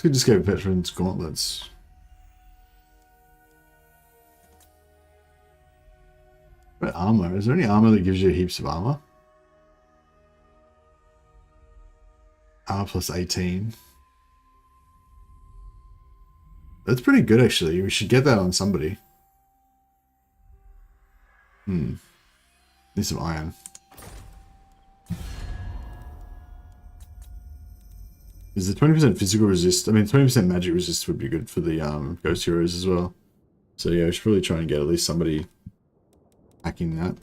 go just get Veterans Gauntlets. What armor? Is there any armor that gives you heaps of armor? Armor plus 18. That's pretty good, actually. We should get that on somebody. Need some iron. Is the 20% physical resist? I mean, 20% magic resist would be good for the ghost heroes as well. So yeah, we should probably try and get at least somebody hacking that.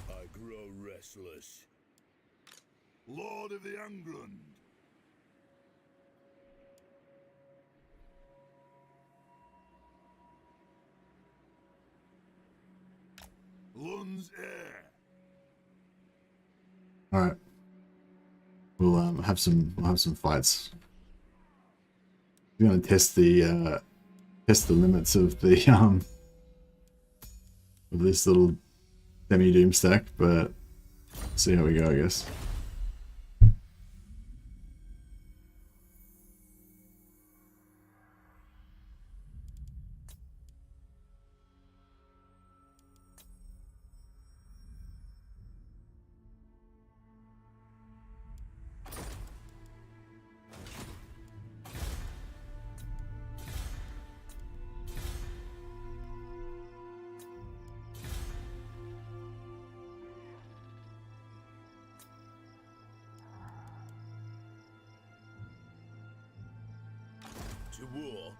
I grow restless. Lord of the Ungrim. Lund's heir. All right. We'll have some fights. We're gonna test the limits of the of this little semi-doom stack, but see how we go, I guess. To war.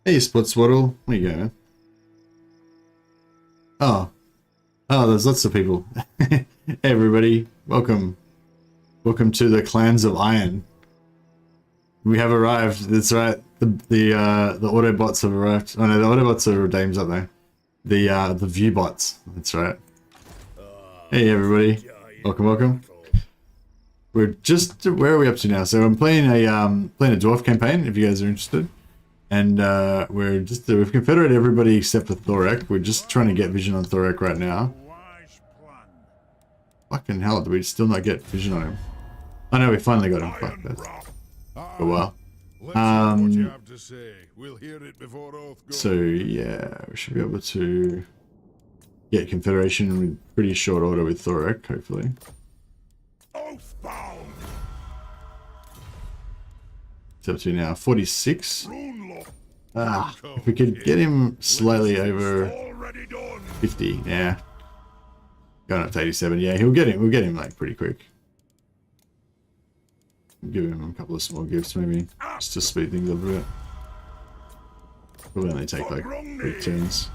Hey, Split Swaddle. Where you going, man? Oh, there's lots of people. Hey, everybody. Welcome. Welcome to the Clans of Iron. We have arrived. That's right. The Autobots have arrived. Oh no, the Autobots are dames up there. The Viewbots. That's right. Hey, everybody. Welcome, welcome. We're just... Where are we up to now? So I'm playing a dwarf campaign, if you guys are interested. And we've confederated everybody except for Thorek. We're just trying to get vision on Thorek right now. Fucking hell, did we still not get vision on him? Oh no, we finally got him. Fuck, that's a while. So yeah, we should be able to get Confederation in pretty short order with Thorek, hopefully. It's up to now 46. If we could get him slightly over 50, yeah. Going up to 87, yeah, we'll get him like pretty quick. Give him a couple of small gifts maybe, just to speed things up a bit. Probably only take like 8 turns.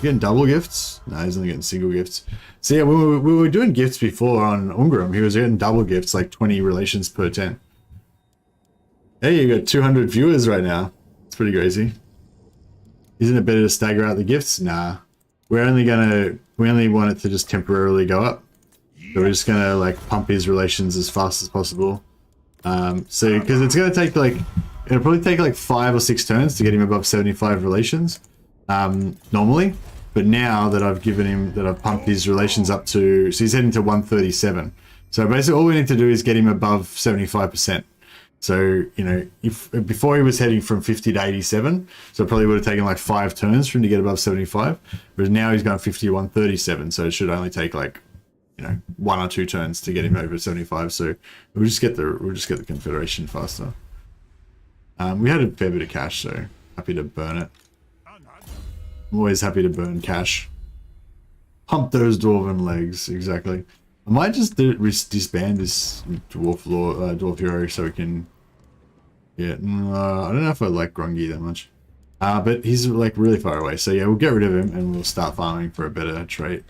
Getting double gifts? No, he's only getting single gifts. So yeah, we were doing gifts before on Ungrim. He was getting double gifts, like 20 relations per 10. Hey, you got 200 viewers right now. It's pretty crazy. Isn't it better to stagger out the gifts? Nah. We only want it to just temporarily go up. So we're just gonna like pump his relations as fast as possible. So because it's gonna take like, it'll probably take like 5 or 6 turns to get him above 75 relations. Normally, but now that I've pumped his relations up to, so he's heading to 137. So basically all we need to do is get him above 75%. So, you know, if before he was heading from 50 to 87, so it probably would have taken like 5 turns for him to get above 75. Whereas now he's going 50 to 137, so it should only take like, you know, 1 or 2 turns to get him over 75. So we'll just get the Confederation faster. We had a fair bit of cash, so happy to burn it. I'm always happy to burn cash. Pump those dwarven legs, exactly. I might just disband this dwarf hero so we can get. I don't know if I like Grungy that much, but he's like really far away. So yeah, we'll get rid of him and we'll start farming for a better trait.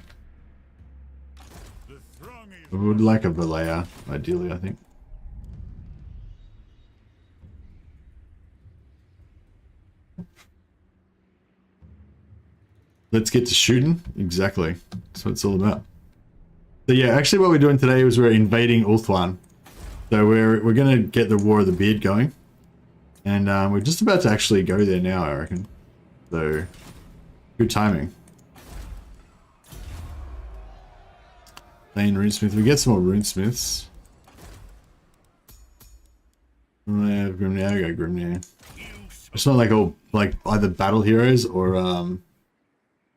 We would like a Belegar, ideally, I think. Let's get to shooting. Exactly. That's what it's all about. So yeah, actually what we're doing today is we're invading Ulthuan. So we're gonna get the War of the Beard going. And we're just about to actually go there now, I reckon. So good timing. Lane Runesmith. We get some more Runesmiths. Yeah, Grimnir, I go Grimnir. It's not like all like either battle heroes or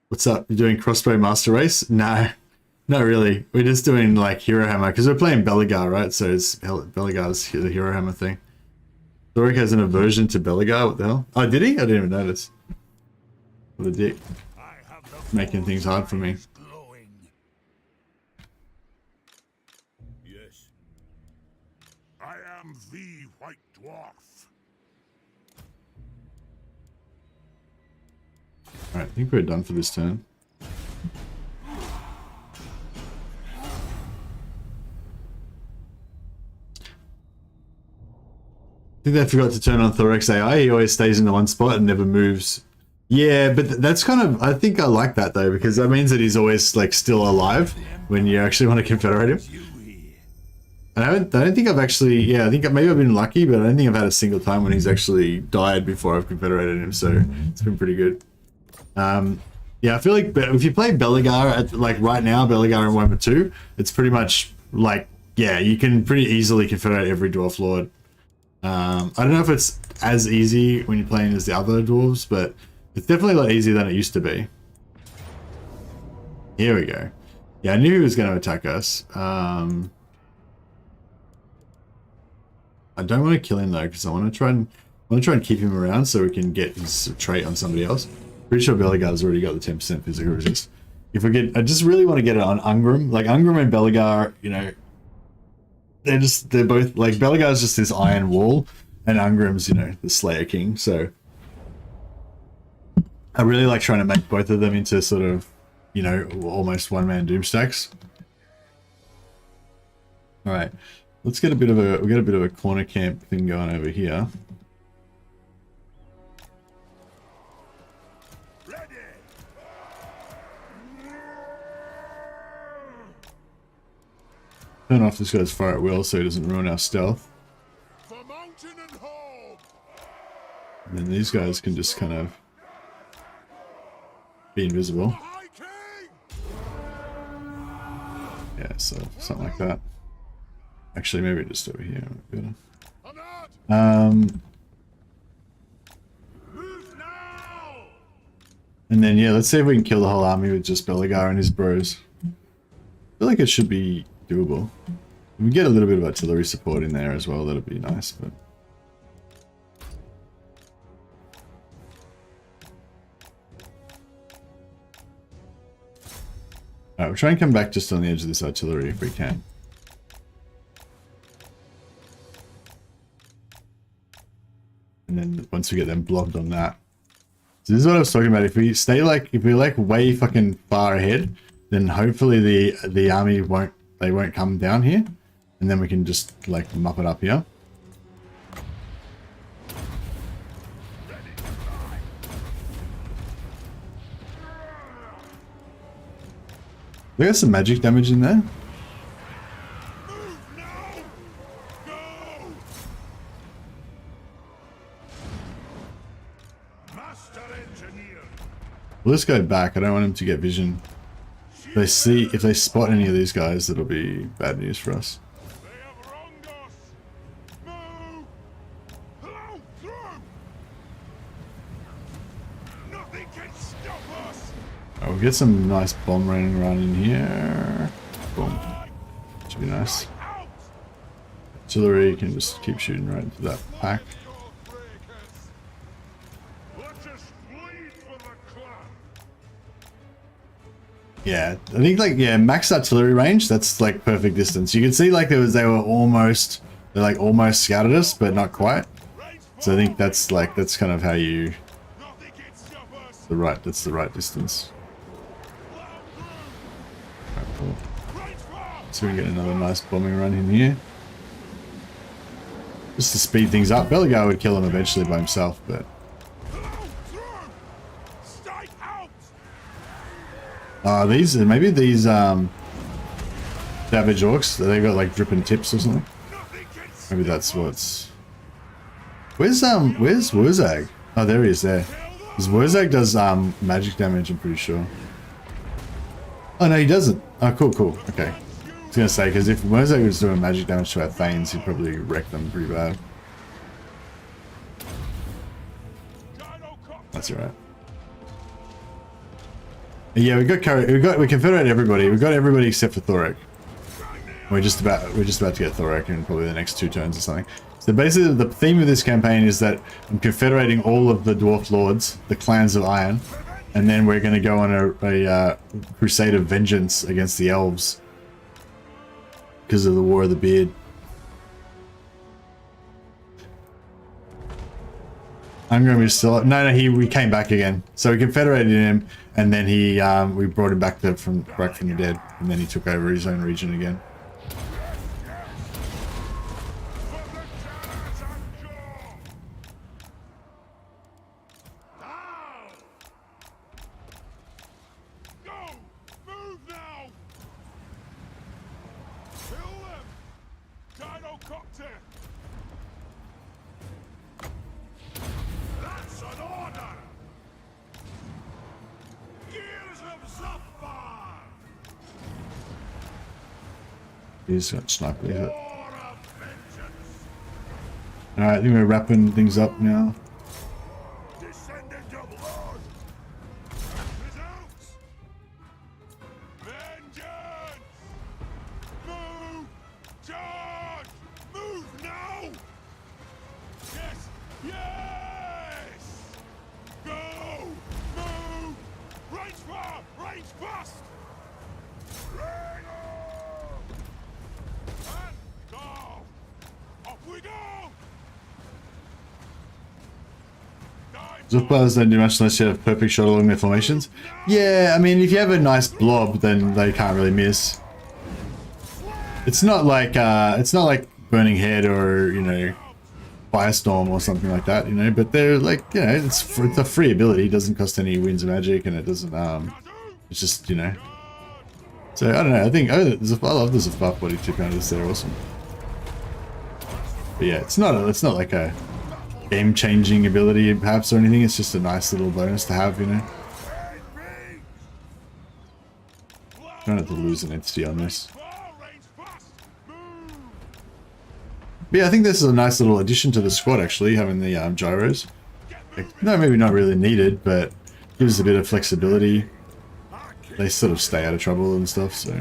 what's up? You're doing crossbow master race? No. Not really. We're just doing like Hero Hammer because we're playing Belegar, right? So it's Belegar's the Hero Hammer thing. Thorek has an aversion to Belegar. What the hell? Oh, did he? I didn't even notice. What a dick. Making things hard for me. Yes. I am the White Dwarf. Alright, I think we're done for this turn. I think they forgot to turn on Thorek's AI. He always stays in the one spot and never moves. Yeah, but that's kind of... I think I like that, though, because that means that he's always, like, still alive when you actually want to confederate him. I don't think I've actually... Yeah, I think maybe I've been lucky, but I don't think I've had a single time when he's actually died before I've confederated him, so it's been pretty good. Yeah, I feel like if you play Belegar, at, like, right now, Belegar in 1.2, it's pretty much, like, yeah, you can pretty easily confederate every Dwarf Lord. I don't know if it's as easy when you're playing as the other dwarves, but it's definitely a lot easier than it used to be. Here we go. Yeah, I knew he was going to attack us. I don't want to kill him though, because I want to try and keep him around so we can get his trait on somebody else. Pretty sure Belegar's already got the 10% physical resist. If we get, I just really want to get it on Ungrim. Like Ungrim and Belegar, you know, they're both like Belegar's just this iron wall, and Ungrim's, you know, the Slayer King. So I really like trying to make both of them into sort of, you know, almost one-man doom stacks. All right, let's get a bit of a corner camp thing going over here. Turn off this guy's fire at will so he doesn't ruin our stealth. For mountain and home. And then these guys can just kind of be invisible. High King. Yeah, so something like that. Actually, maybe just over here. Anad. And then yeah, let's see if we can kill the whole army with just Belegar and his bros. I feel like it should be doable. We get a little bit of artillery support in there as well. That'll be nice, but alright, we'll try and come back just on the edge of this artillery if we can. And then once we get them blocked on that, So this is what I was talking about. If we stay like, if we're like way fucking far ahead, then hopefully the army won't come down here, and then we can just like mop it up here. We got some magic damage in there. Move now! Go! Master engineer! We'll just go back. I don't want him to get vision. If they spot any of these guys, that'll be bad news for us. They have wronged us! Move! Plow through! Nothing can stop us! We'll get some nice bomb rain run in here. Boom. Should be nice. Out! Artillery can just keep shooting right into that pack. Let us bleed for the clan! Yeah, I think like, yeah, max artillery range, that's like perfect distance. You can see like they almost scouted us, but not quite. So I think that's kind of how you, Nothing can stop us! that's the right distance. Alright, cool. Right far! So we can get another nice bombing run in here. Just to speed things up. Belegar would kill him eventually by himself, but Plow through! Stay out! maybe these savage orcs, they got like dripping tips or something. Nothing can stop Maybe that's what's. Where's Wurzag? Oh, there he is there. Because Wurzag does magic damage, I'm pretty sure. Oh no, he doesn't. Oh, cool. Okay. I was gonna say, because if Wurzag was doing magic damage to our Thanes, he'd probably wreck them pretty bad. That's alright. Yeah, we confederate everybody. We got everybody except for Thorek. We're just about to get Thorek in probably the next 2 turns or something. So basically, the theme of this campaign is that I'm confederating all of the dwarf lords, the clans of Iron, and then we're going to go on a crusade of vengeance against the elves because of the War of the Beard. Ungrim is still up. No, we came back again. So we confederated him, and then we brought him back from the dead, and then he took over his own region again. He's got sniper. Alright, I think we're wrapping things up now. Dwarf players don't do much unless you have perfect shot along their formations. Yeah, I mean, if you have a nice blob, then they can't really miss. It's not like Burning Head or, you know, Firestorm or something like that, you know. But they're like, you know, it's a free ability. It doesn't cost any winds of magic, and it doesn't. It's just, you know. So I don't know. I think I love the Zafaf body tip counters. They're awesome. But yeah, it's not like a game-changing ability perhaps or anything. It's just a nice little bonus to have, you know. Try not to lose an entity on this. But yeah, I think this is a nice little addition to the squad actually, having the gyros. Like, no, maybe not really needed, but gives a bit of flexibility. They sort of stay out of trouble and stuff, so.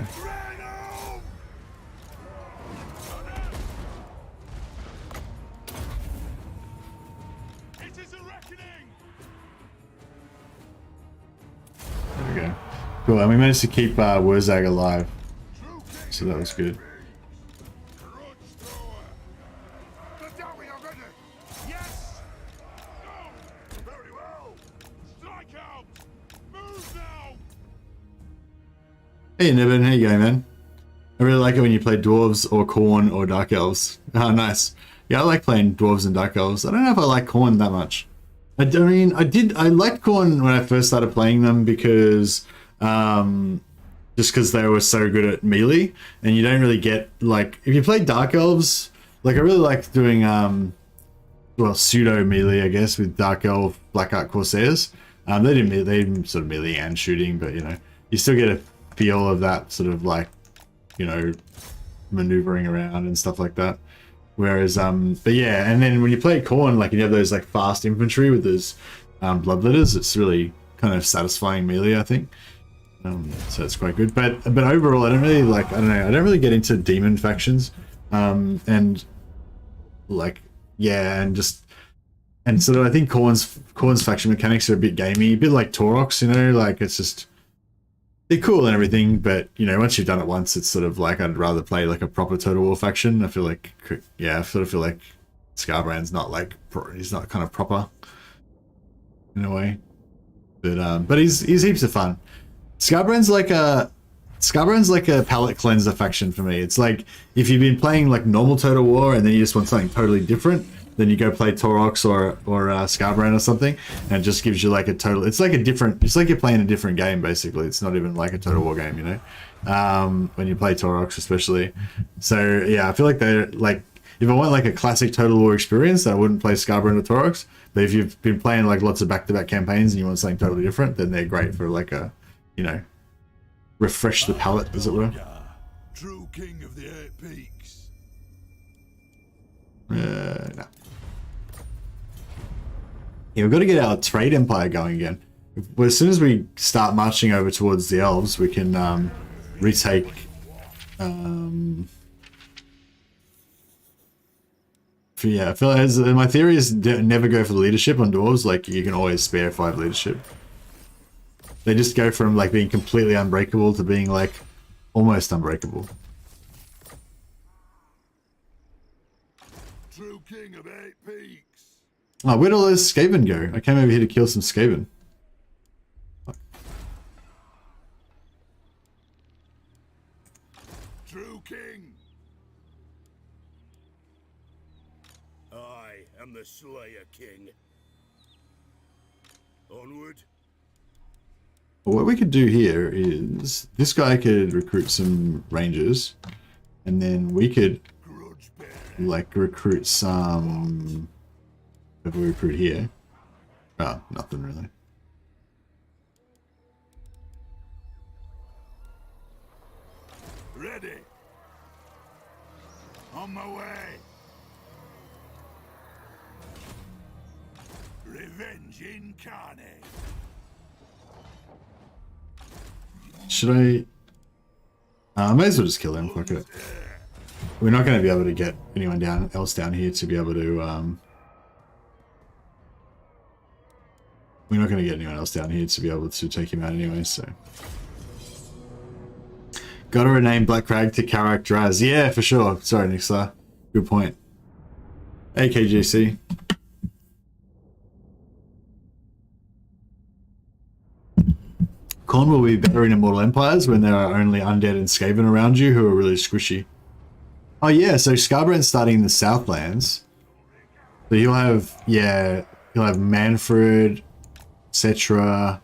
Cool, and we managed to keep Wurzag alive, so that was good. Hey, Nibbin, how you going, man? I really like it when you play dwarves or Khorne or dark elves. Oh, nice. Yeah, I like playing dwarves and dark elves. I don't know if I like Khorne that much. I mean, I liked Khorne when I first started playing them because, just because they were so good at melee, and you don't really get, like, if you play dark elves, like, I really like doing, well, pseudo melee, I guess, with dark elf Black Art Corsairs. They did sort of melee and shooting, but, you know, you still get a feel of that sort of, like, you know, maneuvering around and stuff like that. Whereas, but yeah, and then when you play Khorne, like, you have those, like, fast infantry with those bloodletters, it's really kind of satisfying melee, I think. So it's quite good. But overall, I don't really, like, I don't know, I don't really get into demon factions. And, like, yeah, and sort of, I think Khorne's faction mechanics are a bit gamey, a bit like Taurox, you know, like, it's just, they're cool and everything, but, you know, once you've done it once, it's sort of like, I'd rather play like a proper Total War faction. I feel like, yeah, I sort of feel like Scarbrand's not like, he's not kind of proper in a way, but he's heaps of fun. Scarbrand's like a palette cleanser faction for me. It's like, if you've been playing like normal Total War and then you just want something totally different, then you go play Taurox or Scarbrand or something, and it just gives you like a total, it's like you're playing a different game, basically. It's not even like a Total War game, you know, when you play Taurox especially. So yeah, I feel like they're like, if I want like a classic Total War experience, I wouldn't play Scarbrand or Taurox, but if you've been playing like lots of back-to-back campaigns and you want something totally different, then they're great for like a, you know, refresh the palette, as it were. True king of the 8 peaks. No. Yeah, we've got to get our trade empire going again. As soon as we start marching over towards the elves, we can retake. Yeah, I feel like my theory is never go for the leadership on dwarves. Like, you can always spare 5 leadership. They just go from like being completely unbreakable to being like almost unbreakable. True king of 8 peaks. Oh, where'd all those Skaven go? I came over here to kill some Skaven. True king. I am the Slayer King. Onward. What we could do here is this guy could recruit some rangers, and then we could like recruit some. If we recruit here, oh, nothing really. Ready. On my way. Revenge incarnate. Should I may as well just kill him. Fuck it. We're not going to be able to get anyone else down here to be able to. We're not going to get anyone else down here to be able to take him out anyway. So. Gotta rename Black Crag to Karak Draz. Yeah, for sure. Sorry, Nixla. Good point. AKGC. Khorne will be better in Immortal Empires when there are only undead and Skaven around you who are really squishy. Oh yeah, so Scarbrand's starting in the Southlands. So you'll have, yeah, you'll have Manfred, etc.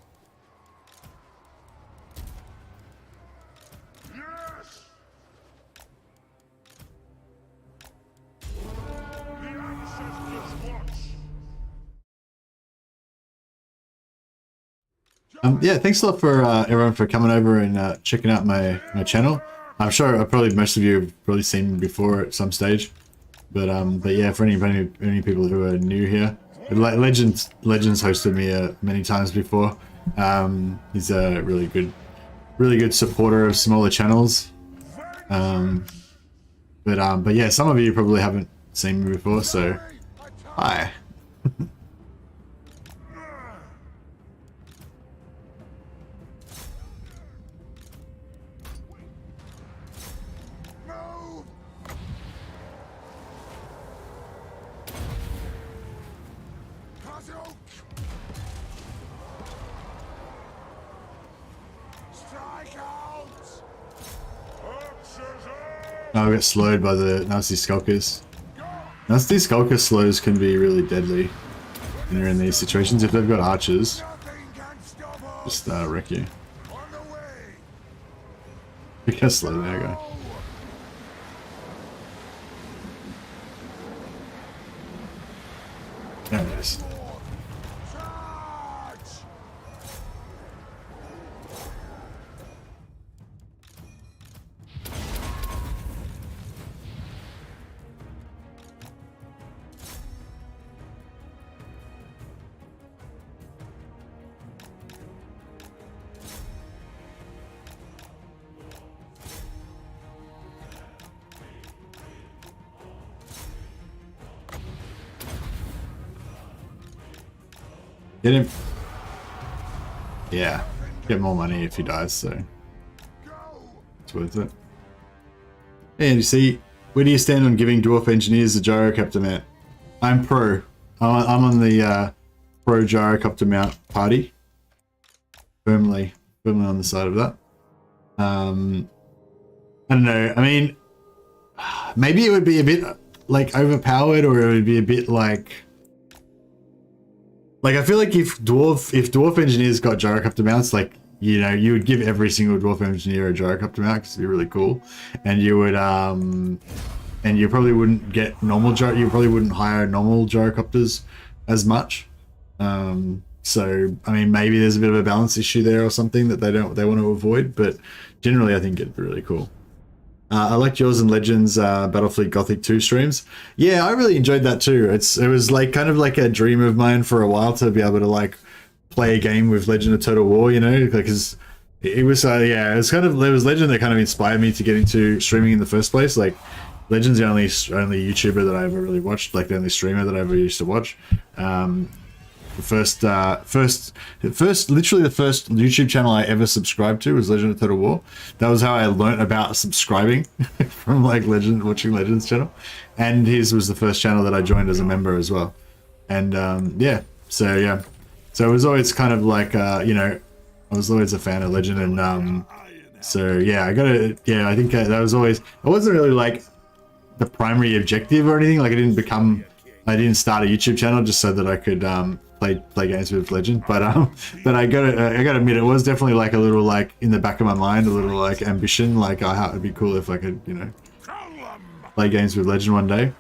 Yes. The ancestors watch. Yeah, thanks a lot for everyone for coming over and checking out my channel. I'm sure probably most of you have probably seen me before at some stage, but yeah, for any people who are new here, Legends hosted me many times before. He's a really good supporter of smaller channels. But yeah, some of you probably haven't seen me before, so hi. Move. Kazuk. Strike out. Oh, I got slowed by the nasty skulkers. Nasty skulker slows can be really deadly when you're in these situations. If they've got archers, just wreck you. Look how slow they go. There it is. Get him. Yeah. Get more money if he dies, so it's worth it. And you see, where do you stand on giving dwarf engineers a gyrocopter mount? I'm pro. I'm on the pro gyrocopter mount party. Firmly on the side of that. I don't know. I mean, maybe it would be a bit like overpowered, or it would be a bit like I feel like if dwarf engineers got gyrocopter mounts, like, you know, you would give every single dwarf engineer a gyrocopter mount because it'd be really cool, and you would and you probably wouldn't get you probably wouldn't hire normal gyrocopters as much. So I mean, maybe there's a bit of a balance issue there or something that they want to avoid, but generally I think it'd be really cool. I liked yours and Legends Battlefleet Gothic 2 streams. Yeah, I really enjoyed that too. It was like kind of like a dream of mine for a while to be able to like play a game with Legend of Total War, you know, because it was yeah, it was Legend that kind of inspired me to get into streaming in the first place. Like, Legend's the only YouTuber that I ever really watched, like the only streamer that I ever used to watch. Literally the first YouTube channel I ever subscribed to was Legend of Total War. That was how I learnt about subscribing from like watching Legends channel, and his was the first channel that I joined as a member as well. And so it was always kind of like you know, I was always a fan of Legend, and so yeah, I think that was always, I wasn't really like the primary objective or anything. Like, I didn't start a YouTube channel just so that I could play games with Legend, but I gotta admit, it was definitely like a little like in the back of my mind, a little like ambition, like it'd be cool if I could, you know, play games with Legend one day.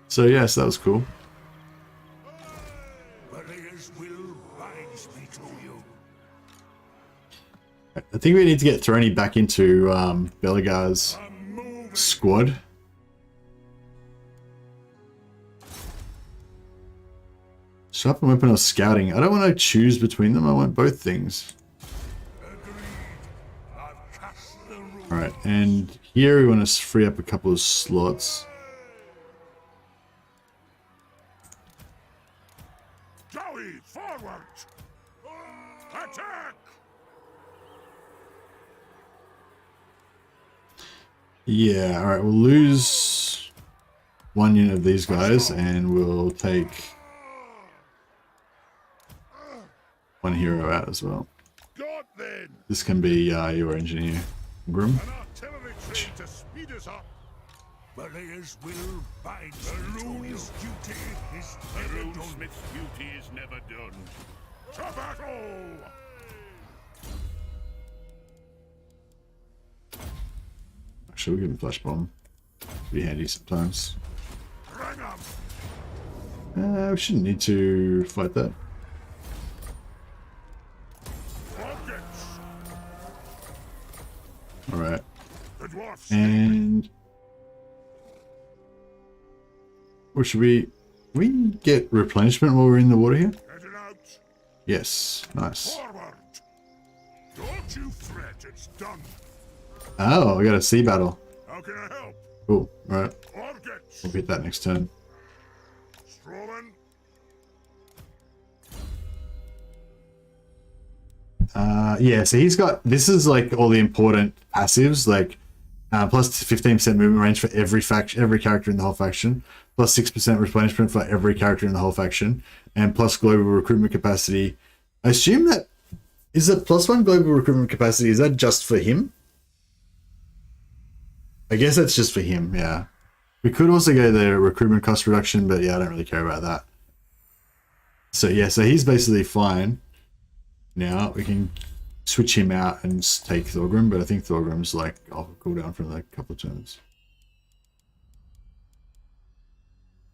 So yes, that was cool. I think we need to get Throny back into Belegar's squad. Sharpen weapon or scouting? I don't want to choose between them. I want both things. Alright, and here we want to free up a couple of slots. Joey, forward! Attack! Yeah, alright, we'll lose one unit of these guys, and we'll take one hero out as well. This can be your engineer, Ungrim. To speed us up. Belegars will bind the rune's duty is never done. Runesmith's duty is never done. To battle! Actually, we'll give him flash bomb. Be handy sometimes. We shouldn't need to fight that. Alright. And or should we get replenishment while we're in the water here? Yes, nice. Don't you fret, it's done. Oh, I got a sea battle. How can I help? Cool, alright. We'll get that next turn. Yeah, so he's got, this is like all the important passives, like plus 15% movement range for every character in the whole faction, plus 6% replenishment for every character in the whole faction, and plus global recruitment capacity. I assume that is a +1 global recruitment capacity. Is that just for him? I guess that's just for him, yeah. We could also go the recruitment cost reduction, but yeah, I don't really care about that. So yeah, so he's basically fine. Now we can switch him out and take Thorgrim, but I think Thorgrim's like off a cooldown for like a couple of turns.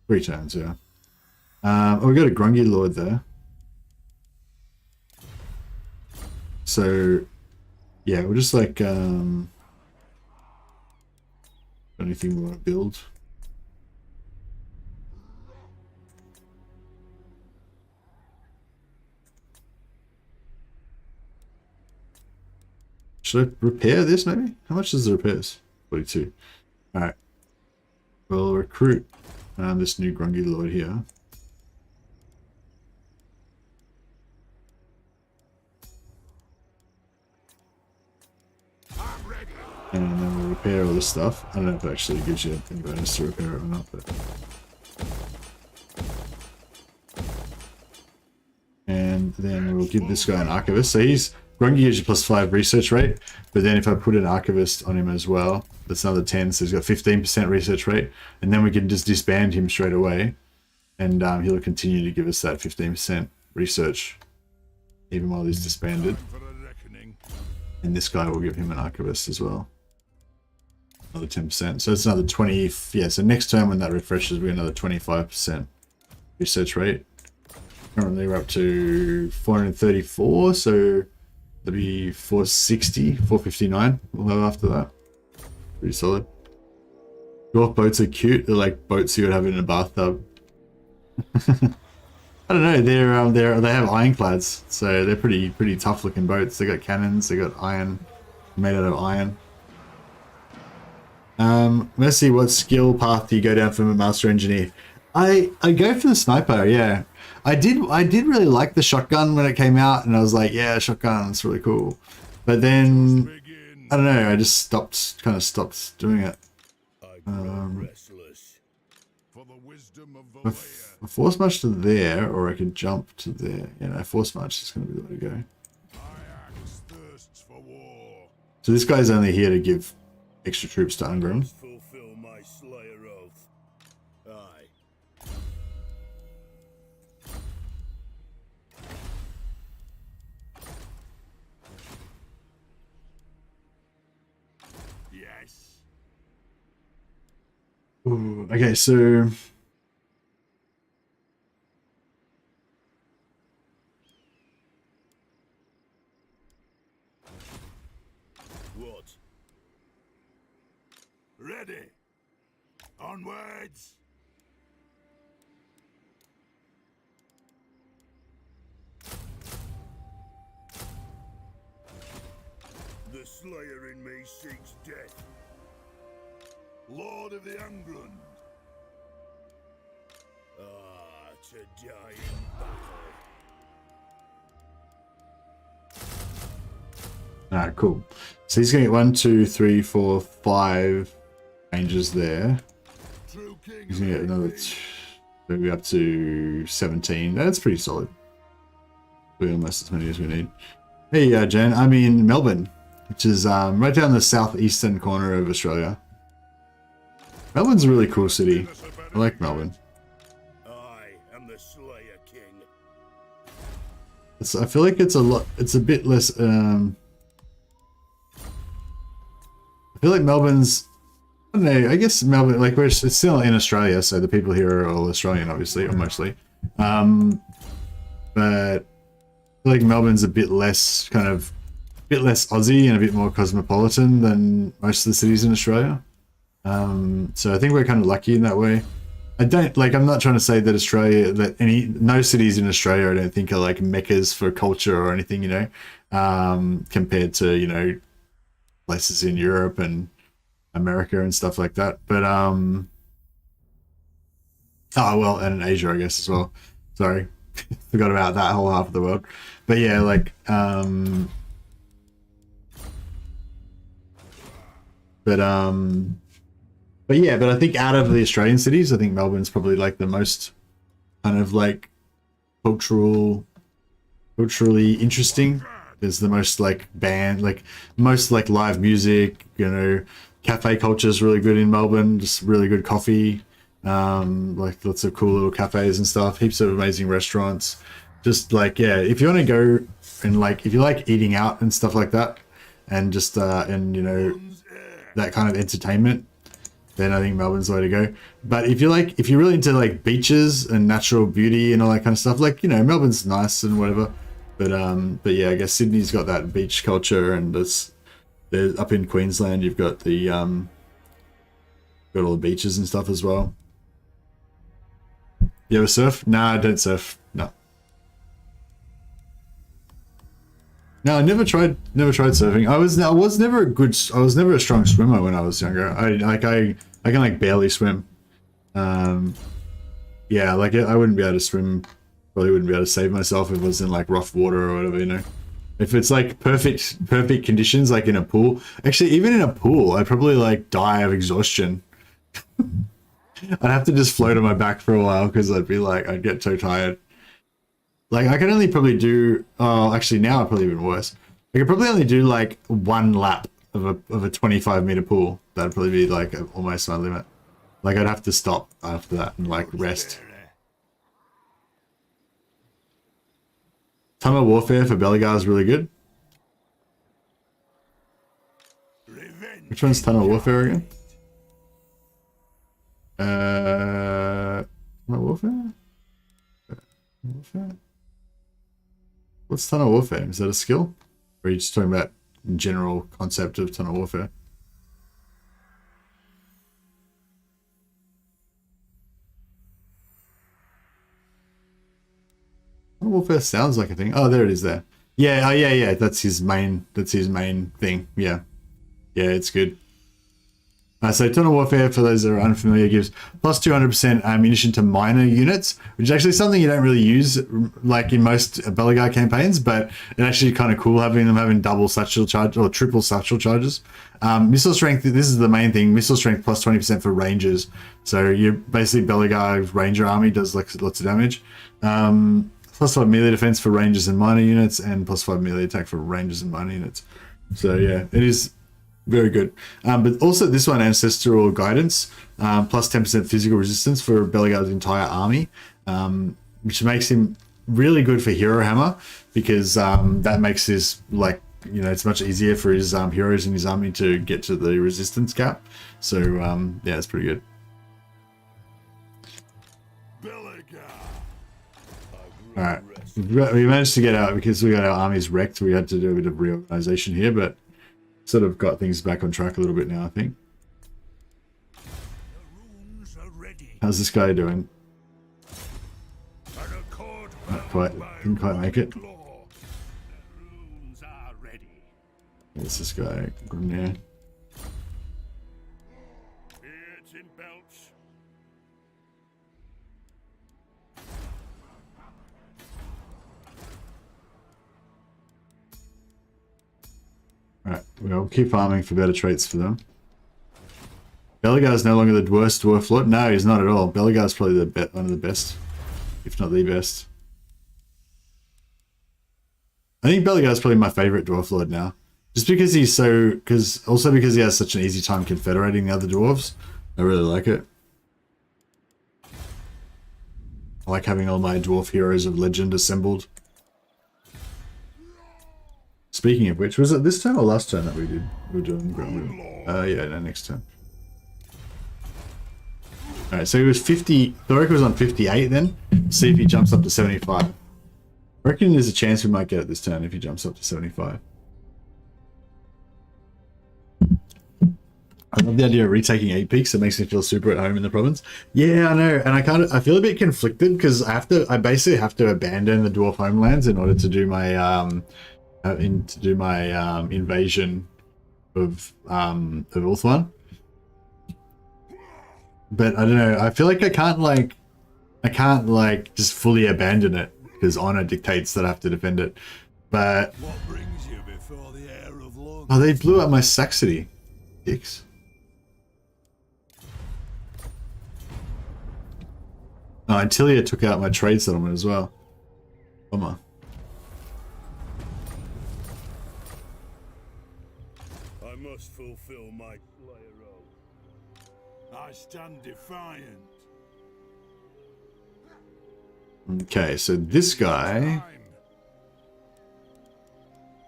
3 turns, yeah. Oh, we got a Grungy Lord there. So yeah, we'll just like anything we want to build. Should I repair this maybe? How much does the repairs? 42. Alright. We'll recruit this new Grungy Lord here. And then we'll repair all this stuff. I don't know if it actually gives you a bonus to repair it or not, but... And then we'll give this guy an Archivist. So he's... Grungy gives you +5 research rate, but then if I put an Archivist on him as well, that's another 10, so he's got 15% research rate, and then we can just disband him straight away, and he'll continue to give us that 15% research, even while he's disbanded. And this guy will give him an Archivist as well. Another 10%. So it's another 20. Yeah, so next turn when that refreshes, we get another 25% research rate. Currently we're up to 434, so that'll be 460, 459 we'll have after that. Pretty solid. Dwarf boats are cute. They're like boats you would have in a bathtub. I don't know. They have ironclads, so they're pretty tough looking boats. They got cannons. They got iron, made out of iron. Let's see, what skill path do you go down from a master engineer? I go for the sniper. Yeah, I did really like the shotgun when it came out, and I was like, yeah, shotgun's really cool. But then I don't know. I just stopped doing it. A force march to there, or I could jump to there. You know, force march is going to be the way to go. So this guy's only here to give extra troops to Ungrim. Fulfill my Slayer oath. Aye. Yes. Ooh, okay, so What? Ready. Onwards. The Slayer in me seeks death. Lord of the Ungrim. Ah, to die in battle. Alright, cool. So he's going to get 1, 2, 3, 4, 5 ranges there. He's going to get another, maybe up to 17. That's pretty solid. We're almost as many as we need. Hey, Jen. I'm in Melbourne, which is right down the southeastern corner of Australia. Melbourne's a really cool city. I like Melbourne. I am the Slayer King. I feel like it's a bit less, I feel like Melbourne's, I don't know, I guess Melbourne, like it's still in Australia, so the people here are all Australian, obviously, or mostly. But I feel like Melbourne's a bit less Aussie and a bit more cosmopolitan than most of the cities in Australia. So I think we're kind of lucky in that way. I'm not trying to say that no cities in Australia I don't think are like meccas for culture or anything, you know, compared to, you know, places in Europe and America and stuff like that. But oh well, and in Asia I guess as well. Sorry. Forgot about that whole half of the world. But yeah, like but I think out of the Australian cities, I think Melbourne's probably like the most kind of like culturally interesting. There's the most like most like live music, you know, cafe culture is really good in Melbourne. Just really good coffee. Like lots of cool little cafes and stuff. Heaps of amazing restaurants. Just like, yeah, if you want to go and like, if you like eating out and stuff like that, and just and you know, that kind of entertainment, then I think Melbourne's the way to go. But if you're really into like beaches and natural beauty and all that kind of stuff, like, you know, Melbourne's nice and whatever. But yeah, I guess Sydney's got that beach culture, and there's up in Queensland you've got the got all the beaches and stuff as well. You ever surf? Nah, I don't surf. No. No, I never tried surfing. I was never a strong swimmer when I was younger. I can like barely swim. Yeah, like I wouldn't be able to swim. Probably wouldn't be able to save myself if it was in like rough water or whatever, you know. If it's like perfect conditions, like in a pool. Actually, even in a pool, I'd probably like die of exhaustion. I'd have to just float on my back for a while because I'd get so tired. Like I can only probably do, oh, actually now I'd probably even worse. I could probably only do like one lap of a 25-meter pool. That'd probably be like almost my limit. Like I'd have to stop after that and like rest. Tunnel Warfare for Belegar is really good. Which one's Tunnel Warfare again? Tunnel Warfare? Warfare? What's Tunnel Warfare? Is that a skill? Or are you just talking about the general concept of Tunnel Warfare? Tunnel Warfare sounds like a thing. Oh, there it is there. Yeah, oh, yeah. That's his main thing. Yeah. Yeah, it's good. So Tunnel Warfare, for those that are unfamiliar, gives plus 200% ammunition to minor units, which is actually something you don't really use like in most Belegar campaigns, but it's actually kind of cool having double satchel charge or triple satchel charges. Missile strength, this is the main thing, missile strength plus 20% for rangers. So you basically Belegar's ranger army does like lots of damage. Plus 5 melee defense for rangers and minor units, and plus 5 melee attack for rangers and minor units. So yeah, it is very good. But also this one, Ancestral Guidance, plus 10% physical resistance for Belegar's entire army, which makes him really good for Hero Hammer, because that makes his, like, you know, it's much easier for his heroes in his army to get to the resistance cap. So yeah, it's pretty good. Alright, we managed to get out, because we got our armies wrecked, we had to do a bit of reorganization here, but sort of got things back on track a little bit now, I think. How's this guy doing? Didn't quite make it. What's this guy? Grombrindal. Alright, we'll keep farming for better traits for them. Belegar is no longer the worst dwarf lord. No, he's not at all. Belegar is probably one of the best, if not the best. I think Belegar is probably my favorite dwarf lord now, just because he's also because he has such an easy time confederating the other dwarves. I really like it. I like having all my dwarf heroes of legend assembled. Speaking of which, was it this turn or last turn that we were doing Grombrindal? Yeah, no, next turn. Alright, so he was 50, Thorek was on 58 then. See if he jumps up to 75. I reckon there's a chance we might get it this turn if he jumps up to 75. I love the idea of retaking 8 peaks. It makes me feel super at home in the province. Yeah, I know, and I feel a bit conflicted because I basically have to abandon the dwarf homelands in order to do my invasion of Ulthuan. But I don't know, I feel like I can't just fully abandon it because honor dictates that I have to defend it. But What brings you before the heir of London? oh, they blew up my Saxony. Dicks. Oh, and Tilia took out my trade settlement as well. Bummer. I must fulfill my Slayer oath. I stand defiant. Okay, so this guy... Time.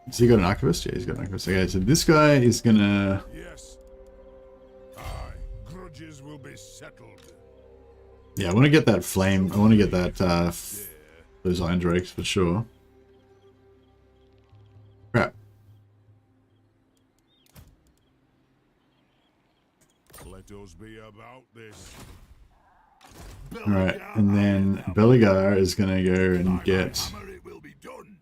Has he got an archivist? Yeah, he's got an archivist. Okay, so this guy is gonna... Yes. Aye. Grudges will be settled. Yeah, I want to get that flame. I want to get that, those iron drakes for sure. Crap. Let us be about this. Alright, and then Belegar is gonna go and get Hammer, it will be done.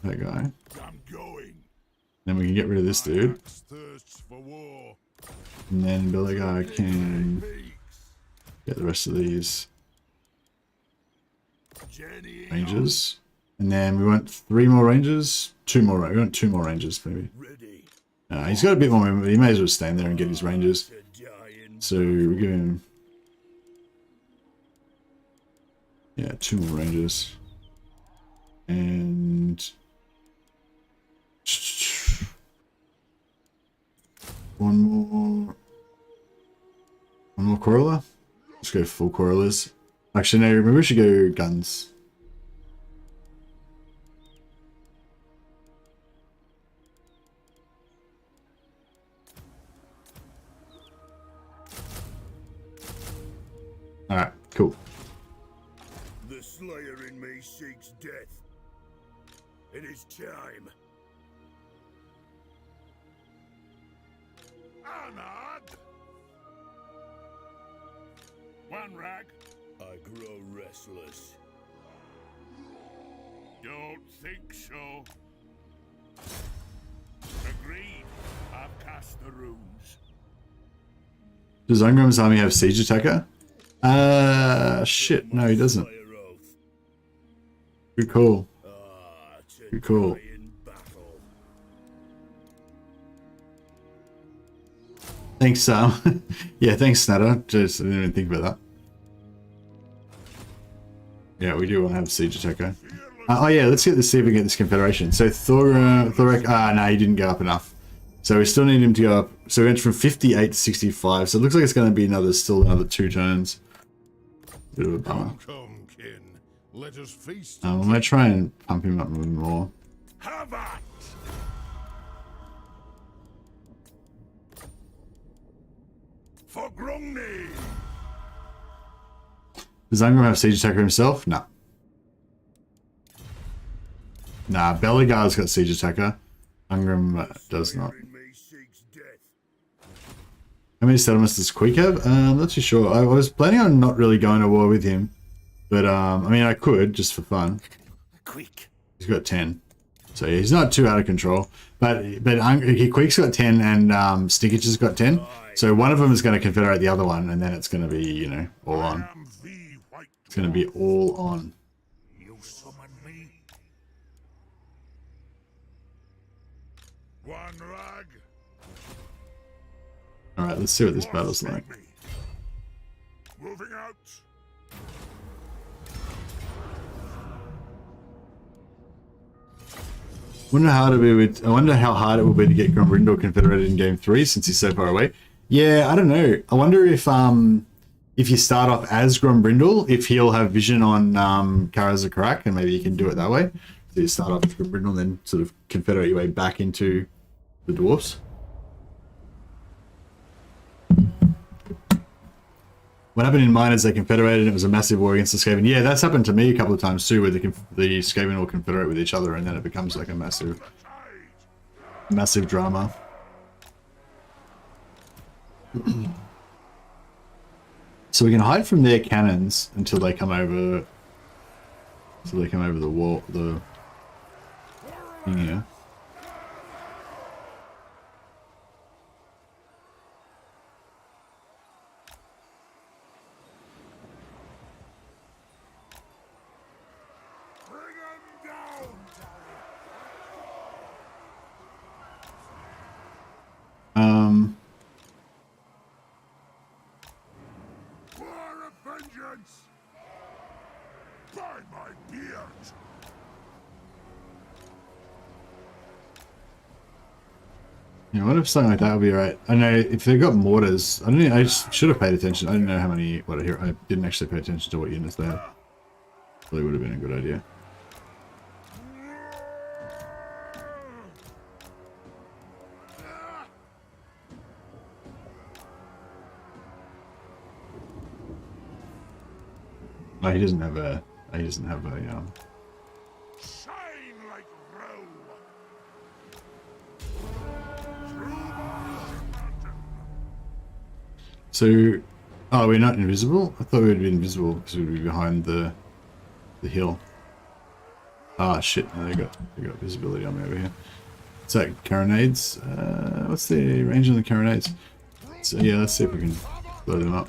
that guy. I'm going. Then we can get rid of this dude. Axe thirsts for war. And then Belegar can Peaks. get the rest of these Journeying rangers. And then we want 3 more rangers. 2 more. We want 2 more rangers, maybe. Ready He's got a bit more movement, but he may as well stand there and get his rangers. to die in So we give him, yeah, 2 more rangers, and one more Corolla. Let's go full Corollas. Actually, no, maybe we should go guns. Alright, cool. The Slayer in me seeks death. It is time. Anad. One rag. I grow restless. Don't think so. Agreed. I've cast the runes. Does Ungrim's army have siege attacker? Shit, no, he doesn't. Slayer oath. Good call. To Good call. die in battle. Thanks, yeah, thanks, Snatter. Just I didn't even think about that. Yeah, we do want to have siege attacker. Oh yeah, let's see if we can get this Confederation. So Thorek, no, he didn't go up enough. So we still need him to go up. So we went from 58 to 65. So it looks like it's going to be still another 2 turns. Bit of a bummer. Come, kin. Let us feast. I'm going to try and pump him up a little more. Have at. For Grombrindal. Does Ungrim have siege attacker himself? No. Nah, Belegar's got siege attacker. Ungrim does not. In me seeks death. How many settlements does Queek have? I'm not too sure. I was planning on not really going to war with him. But, I mean, I could, just for fun. Quick. He's got 10. So yeah, he's not too out of control. But Queek's got 10 and Stinkage has got 10. So one of them is going to confederate the other one, and then it's going to be, you know, all on. Am thee white. It's going to be all on. You summon me. One rag. Alright, let's see what this battle's like. Me. Moving out. I wonder how hard it will be to get Grombrindal confederated in game 3 since he's so far away. Yeah, I don't know. I wonder if you start off as Grombrindal, if he'll have vision on Karazakarak, and maybe you can do it that way. So you start off with Grombrindal, then sort of confederate your way back into the Dwarfs. What happened in mine is they confederated and it was a massive war against the Skaven. Yeah, that's happened to me a couple of times too, where the Skaven will confederate with each other and then it becomes like a massive drama. So we can hide from their cannons until they come over. The wall, the thing here. Bring him down. War of vengeance. By my beard. Yeah, what if something like that would be alright? I know if they've got mortars. I don't know. I just should have paid attention. I didn't know how many. What I hear. I didn't actually pay attention to what units they had. Probably would have been a good idea. No, he doesn't have a. He doesn't have a. Shine like Rome. So, oh, we're not invisible? I thought we would be invisible because we'd be behind the hill. Ah, shit! No, they got visibility on me over here. What's that? Carronades? What's the range on the carronades? So yeah, let's see if we can blow them up.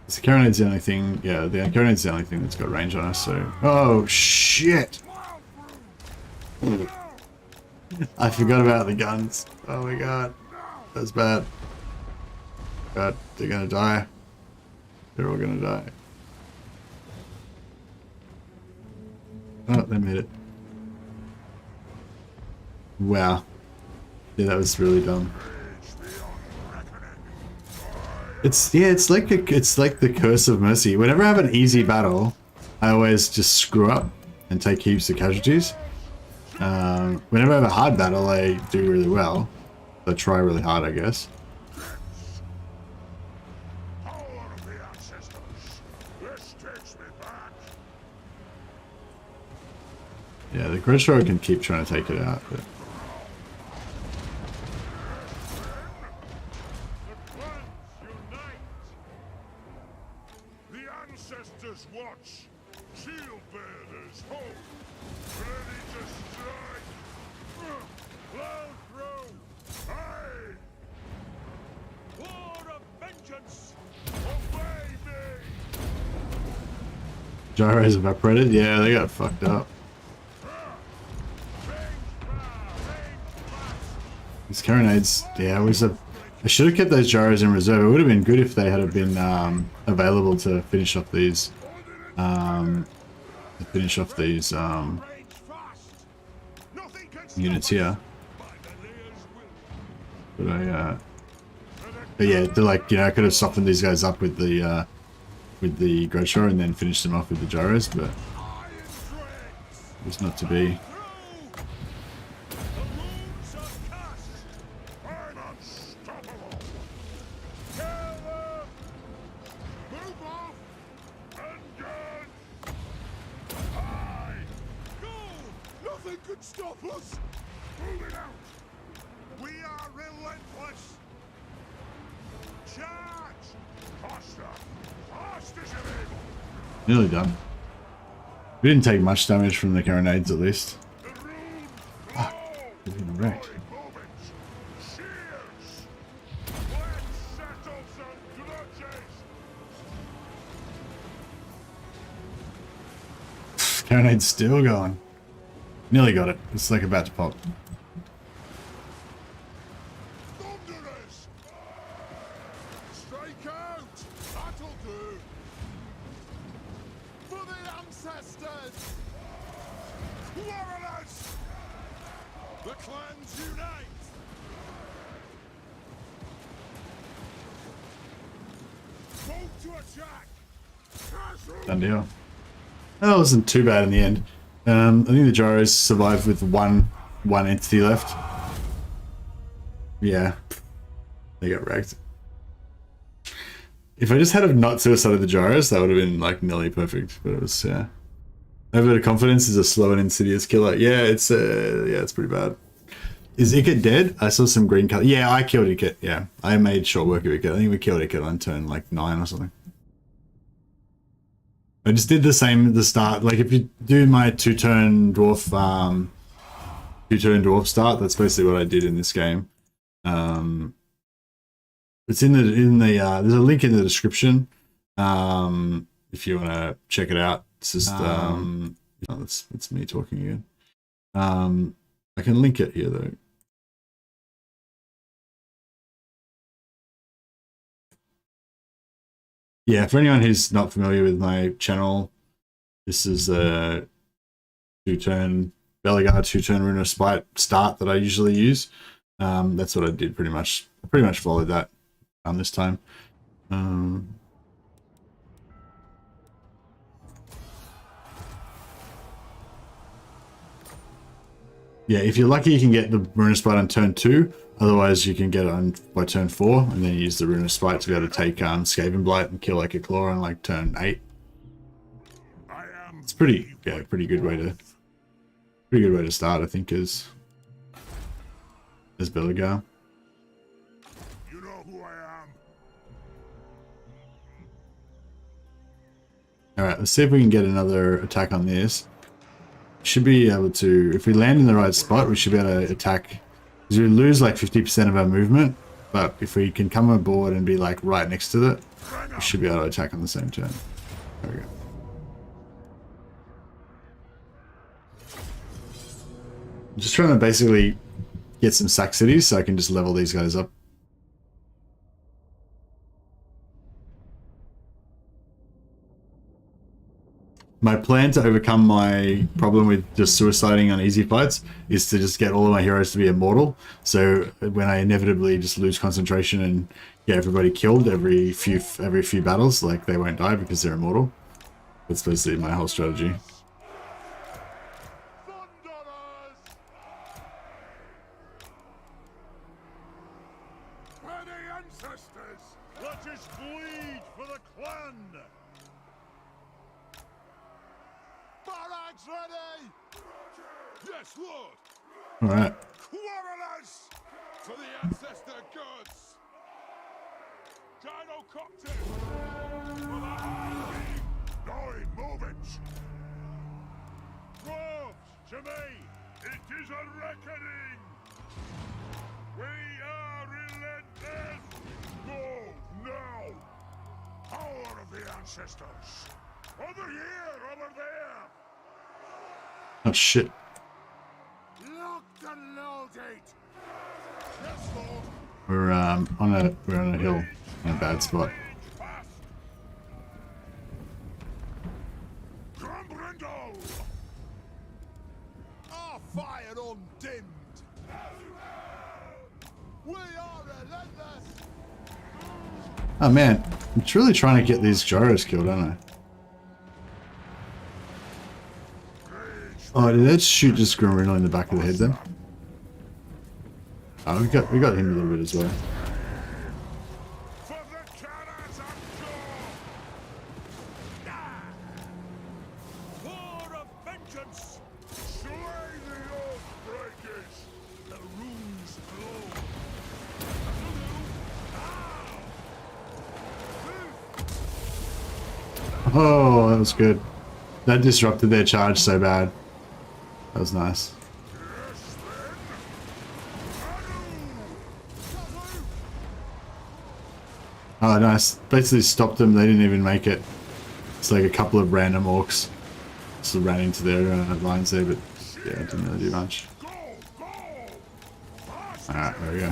So the carronade's the only thing. Yeah, the carronade's the only thing that's got range on us. So, oh shit! I forgot about the guns. Oh my god, that's bad. God, they're gonna die. They're all gonna die. Oh, they made it. Wow. Yeah, that was really dumb. It's like the curse of mercy. Whenever I have an easy battle, I always just screw up and take heaps of casualties. Whenever I have a hard battle, I do really well. I try really hard, I guess. Yeah, the Grudge Thrower can keep trying to take it out, but... The ancestors watch. Shield bearers hold. Ready to strike. Blow through. Aye. War of vengeance. Obey me. Gyros evaporated? Yeah, they got fucked up. These carronades, yeah, I should have kept those gyros in reserve. It would have been good if they had been available to finish off these, units here. But but yeah, they're like, I could have softened these guys up with the Grudge Thrower and then finished them off with the gyros, but it's not to be. Stop us! Move it out! We are relentless! Charge! Faster! Fast as you're able! Nearly done. We didn't take much damage from the carronades, at least. Fuck, we're getting wrecked. Carronade's still going. Nearly got it. It's like about to pop. Thunderers! Strike out! That'll do! For the ancestors! Warriors! The clans unite! Move to attack! Done deal. That wasn't too bad in the end. I think the gyros survived with one entity left. Yeah, they got wrecked. If I just had not suicided the gyros, that would have been like nearly perfect. But it was, yeah. Overbit confidence is a slow and insidious killer. Yeah, it's pretty bad. Is Ikit dead? I saw some green color. Yeah, I killed Ikit. Yeah, I made short work of Ikit. I think we killed Ikit on turn like 9 or something. I just did the same at the start. Like if you do my two-turn dwarf start, that's basically what I did in this game. It's in the there's a link in the description. If you want to check it out. It's just it's me talking again. I can link it here though. Yeah, for anyone who's not familiar with my channel, this is 2-turn Belegar, 2-turn Rune of Spite start that I usually use. That's what I did pretty much. I pretty much followed that this time. Yeah, if you're lucky, you can get the Rune of Spite on turn 2. Otherwise, you can get it on by turn 4, and then use the Rune of Spite to be able to take Skaven Blight and kill like a Claw on like turn 8. It's pretty good way to start, I think, as Belegar. You know who I am. All right, let's see if we can get another attack on this. Should be able to, if we land in the right spot, we should be able to attack. Because we lose like 50% of our movement, but if we can come aboard and be like right next to it, we should be able to attack on the same turn. There we go. I'm just trying to basically get some sack cities so I can just level these guys up. My plan to overcome my problem with just suiciding on easy fights is to just get all of my heroes to be immortal. So when I inevitably just lose concentration and get everybody killed every few battles, like they won't die because they're immortal. That's basically my whole strategy. For the ancestors, let us bleed for the clan. Barracks ready! Yes, Lord! Alright. Quarrelers! For the ancestor goods! Gyrocopter! For the army! Now move it! Dwarfs, to me! It is a reckoning! We are relentless! Go now! Power of the ancestors! Over here! Over there! Oh shit. Locked and loaded! Yes, Lord! We're on a hill in a bad spot. Fast! Grombrindal! Our fire undimmed! We are relentless! Oh man, I'm really trying to get these gyros killed, aren't I? Oh, did that shoot just Grombrindal in the back of the head then? Oh, we got him a little bit as well. For the cannons of Thor! War of vengeance! Slay the oath breakers! The runes glow! Oh, that was good. That disrupted their charge so bad. That was nice. Yes, then! Oh, nice. Basically stopped them. They didn't even make it. It's like a couple of random orcs just ran into their lines there, but yeah, it didn't really do much. Go! Go! Alright, there we go.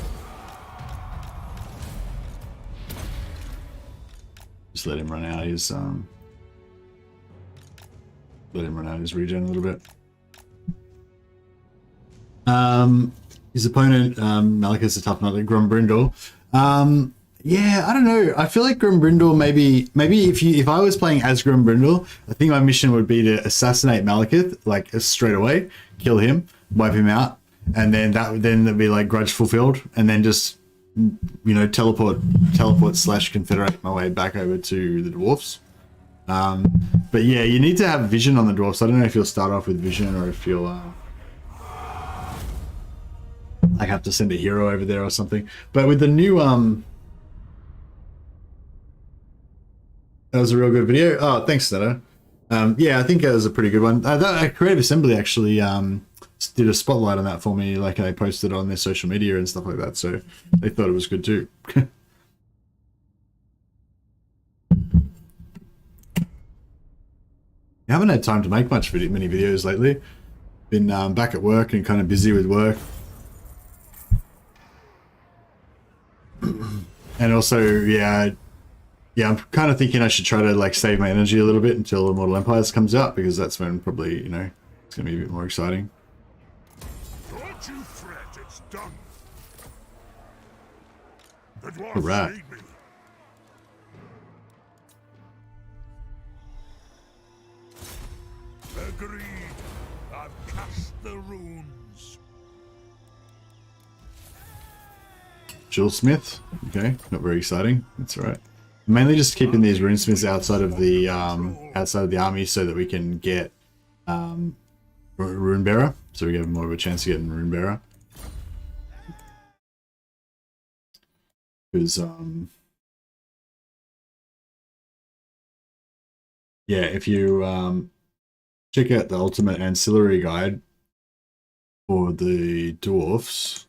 Just let him run out his regen a little bit. His opponent, Malekith's a tough nut, like Grombrindal. Yeah, I don't know. I feel like Grombrindal maybe if I was playing as Grombrindal, I think my mission would be to assassinate Malekith, like straight away, kill him, wipe him out, and then that'd be like grudge fulfilled, and then just, you know, teleport / confederate my way back over to the dwarfs. But yeah, you need to have vision on the dwarfs. I don't know if you'll start off with vision or if you'll like have to send a hero over there or something. But with the new that was a real good video. Oh, thanks, Neto. Yeah, I think it was a pretty good one. Creative Assembly actually did a spotlight on that for me, like I posted on their social media and stuff like that, so they thought it was good too. I haven't had time to make many videos lately. Been back at work and kind of busy with work. And also, yeah, I'm kind of thinking I should try to like save my energy a little bit until Immortal Empires comes out, because that's when probably, you know, It's gonna be a bit more exciting. Don't you fret, it's done. The dwarfs Alright. need me. Agreed. I've cast the runes. Jewelsmith. Okay, not very exciting. That's alright. Mainly just keeping these runesmiths outside of the army so that we can get rune bearer. So we have more of a chance of getting rune bearer. Because yeah, if you check out the ultimate ancillary guide for the dwarfs.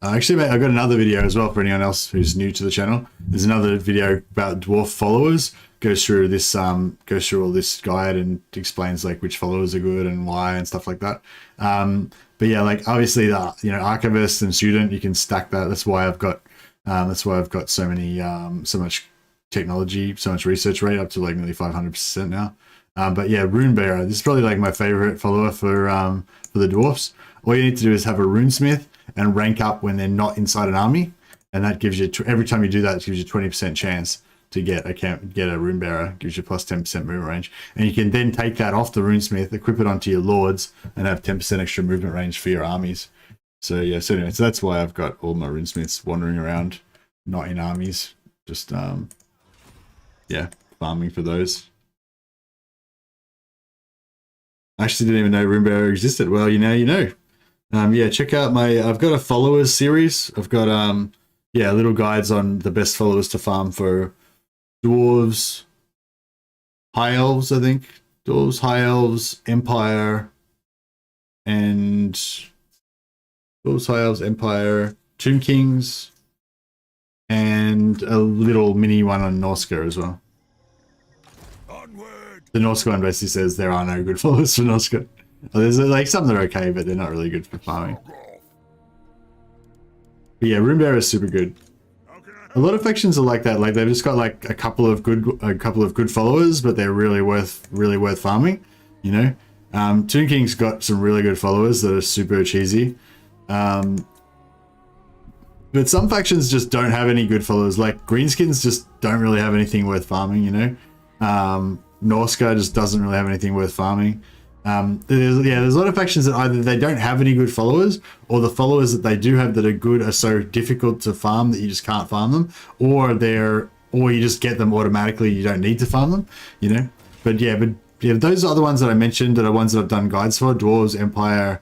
Actually, mate, I've got another video as well for anyone else who's new to the channel. There's another video about dwarf followers. Goes through this, goes through all this guide and explains like which followers are good and why and stuff like that. But yeah, like obviously the archivist and student, you can stack that. That's why I've got so many so much technology, so much research rate up to like nearly 500% now. But yeah, rune bearer. This is probably like my favorite follower for the dwarfs. All you need to do is have a runesmith and rank up when they're not inside an army, and that gives you every time you do that, it gives you 20% chance to get a rune bearer. Gives you plus 10% movement range, and you can then take that off the runesmith, equip it onto your lords, and have 10% extra movement range for your armies. So yeah, so anyway, so that's why I've got all my runesmiths wandering around, not in armies, just yeah, farming for those. I actually didn't even know rune bearer existed. Well, you know. Yeah, check out I've got a followers series. I've got yeah, little guides on the best followers to farm for dwarves, high elves, I think. Dwarves, high elves, empire, and dwarves, high elves, empire, tomb kings, and a little mini one on Norska as well. Onward. The Norska one basically says there are no good followers for Norska. There's like some that are okay, but they're not really good for farming. But yeah, rune bearer is super good. A lot of factions are like that. Like they've just got like a couple of good followers, but they're really worth farming. You know, Tomb King's got some really good followers that are super cheesy. But some factions just don't have any good followers. Like Greenskins just don't really have anything worth farming. You know, Norska just doesn't really have anything worth farming. There's a lot of factions that either they don't have any good followers, or the followers that they do have that are good are so difficult to farm that you just can't farm them, or you just get them automatically, you don't need to farm them, you know. But yeah, those are the ones that I mentioned that are ones that I've done guides for: dwarves, empire,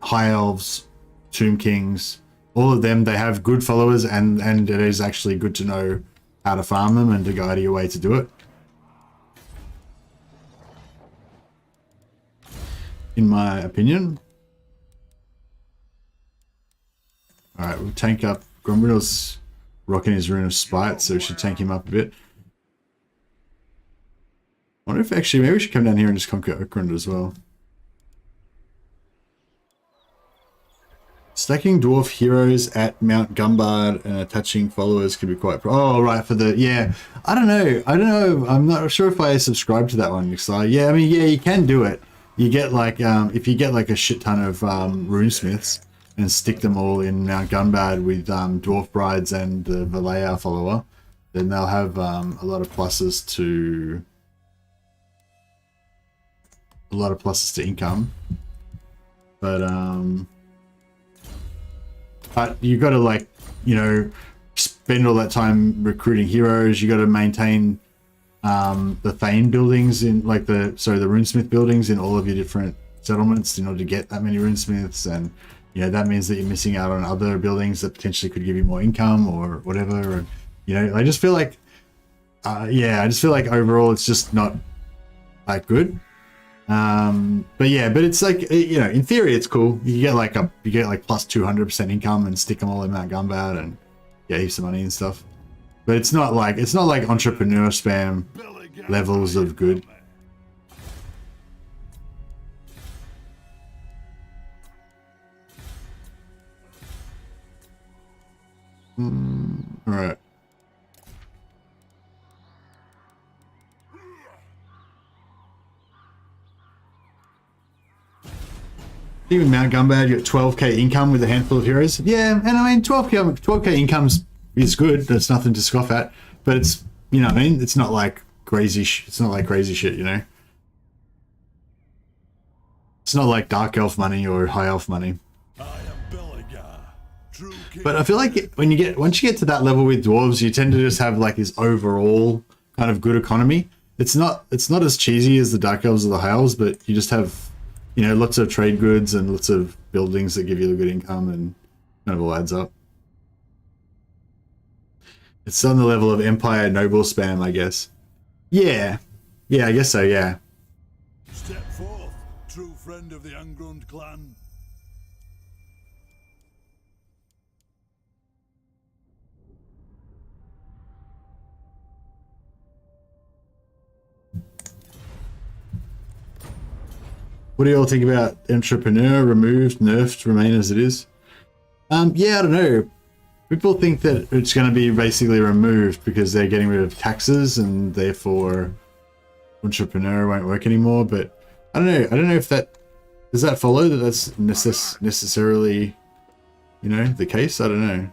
high elves, tomb kings. All of them, they have good followers, and it is actually good to know how to farm them and to guide your way to do it. In my opinion. Alright, we'll tank up. Grombrindal's rocking his Rune of Spite, so we should tank him up a bit. I wonder if actually, maybe we should come down here and just conquer Oakrund as well. Stacking dwarf heroes at Mount Gumbard and attaching followers could be quite oh right, for the yeah, I don't know, I'm not sure if I subscribe to that one because yeah, I mean, yeah, you can do it. You get like if you get like a shit ton of runesmiths and stick them all in Mount Gumbard with dwarf brides and the Belegar follower, then they'll have a lot of pluses to income. But you got to, like, you know, spend all that time recruiting heroes. You got to maintain the Thane buildings in like the runesmith buildings in all of your different settlements in order to get that many runesmiths, and you know that means that you're missing out on other buildings that potentially could give you more income or whatever. And you know, I just feel like I just feel like overall it's just not that good. But yeah, but it's like, you know, in theory it's cool. You get like plus 200% income and stick them all in Mount Gumbard and get heaps of money and stuff. But it's not like entrepreneur spam levels of good. All right. Even Mount Gumbad, you got 12k income with a handful of heroes. Yeah, and I mean 12k income is good. That's nothing to scoff at. But it's, you know what I mean? It's not like crazy. It's not like crazy shit, you know. It's not like dark elf money or high elf money. I am Belegar, true king. But I feel like once you get to that level with dwarves, you tend to just have like this overall kind of good economy. It's not as cheesy as the dark elves or the high elves, but you just have, you know, lots of trade goods and lots of buildings that give you a good income, and kind of all adds up. It's on the level of Empire Noble spam, I guess. Yeah, I guess so. Yeah. Step forth, true friend of the Ungrim clan. What do you all think about entrepreneur? Removed, nerfed, remain as it is? Yeah, I don't know. People think that it's going to be basically removed because they're getting rid of taxes and therefore entrepreneur won't work anymore. But I don't know. I don't know if that does that follow that that's necessarily, you know, the case. I don't know.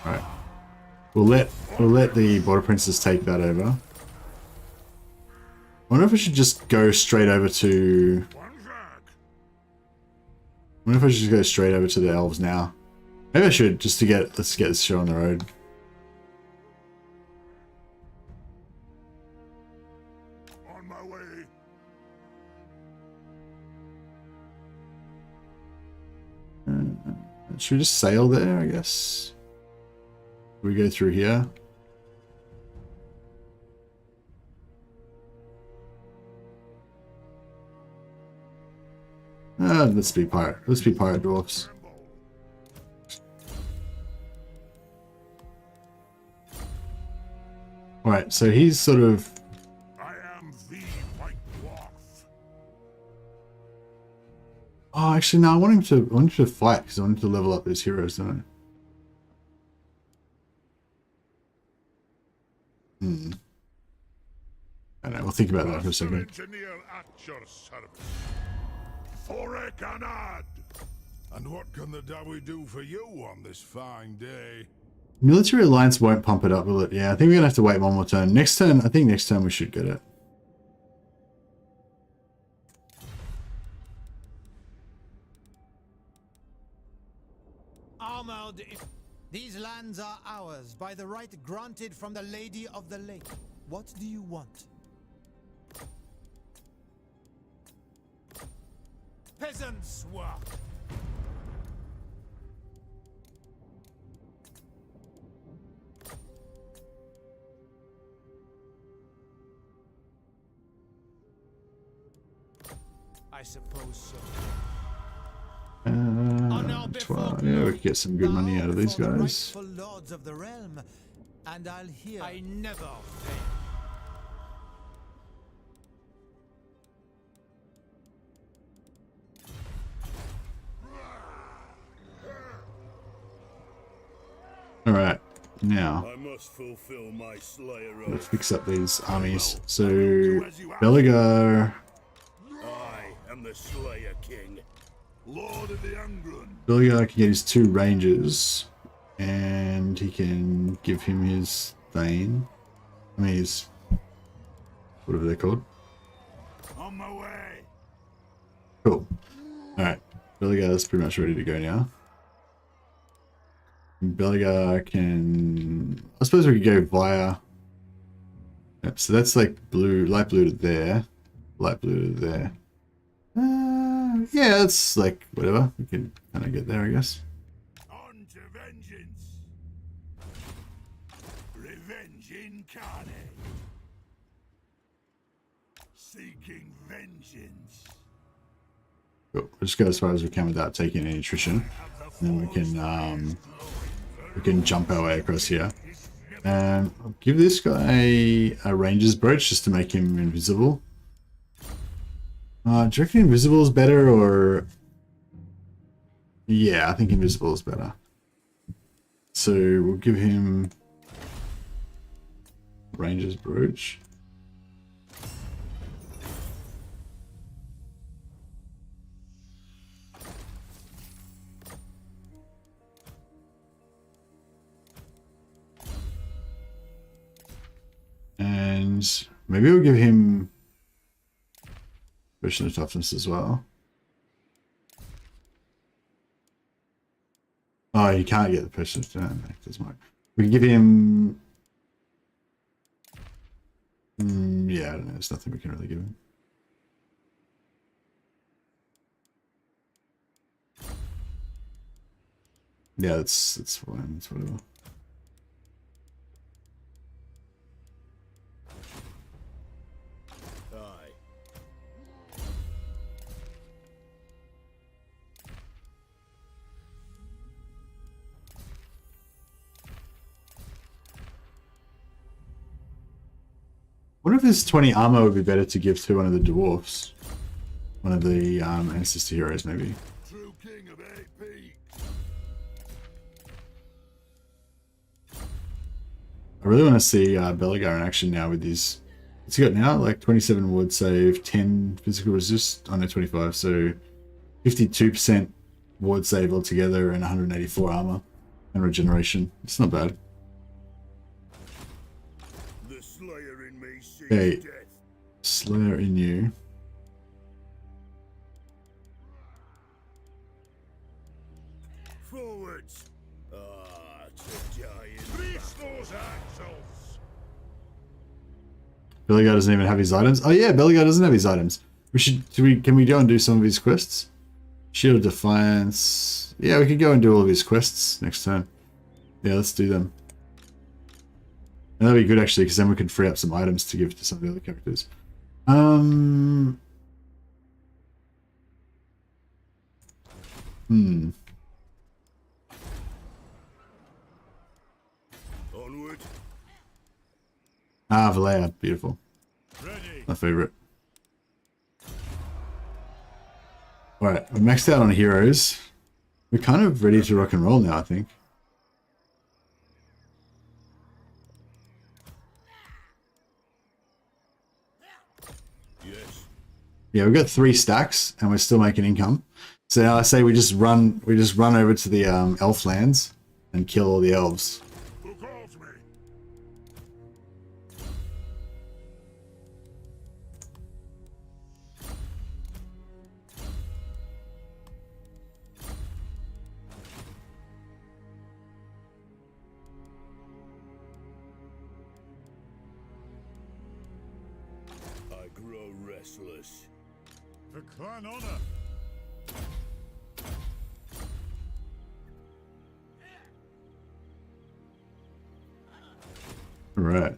All right. We'll let the Border Princess take that over. I wonder if we should just go straight over to... I wonder if I should just go straight over to the elves now. Maybe I should, just to let's get this show on the road. On my way. Should we just sail there, I guess? We go through here. Let's be pirate. Let's be pirate dwarfs. All right, so he's sort of. I am the white dwarf. Oh, actually, no. I want him to fight because I want him to level up his heroes, don't I? I don't know, we'll think about that for a second. Engineer at your service. Thorek Anad. And what can the Dawi do for you on this fine day? Military Alliance won't pump it up, will it? Yeah, I think we're gonna have to wait one more turn. Next turn, I think next turn we should get it. Armored. These lands are ours by the right granted from the Lady of the Lake. What do you want? Peasants work. I suppose so. 12. Yeah, we could get some good money out of these guys. Lords of the realm, and I'll hear. I never fail. All right, now I must fulfill my slayer let's oath. fix up these armies. So Belegar. I am the Slayer King. Lord of the Ungrim. Belegar can get his 2 ranges, and he can give him his Thane. I mean, his whatever they're called. On my way. Cool. All right, Belegar's pretty much ready to go now. Belegar can. I suppose we could go via. Yep. So that's like blue, light blue to there, light blue to there. Yeah, it's like whatever. We can kind of get there, I guess. On to vengeance. Revenge incarnate. Seeking vengeance. Cool. We'll just go as far as we can without taking any attrition, and then we can jump our way across here. And I'll give this guy a ranger's brooch just to make him invisible. Do you reckon invisible is better, or... Yeah, I think invisible is better. So we'll give him Ranger's Brooch. And maybe we'll give him Potion of Toughness as well. Oh, he can't get the Potion of Toughness. We can give him... yeah, I don't know. There's nothing we can really give him. Yeah, that's fine. It's whatever. I wonder if this 20 armor would be better to give to one of the dwarfs. One of the ancestor heroes, maybe. True king of AP. I really want to see Belegar in action now with his... What's he got now? Like 27 ward save, 10 physical resist. Oh no, 25. So 52% ward save altogether and 184 armor and regeneration. It's not bad. Okay, Slayer in you. Forwards. Ah, to die in Grease those axles. Belegar doesn't even have his items. Oh yeah, Belegar doesn't have his items. We should. Can we go and do some of his quests? Shield of Defiance. Yeah, we could go and do all of his quests next turn. Yeah, let's do them. And that'd be good actually, because then we could free up some items to give to some of the other characters. onward. Ah, Valea, beautiful. Ready. My favorite. Alright, we're maxed out on heroes. We're kind of ready to rock and roll now, I think. Yes. Yeah, we've got 3 stacks and we're still making income. So now I say we just run over to the elf lands and kill all the elves. Who calls me? I grow restless. For clan honor. Alright.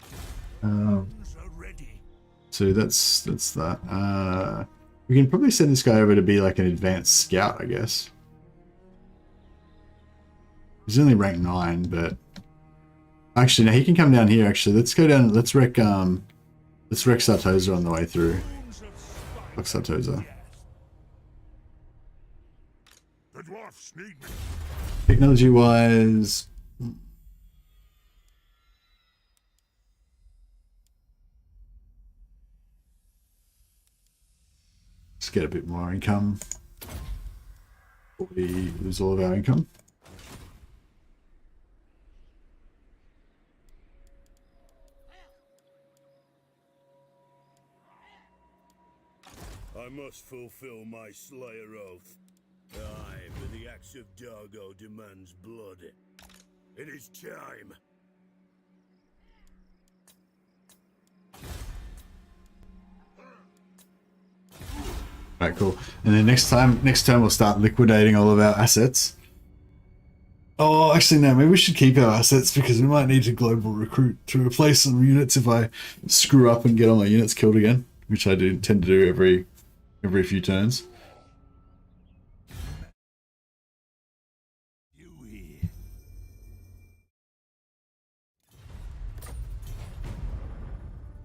Who's ready? So that's that. We can probably send this guy over to be like an advanced scout, I guess. He's only rank 9, but actually no, he can come down here actually. Let's go down, let's wreck Sartosa on the way through. Fuck Sartosa. The dwarfs need me. Technology wise, let's get a bit more income. We lose all of our income. I must fulfill my Slayer oath. Aye, but the axe of Dargo demands blood. It is time. Right, cool. And then next turn we'll start liquidating all of our assets. Oh, actually no, maybe we should keep our assets because we might need to global recruit to replace some units if I screw up and get all my units killed again, which I do tend to do every few turns.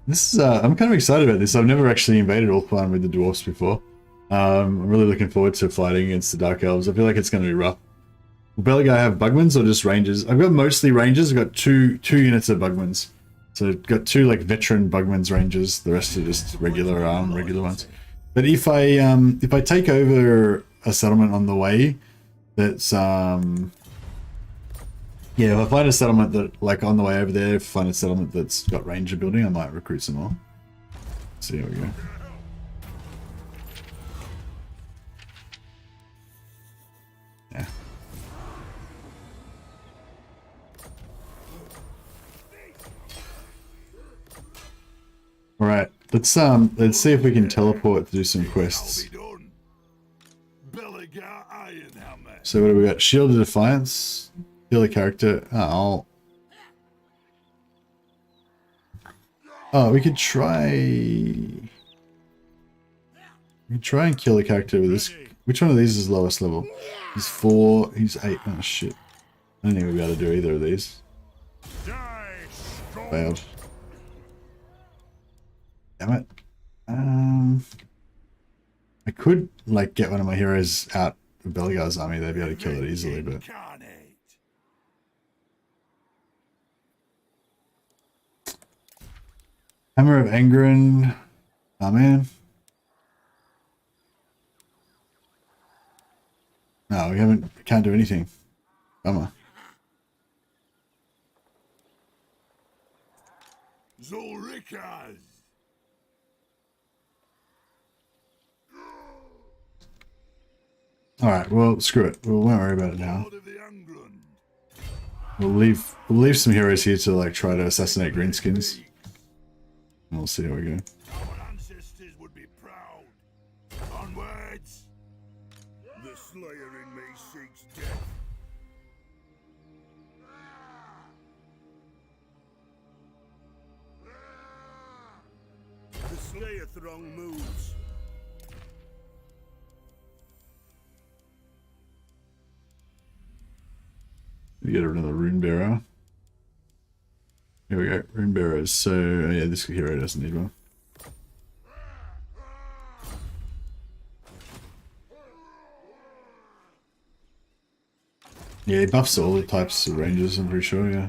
This is I'm kind of excited about this. I've never actually invaded Ulthuan with the dwarfs before. I'm really looking forward to fighting against the Dark Elves. I feel like it's going to be rough. Will Belegar have bugmans or just rangers? I've got mostly rangers. I've got two units of bugmans. So I've got 2 like veteran bugmans rangers. The rest are just regular ones. But if I take over a settlement on the way, that's yeah, if I find a settlement that like on the way over there, if I find a settlement that's got ranger building, I might recruit some more. See how we go. Yeah. All right, let's see if we can teleport to do some quests. Belegar Ironhammer. So what do we got? Shield of Defiance, heal a character. Oh, we could try. We could try and kill a character with this. Which one of these is lowest level? He's 4. He's 8. Oh shit! I don't think we'll be able to do either of these. Failed. Damn it. I could like get one of my heroes out of Belegar's army. They'd be able to kill it easily, but Hammer of Ungrim. Oh man. No, we can't do anything. Bummer. Zolrikas. Alright, well, screw it. We won't worry about it now. We'll leave some heroes here to like try to assassinate greenskins. And we'll see how we go. Our ancestors would be proud. Onwards. The slayer in me seeks death. The slayer throng moves. We get another rune bearer. Here we go, rune bearers. So yeah, this hero doesn't need one. Yeah, he buffs all the types of rangers, I'm pretty sure, yeah.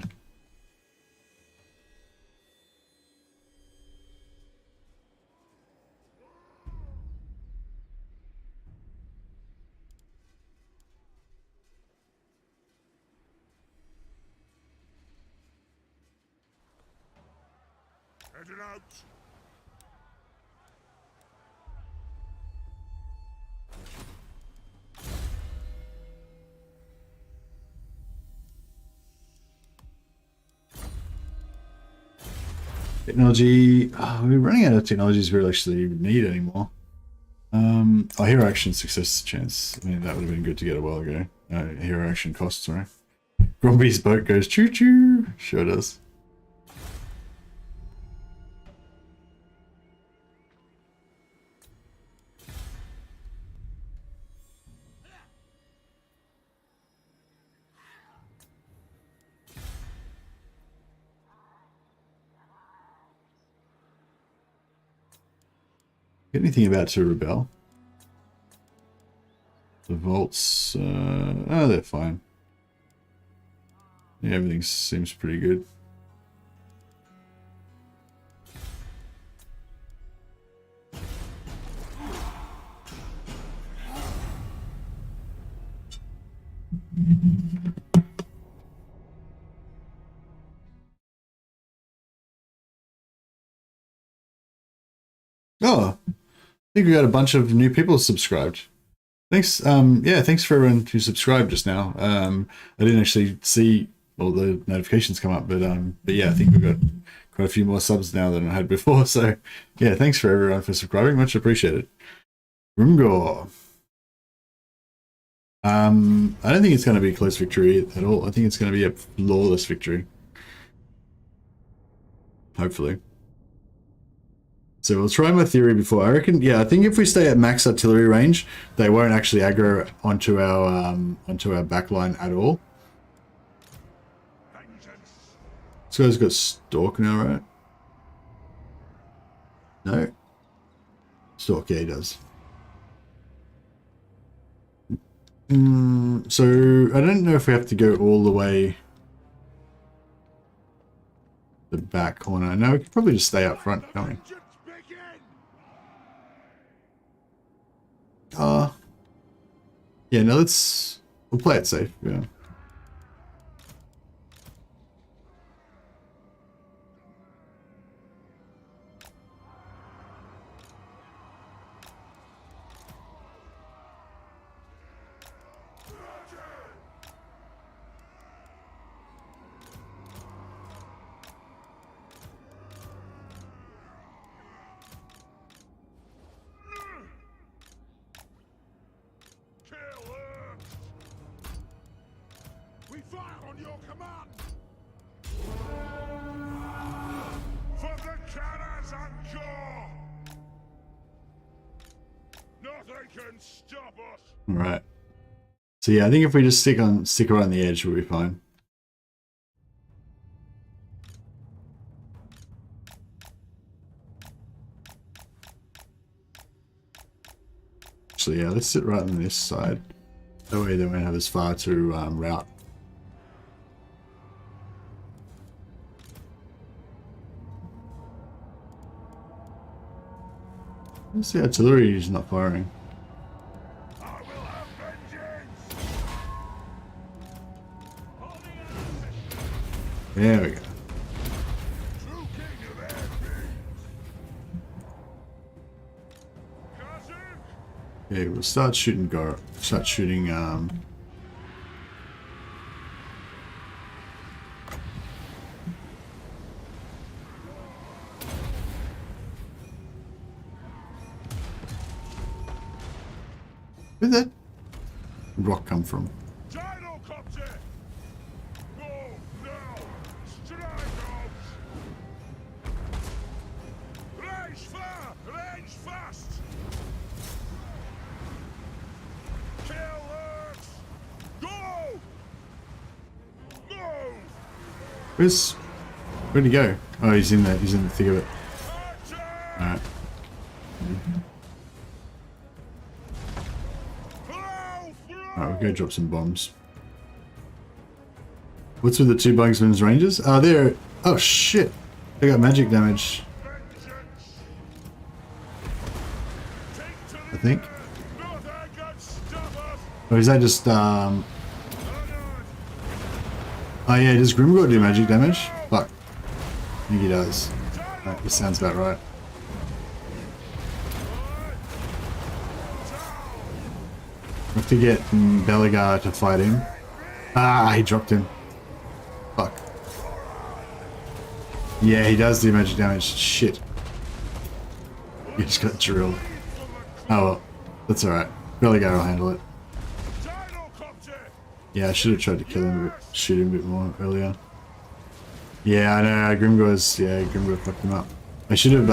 Headed out. Technology. Oh, we're running out of technologies we actually need anymore. Oh, hero action success chance. I mean, that would have been good to get a while ago. Hero action cost, sorry. Gromby's boat goes choo choo. Sure does. Get anything about to rebel? The vaults, oh, they're fine. Yeah, everything seems pretty good. Oh, I think we got a bunch of new people subscribed. Thanks. Yeah, thanks for everyone who subscribed just now. I didn't actually see all the notifications come up, but yeah, I think we've got quite a few more subs now than I had before. So yeah, thanks for everyone for subscribing. Much appreciated. Rumgor. I don't think it's going to be a close victory at all. I think it's going to be a flawless victory. Hopefully. So we'll try my theory before. I reckon, yeah, I think if we stay at max artillery range, they won't actually aggro onto our back line at all. This guy's got Stalk now, right? No? Stalk, yeah, he does. So I don't know if we have to go all the way the back corner. No, we could probably just stay up front, can't we? Vengeance begin! Yeah, no, we'll play it safe, yeah. Kill her! We fire on your command! For the cannons and core! Nothing can stop us! Alright. So yeah, I think if we just stick around the edge, we'll be fine. So yeah, let's sit right on this side. That way they won't have as far to route. What's the artillery is not firing? I will have vengeance! Holding an There we go. true king of airfields! Cousin! Okay, we'll start shooting where'd that rock come from? Gyrocopter! Move now! Strike out! Range far! Range fast! Kill Lurks! Go! Move! Where'd he go? Oh, he's in the thick of it. Attack! Alright. Flow! Alright, we'll go drop some bombs. What's with the two Bugsman's Rangers? Oh, they're... Oh, shit! They got magic damage, Vengeance! Take to the I think. Nothing can stop us! Or is that just, Oh yeah, does Grimgor do magic damage? Fuck. I think he does. Right, this sounds about right. We have to get Belegar to fight him. Ah, he dropped him. Fuck. Yeah, he does do magic damage. Shit. He just got drilled. Oh well, that's alright. Belegar will handle it. Gyrocopter! Yeah, I should have tried to kill him a bit, shoot him a bit more earlier. Yeah, I know, Grimgor fucked him up. I should have,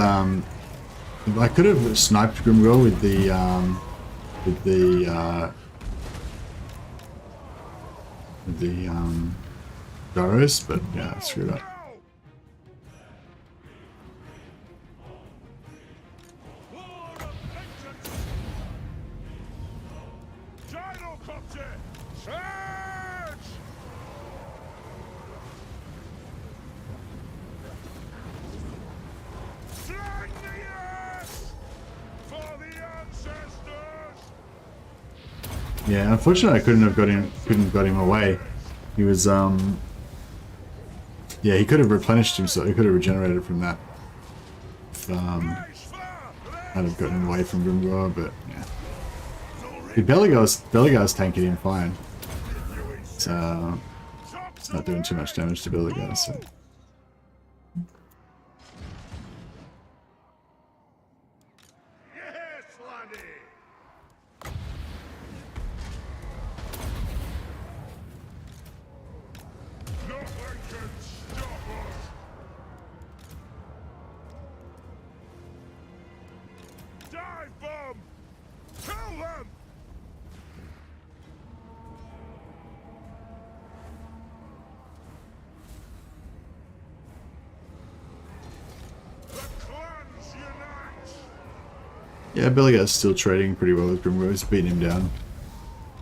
I could have sniped Grimgor with the gyros, but yeah, I screwed up. War of vengeance! Gyrocopter! Charge! Slang the earth! For the ancestors! Yeah, unfortunately I couldn't have got him away. He was yeah, he could have replenished himself, he could have regenerated from that. If, I'd have gotten away from Grimgor, but yeah. See, Belegar's tanking him fine. So it's not doing too much damage to Belegar, so. Yes, laddie! Nothing can stop us! Dive bomb! Kill them! The clans unite! Yeah, Belegar's still trading pretty well with Grimgor. He's beating him down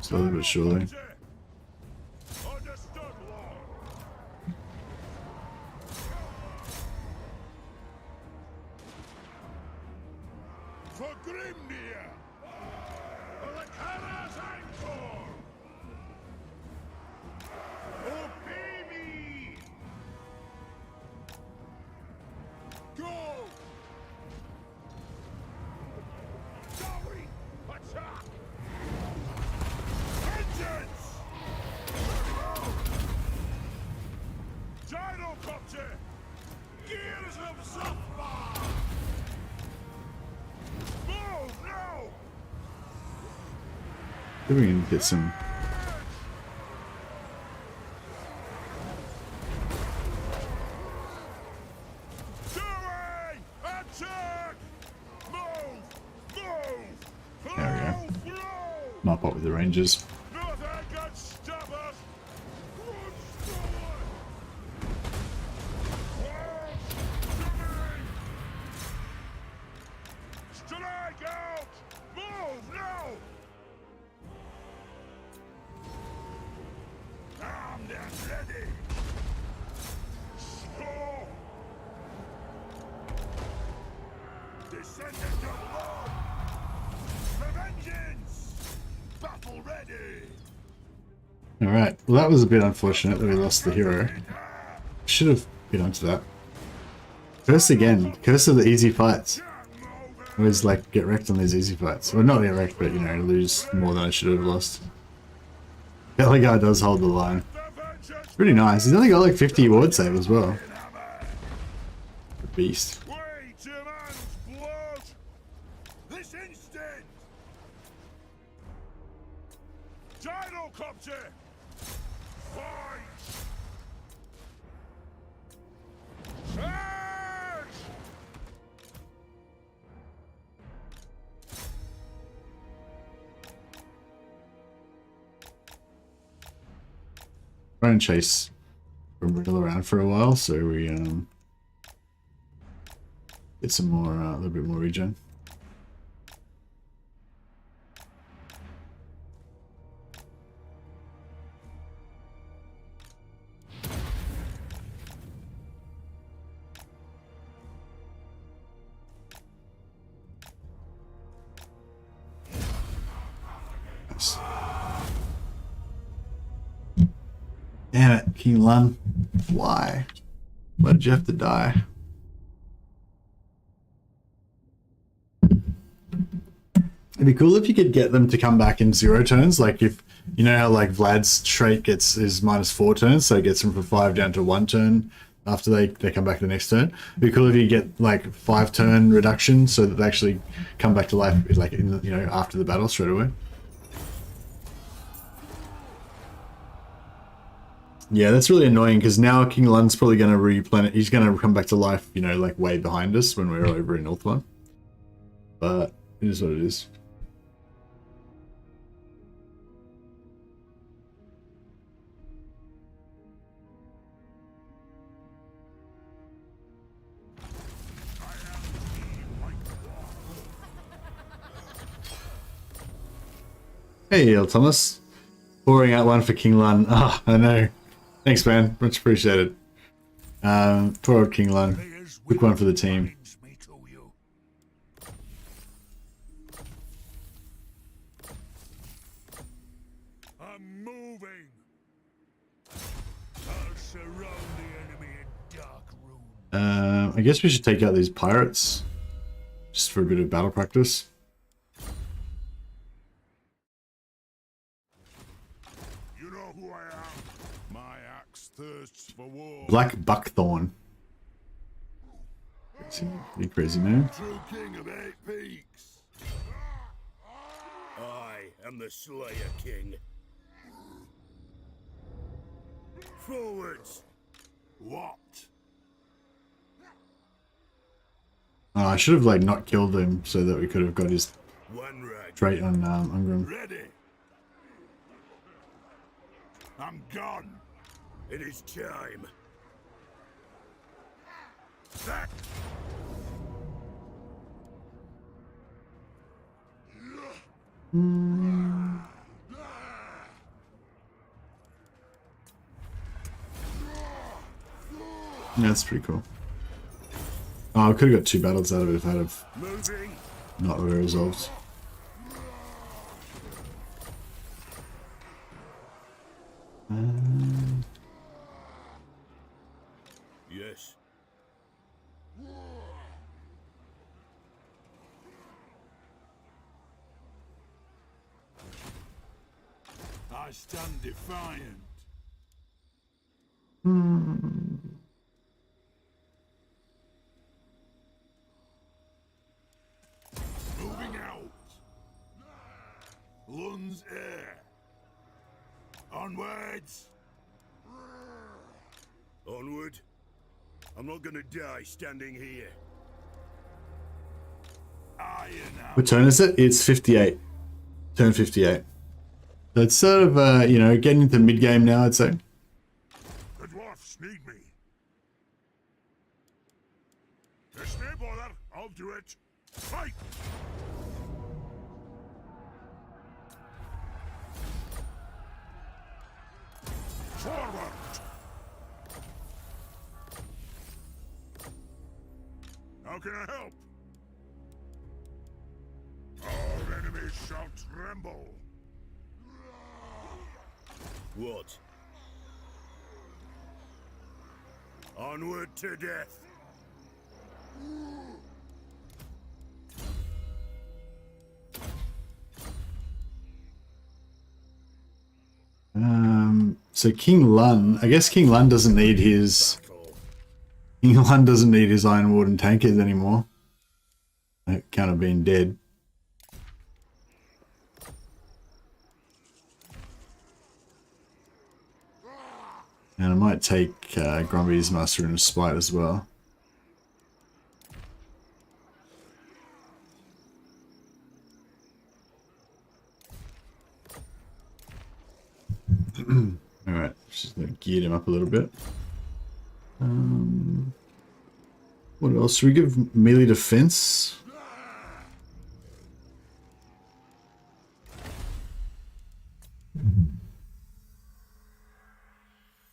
slowly but surely. See if we can get some. Doing! Attack! Move! Move! There we Throw! Mop up with the Rangers. Nothing can stop us! Run forward! Strike out! Move now! Armed and ready! Score! Descendant of Lord! For vengeance! Battle ready! Alright, well that was a bit unfortunate that we lost the hero. Should have been onto that. Curse again. Curse of the easy fights. Always like get wrecked on these easy fights. Well, not get wrecked, but you know, lose more than I should have lost. Belegar does hold the line. Pretty nice. He's only got like 50 ward save as well. The beast. Wait a man's blood! This instant! Gyrocopter! Fight! Charge! Try and chase Grombrindal around for a while, so we get some more, a little bit more regen. Nice. Damn it, King Lun. Why? Why did you have to die? It'd be cool if you could get them to come back in 0 turns. Like if, you know how like Vlad's trait gets is -4 turns, so it gets them from 5 down to 1 turn after they come back the next turn. It'd be cool if you get like 5 turn reduction so that they actually come back to life like in the, you know, after the battle straight away. Yeah, that's really annoying because now King Lun's probably going to replenish. He's going to come back to life, you know, like way behind us when we're over in North One. But it is what it is. Hey, El Thomas. Pouring out one for King Lun. Ah, I know. Thanks, man. Much appreciated. Poor old King Lun. Quick one for the team. I'm moving. I'll surround the enemy in dark room. I guess we should take out these pirates. Just for a bit of battle practice. You know who I am. My axe thirsts for war. Black Buckthorn. Pretty crazy, man. True king of 8 peaks. I am the Slayer King. Forwards! What? Oh, I should have like not killed him so that we could have got his One rag. trait on Ungrim. Ready. I'm gone. It is time. Back. Yeah, that's pretty cool. Oh, I could have got 2 battles out of it if I'd have Moving. not really resolved. Yes. I stand defiant. Moving out. Lun's Onwards! Onward? I'm not gonna die standing here. Iron What turn is it? It's 58. Turn 58. So it's sort of, you know, getting into mid-game now, I'd say. The dwarfs need me. There's no bother. I'll do it. Fight! Forward! How can I help? Our enemies shall tremble. What? Onward to death! So King Lun, I guess King Lun doesn't need his Iron Warden tankers anymore. That kind of been dead. And I might take Grombrindal's Master and Spite as well. Alright, just gonna gear him up a little bit. What else? Should we give melee defense?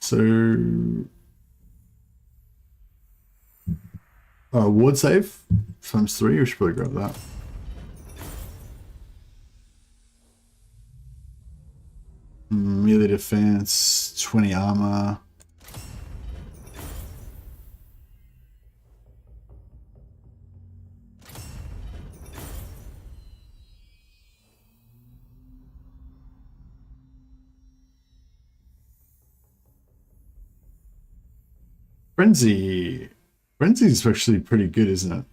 So, ward save times 3. We should probably grab that. Melee defense, 20 armor. Frenzy. Frenzy's actually pretty good, isn't it?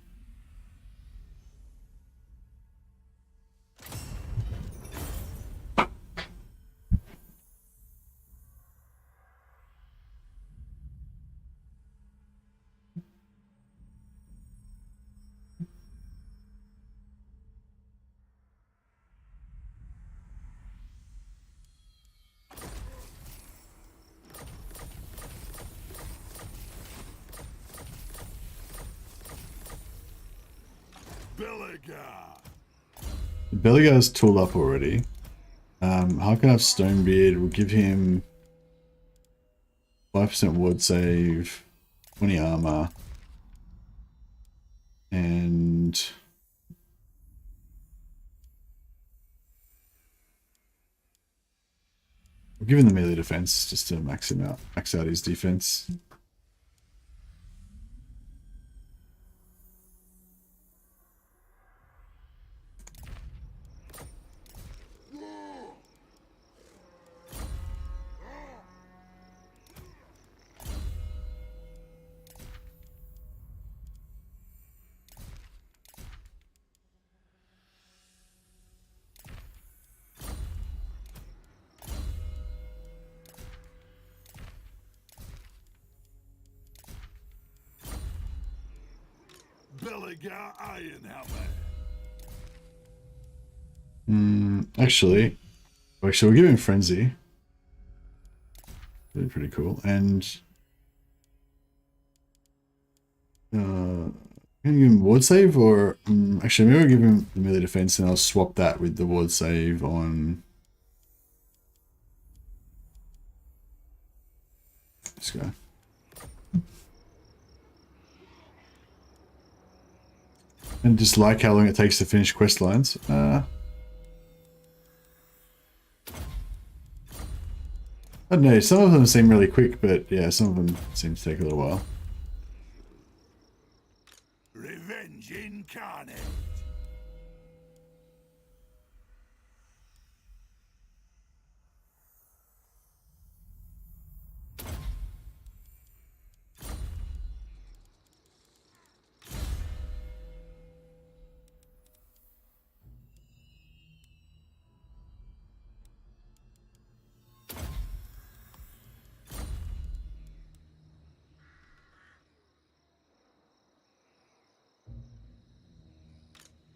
Belegar! Belegar's tooled up already. How can I have Stonebeard? We'll give him 5% ward save, 20 armor, and we'll give him the melee defense just to max him out, max out his defense. Belegar Ironhammer! Actually, we'll give him Frenzy. That'd be pretty cool. And can you give him ward save, or actually maybe I'll give him the melee defense and I'll swap that with the ward save on this guy. And just like how long it takes to finish quest lines. I don't know, some of them seem really quick, but yeah, some of them seem to take a little while. Revenge incarnate!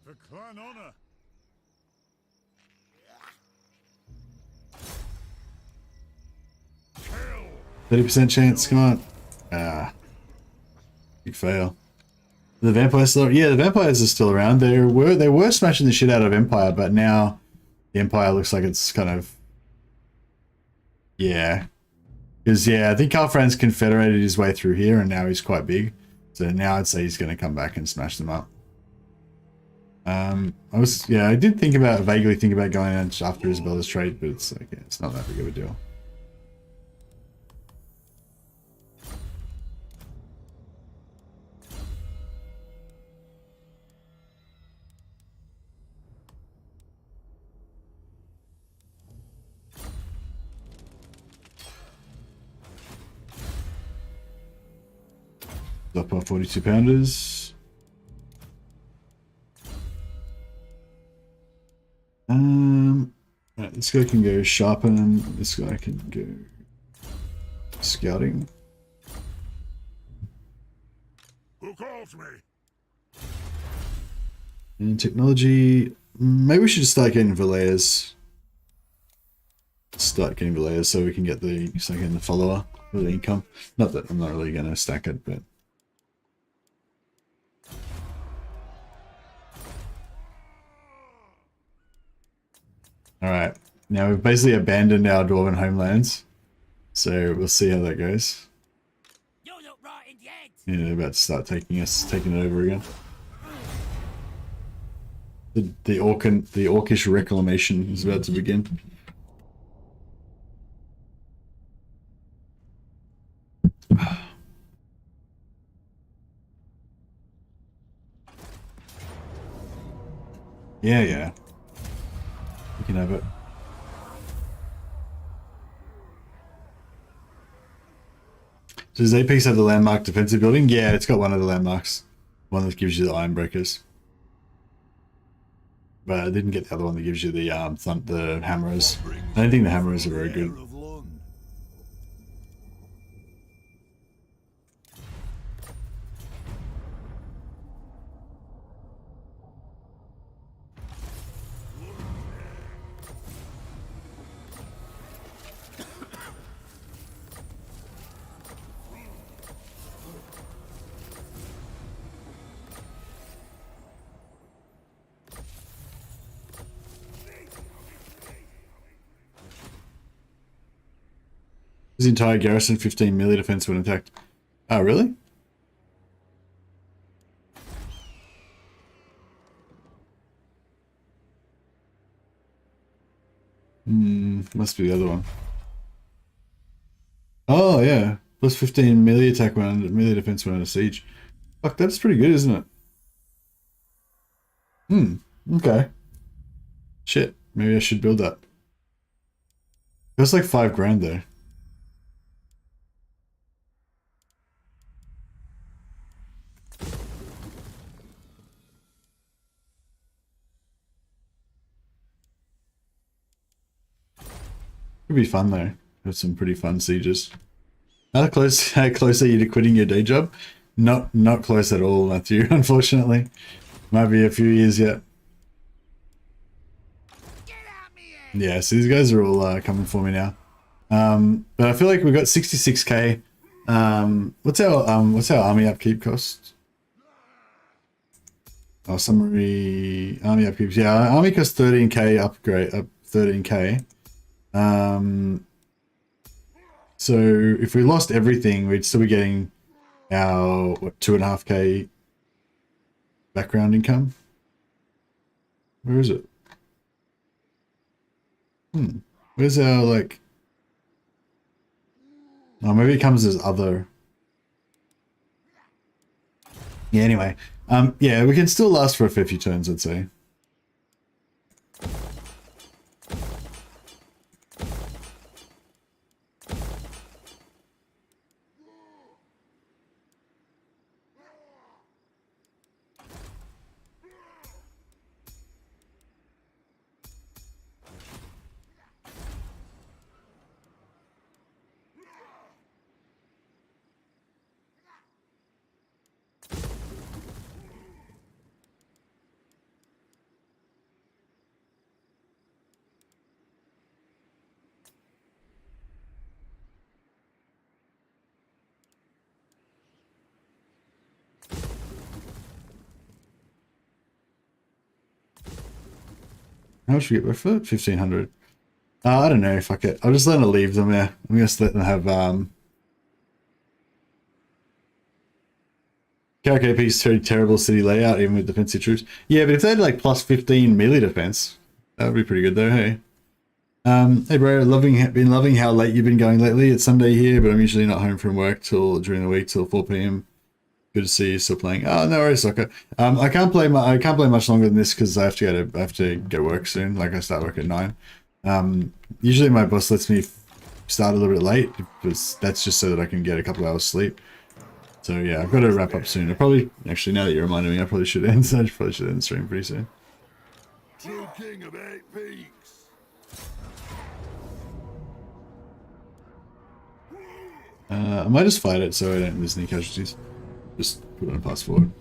For clan honor. 30% chance, come on. Ah. Big fail. The vampires still, yeah, the vampires are still around. They were smashing the shit out of Empire, but now the Empire looks like it's kind of, yeah. Because yeah, I think Carlfran's confederated his way through here, and now he's quite big. So now I'd say he's going to come back and smash them up. I did vaguely think about going after Isabella's trait, but it's like, yeah, it's not that big of a deal. Up our 42 pounders. Right, this guy can go sharpen. This guy can go scouting. Who calls me? And technology. Maybe we should just start getting Valayas. So we can get the follower for the income. Not that I'm not really going to stack it, but. Alright, now we've basically abandoned our Dwarven homelands, so we'll see how that goes. You're not right in the head. Yeah, they're about to start taking it over again. The orcish reclamation is about to begin. Yeah. You can have it. Does Apex have the landmark defensive building? Yeah, it's got one of the landmarks. One that gives you the Ironbreakers. But I didn't get the other one that gives you the hammerers. I don't think the hammerers are very good. His entire garrison 15 melee defense when attacked. Oh, really? Must be the other one. Oh, yeah. Plus 15 melee attack when melee defense when under siege. Fuck, that's pretty good, isn't it? Okay. Shit, maybe I should build that. That's like $5,000 though. Could be fun though. Have some pretty fun sieges. How close are you to quitting your day job? Not close at all, Matthew, unfortunately. Might be a few years yet. Yeah, so these guys are all coming for me now. But I feel like we've got 66k. What's our army upkeep cost? Oh, summary army upkeep. Yeah, army costs 13k upgrade, up 13k. So if we lost everything, we'd still be getting our 2.5k background income. Where is it? Where's our like? Oh, maybe it comes as other. Yeah. Anyway, yeah, we can still last for a fair few turns, I'd say. How much we get for it? 1,500. I don't know. Fuck it. I'll just let them leave them there. I'm just let them have Carrick AP's terrible city layout, even with defensive troops. Yeah, but if they had like plus 15 melee defense, that would be pretty good though. Hey. Hey bro, been loving how late you've been going lately. It's Sunday here, but I'm usually not home from work during the week till 4 p.m. Good to see you still playing. Oh, no worries, soccer. I can't play much longer than this because I have to go to work soon. Like I start work at 9. Usually my boss lets me start a little bit late because that's just so that I can get a couple hours sleep. So yeah, I've got to wrap up soon. Actually, now that you reminded me, I probably should end. I probably should end the stream pretty soon. True king of 8 peaks. I might just fight it so I don't lose any casualties. Just put on a pass forward.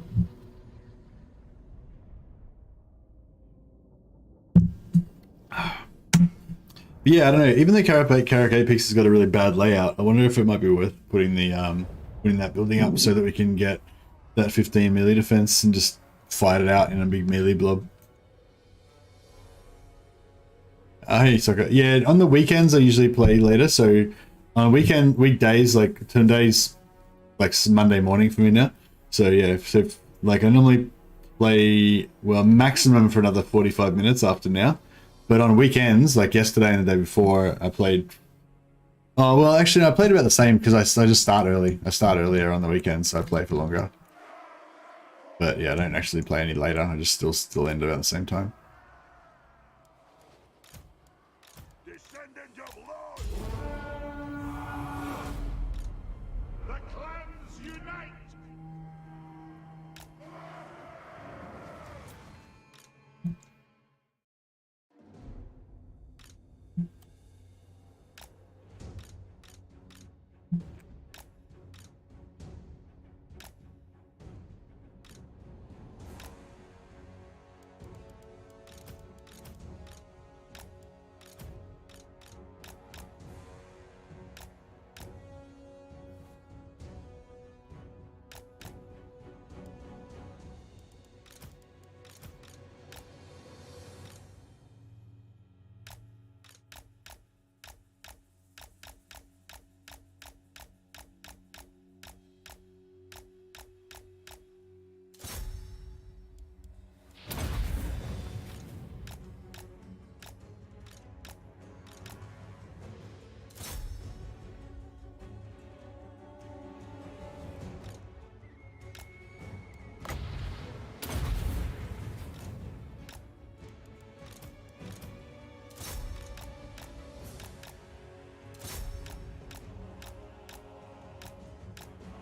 But yeah, I don't know. Even though Carrick Apex has got a really bad layout, I wonder if it might be worth putting that building up so that we can get that 15 melee defense and just fight it out in a big melee blob. Hey, soccer. Yeah, on the weekends I usually play later, so on weekdays, like today's like Monday morning for me now. So yeah, like I normally play, well, maximum for another 45 minutes after now. But on weekends, like yesterday and the day before, I played... Oh, well, actually, I played about the same because I just start early. I start earlier on the weekends, so I play for longer. But yeah, I don't actually play any later. I just still end about the same time. Descendant of Lord. The clans unite.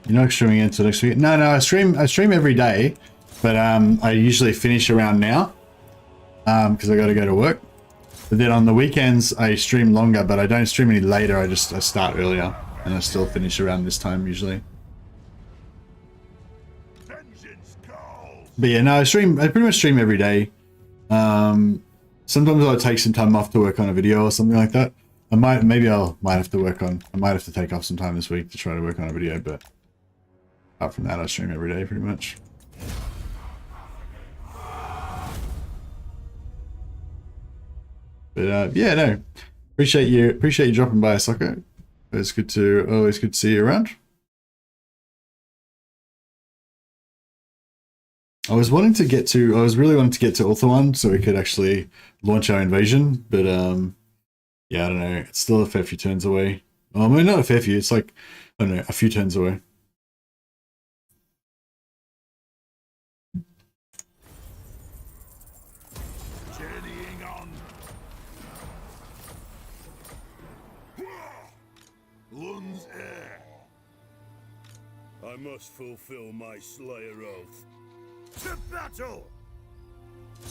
You're not streaming until next week? No, I stream every day, but I usually finish around now because I got to go to work. But then on the weekends I stream longer, but I don't stream any later. I start earlier and I still finish around this time usually. Vengeance calls. But yeah, no, I pretty much stream every day. Sometimes I'll take some time off to work on a video or something like that. I might have to take off some time this week to try to work on a video, but apart from that, I stream every day pretty much. But yeah, no, appreciate you dropping by, Soccer. Always good to see you around. I was really wanting to get to Ulthuan so we could actually launch our invasion, but yeah, I don't know. It's still a fair few turns away. Oh, I mean, not a fair few. It's like, I don't know, a few turns away. Journeying on. Lun's air. I must fulfill my Slayer oath. To battle!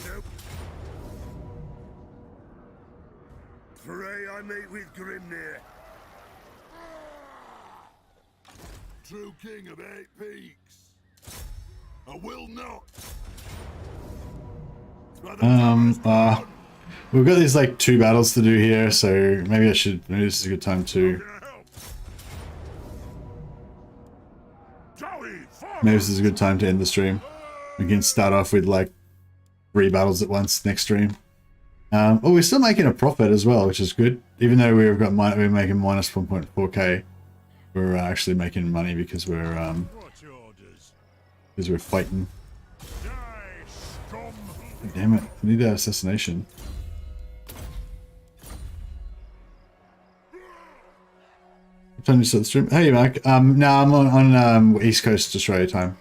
Nope. Pray I meet with Grimnir. True king of 8 peaks. I will not. We've got these like 2 battles to do here, so maybe this is a good time to. Maybe this is a good time to end the stream. We can start off with like 3 battles at once next stream. Oh, we're still making a profit as well, which is good. Even though we're making minus 1.4k, we're actually making money because we're What's your orders? fighting. Die, scum! Damn it! I need that assassination. What time do you start the stream? Hey, Mark. No, I'm on East Coast Australia time.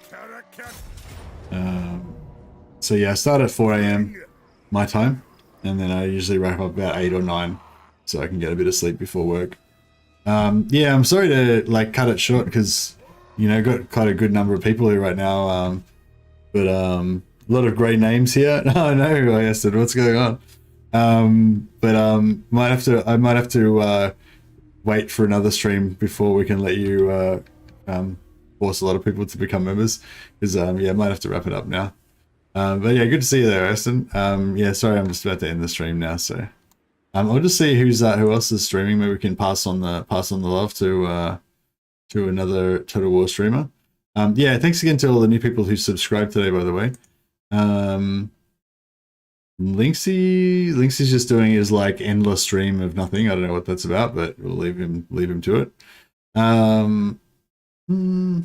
So yeah, I start at 4 a.m. my time, and then I usually wrap up about 8 or 9, so I can get a bit of sleep before work. Yeah, I'm sorry to like cut it short because you know got quite a good number of people here right now. But a lot of great names here. Oh no, I said what's going on? I might have to wait for another stream before we can let you force a lot of people to become members because yeah, I might have to wrap it up now. But yeah, good to see you there, Aston. Yeah, sorry, I'm just about to end the stream now, so I'll just see who else is streaming. Maybe we can pass on the love to another Total War streamer. Yeah, thanks again to all the new people who subscribed today, by the way. Linksy's just doing his like endless stream of nothing. I don't know what that's about, but we'll leave him to it. I don't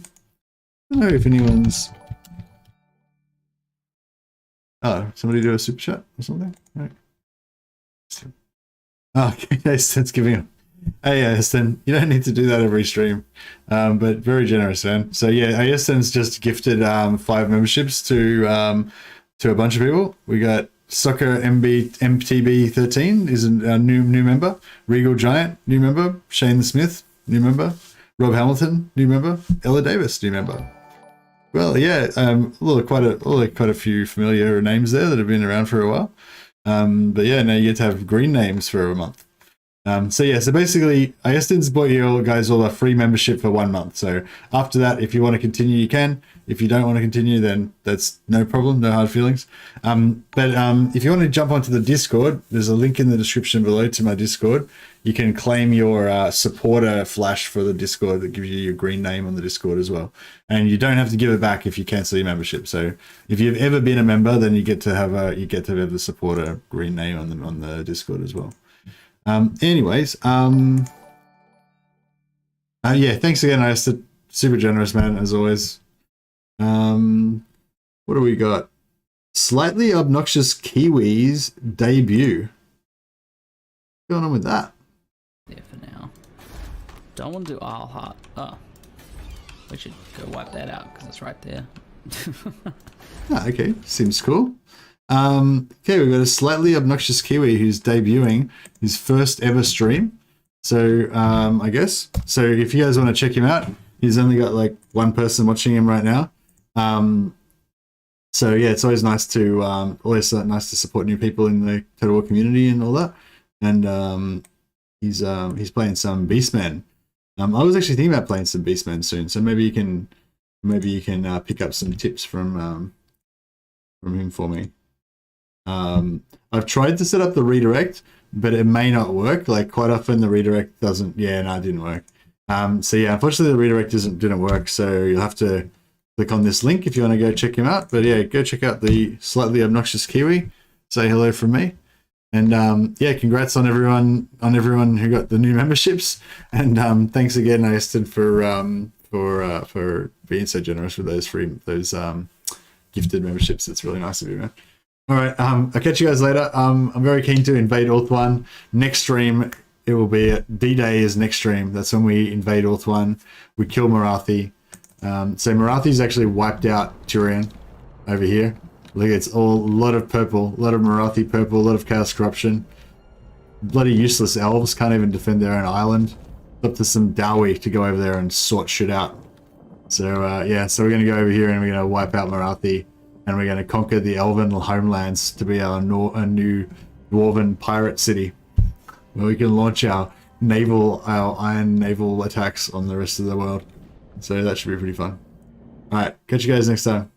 know if anyone's. Oh, somebody do a super chat or something? Right. Oh, okay, Aston's giving up. Hey, Aston, you don't need to do that every stream, but very generous, man. So yeah, Aston's just gifted 5 memberships to a bunch of people. We got Soccer MTB 13 is a new member. Regal Giant, new member. Shane Smith, new member. Rob Hamilton, new member. Ella Davis, new member. Well, yeah, quite a few familiar names there that have been around for a while. But yeah, now you get to have green names for a month. So yeah, so basically, Aston's bought you guys all a free membership for 1 month. So after that, if you want to continue, you can. If you don't want to continue, then that's no problem, no hard feelings. But if you want to jump onto the Discord, there's a link in the description below to my Discord. You can claim your supporter flash for the Discord that gives you your green name on the Discord as well. And you don't have to give it back if you cancel your membership. So if you've ever been a member, then you get to have the supporter green name on the Discord as well. Anyways, yeah, thanks again, Aston. Super generous, man, as always. What do we got? Slightly Obnoxious Kiwis debut. What's going on with that? Yeah, for now. Don't want to do Isle Heart. Oh, we should go wipe that out because it's right there. Okay, seems cool. Okay, we've got a Slightly Obnoxious Kiwi who's debuting his first ever stream. So, I guess. So if you guys want to check him out, he's only got like 1 person watching him right now. So yeah, it's always nice to support new people in the Total War community and all that. And he's playing some Beastmen. I was actually thinking about playing some Beastmen soon, so maybe you can pick up some tips from him for me. I've tried to set up the redirect, but it may not work. Like quite often the redirect doesn't. Yeah, no, it didn't work. So yeah, unfortunately the redirect didn't work. So you'll have to click on this link if you want to go check him out. But yeah, go check out the Slightly Obnoxious Kiwi. Say hello from me. And yeah, congrats on everyone who got the new memberships. And thanks again, Aston, for being so generous with those gifted memberships. It's really nice of you, man. All right, I'll catch you guys later. I'm very keen to invade Orth 1. Next stream, it will be D-Day is next stream. That's when we invade Orth 1. We kill Marathi. So Marathi's actually wiped out Turian over here. Look, it's a lot of purple, a lot of Marathi purple, a lot of Chaos Corruption. Bloody useless elves, can't even defend their own island. Up to some Dawi to go over there and sort shit out. So yeah, so we're going to go over here and we're going to wipe out Marathi. And we're going to conquer the Elven homelands to be our new Dwarven pirate city, where we can launch our iron naval attacks on the rest of the world. So that should be pretty fun. All right, catch you guys next time.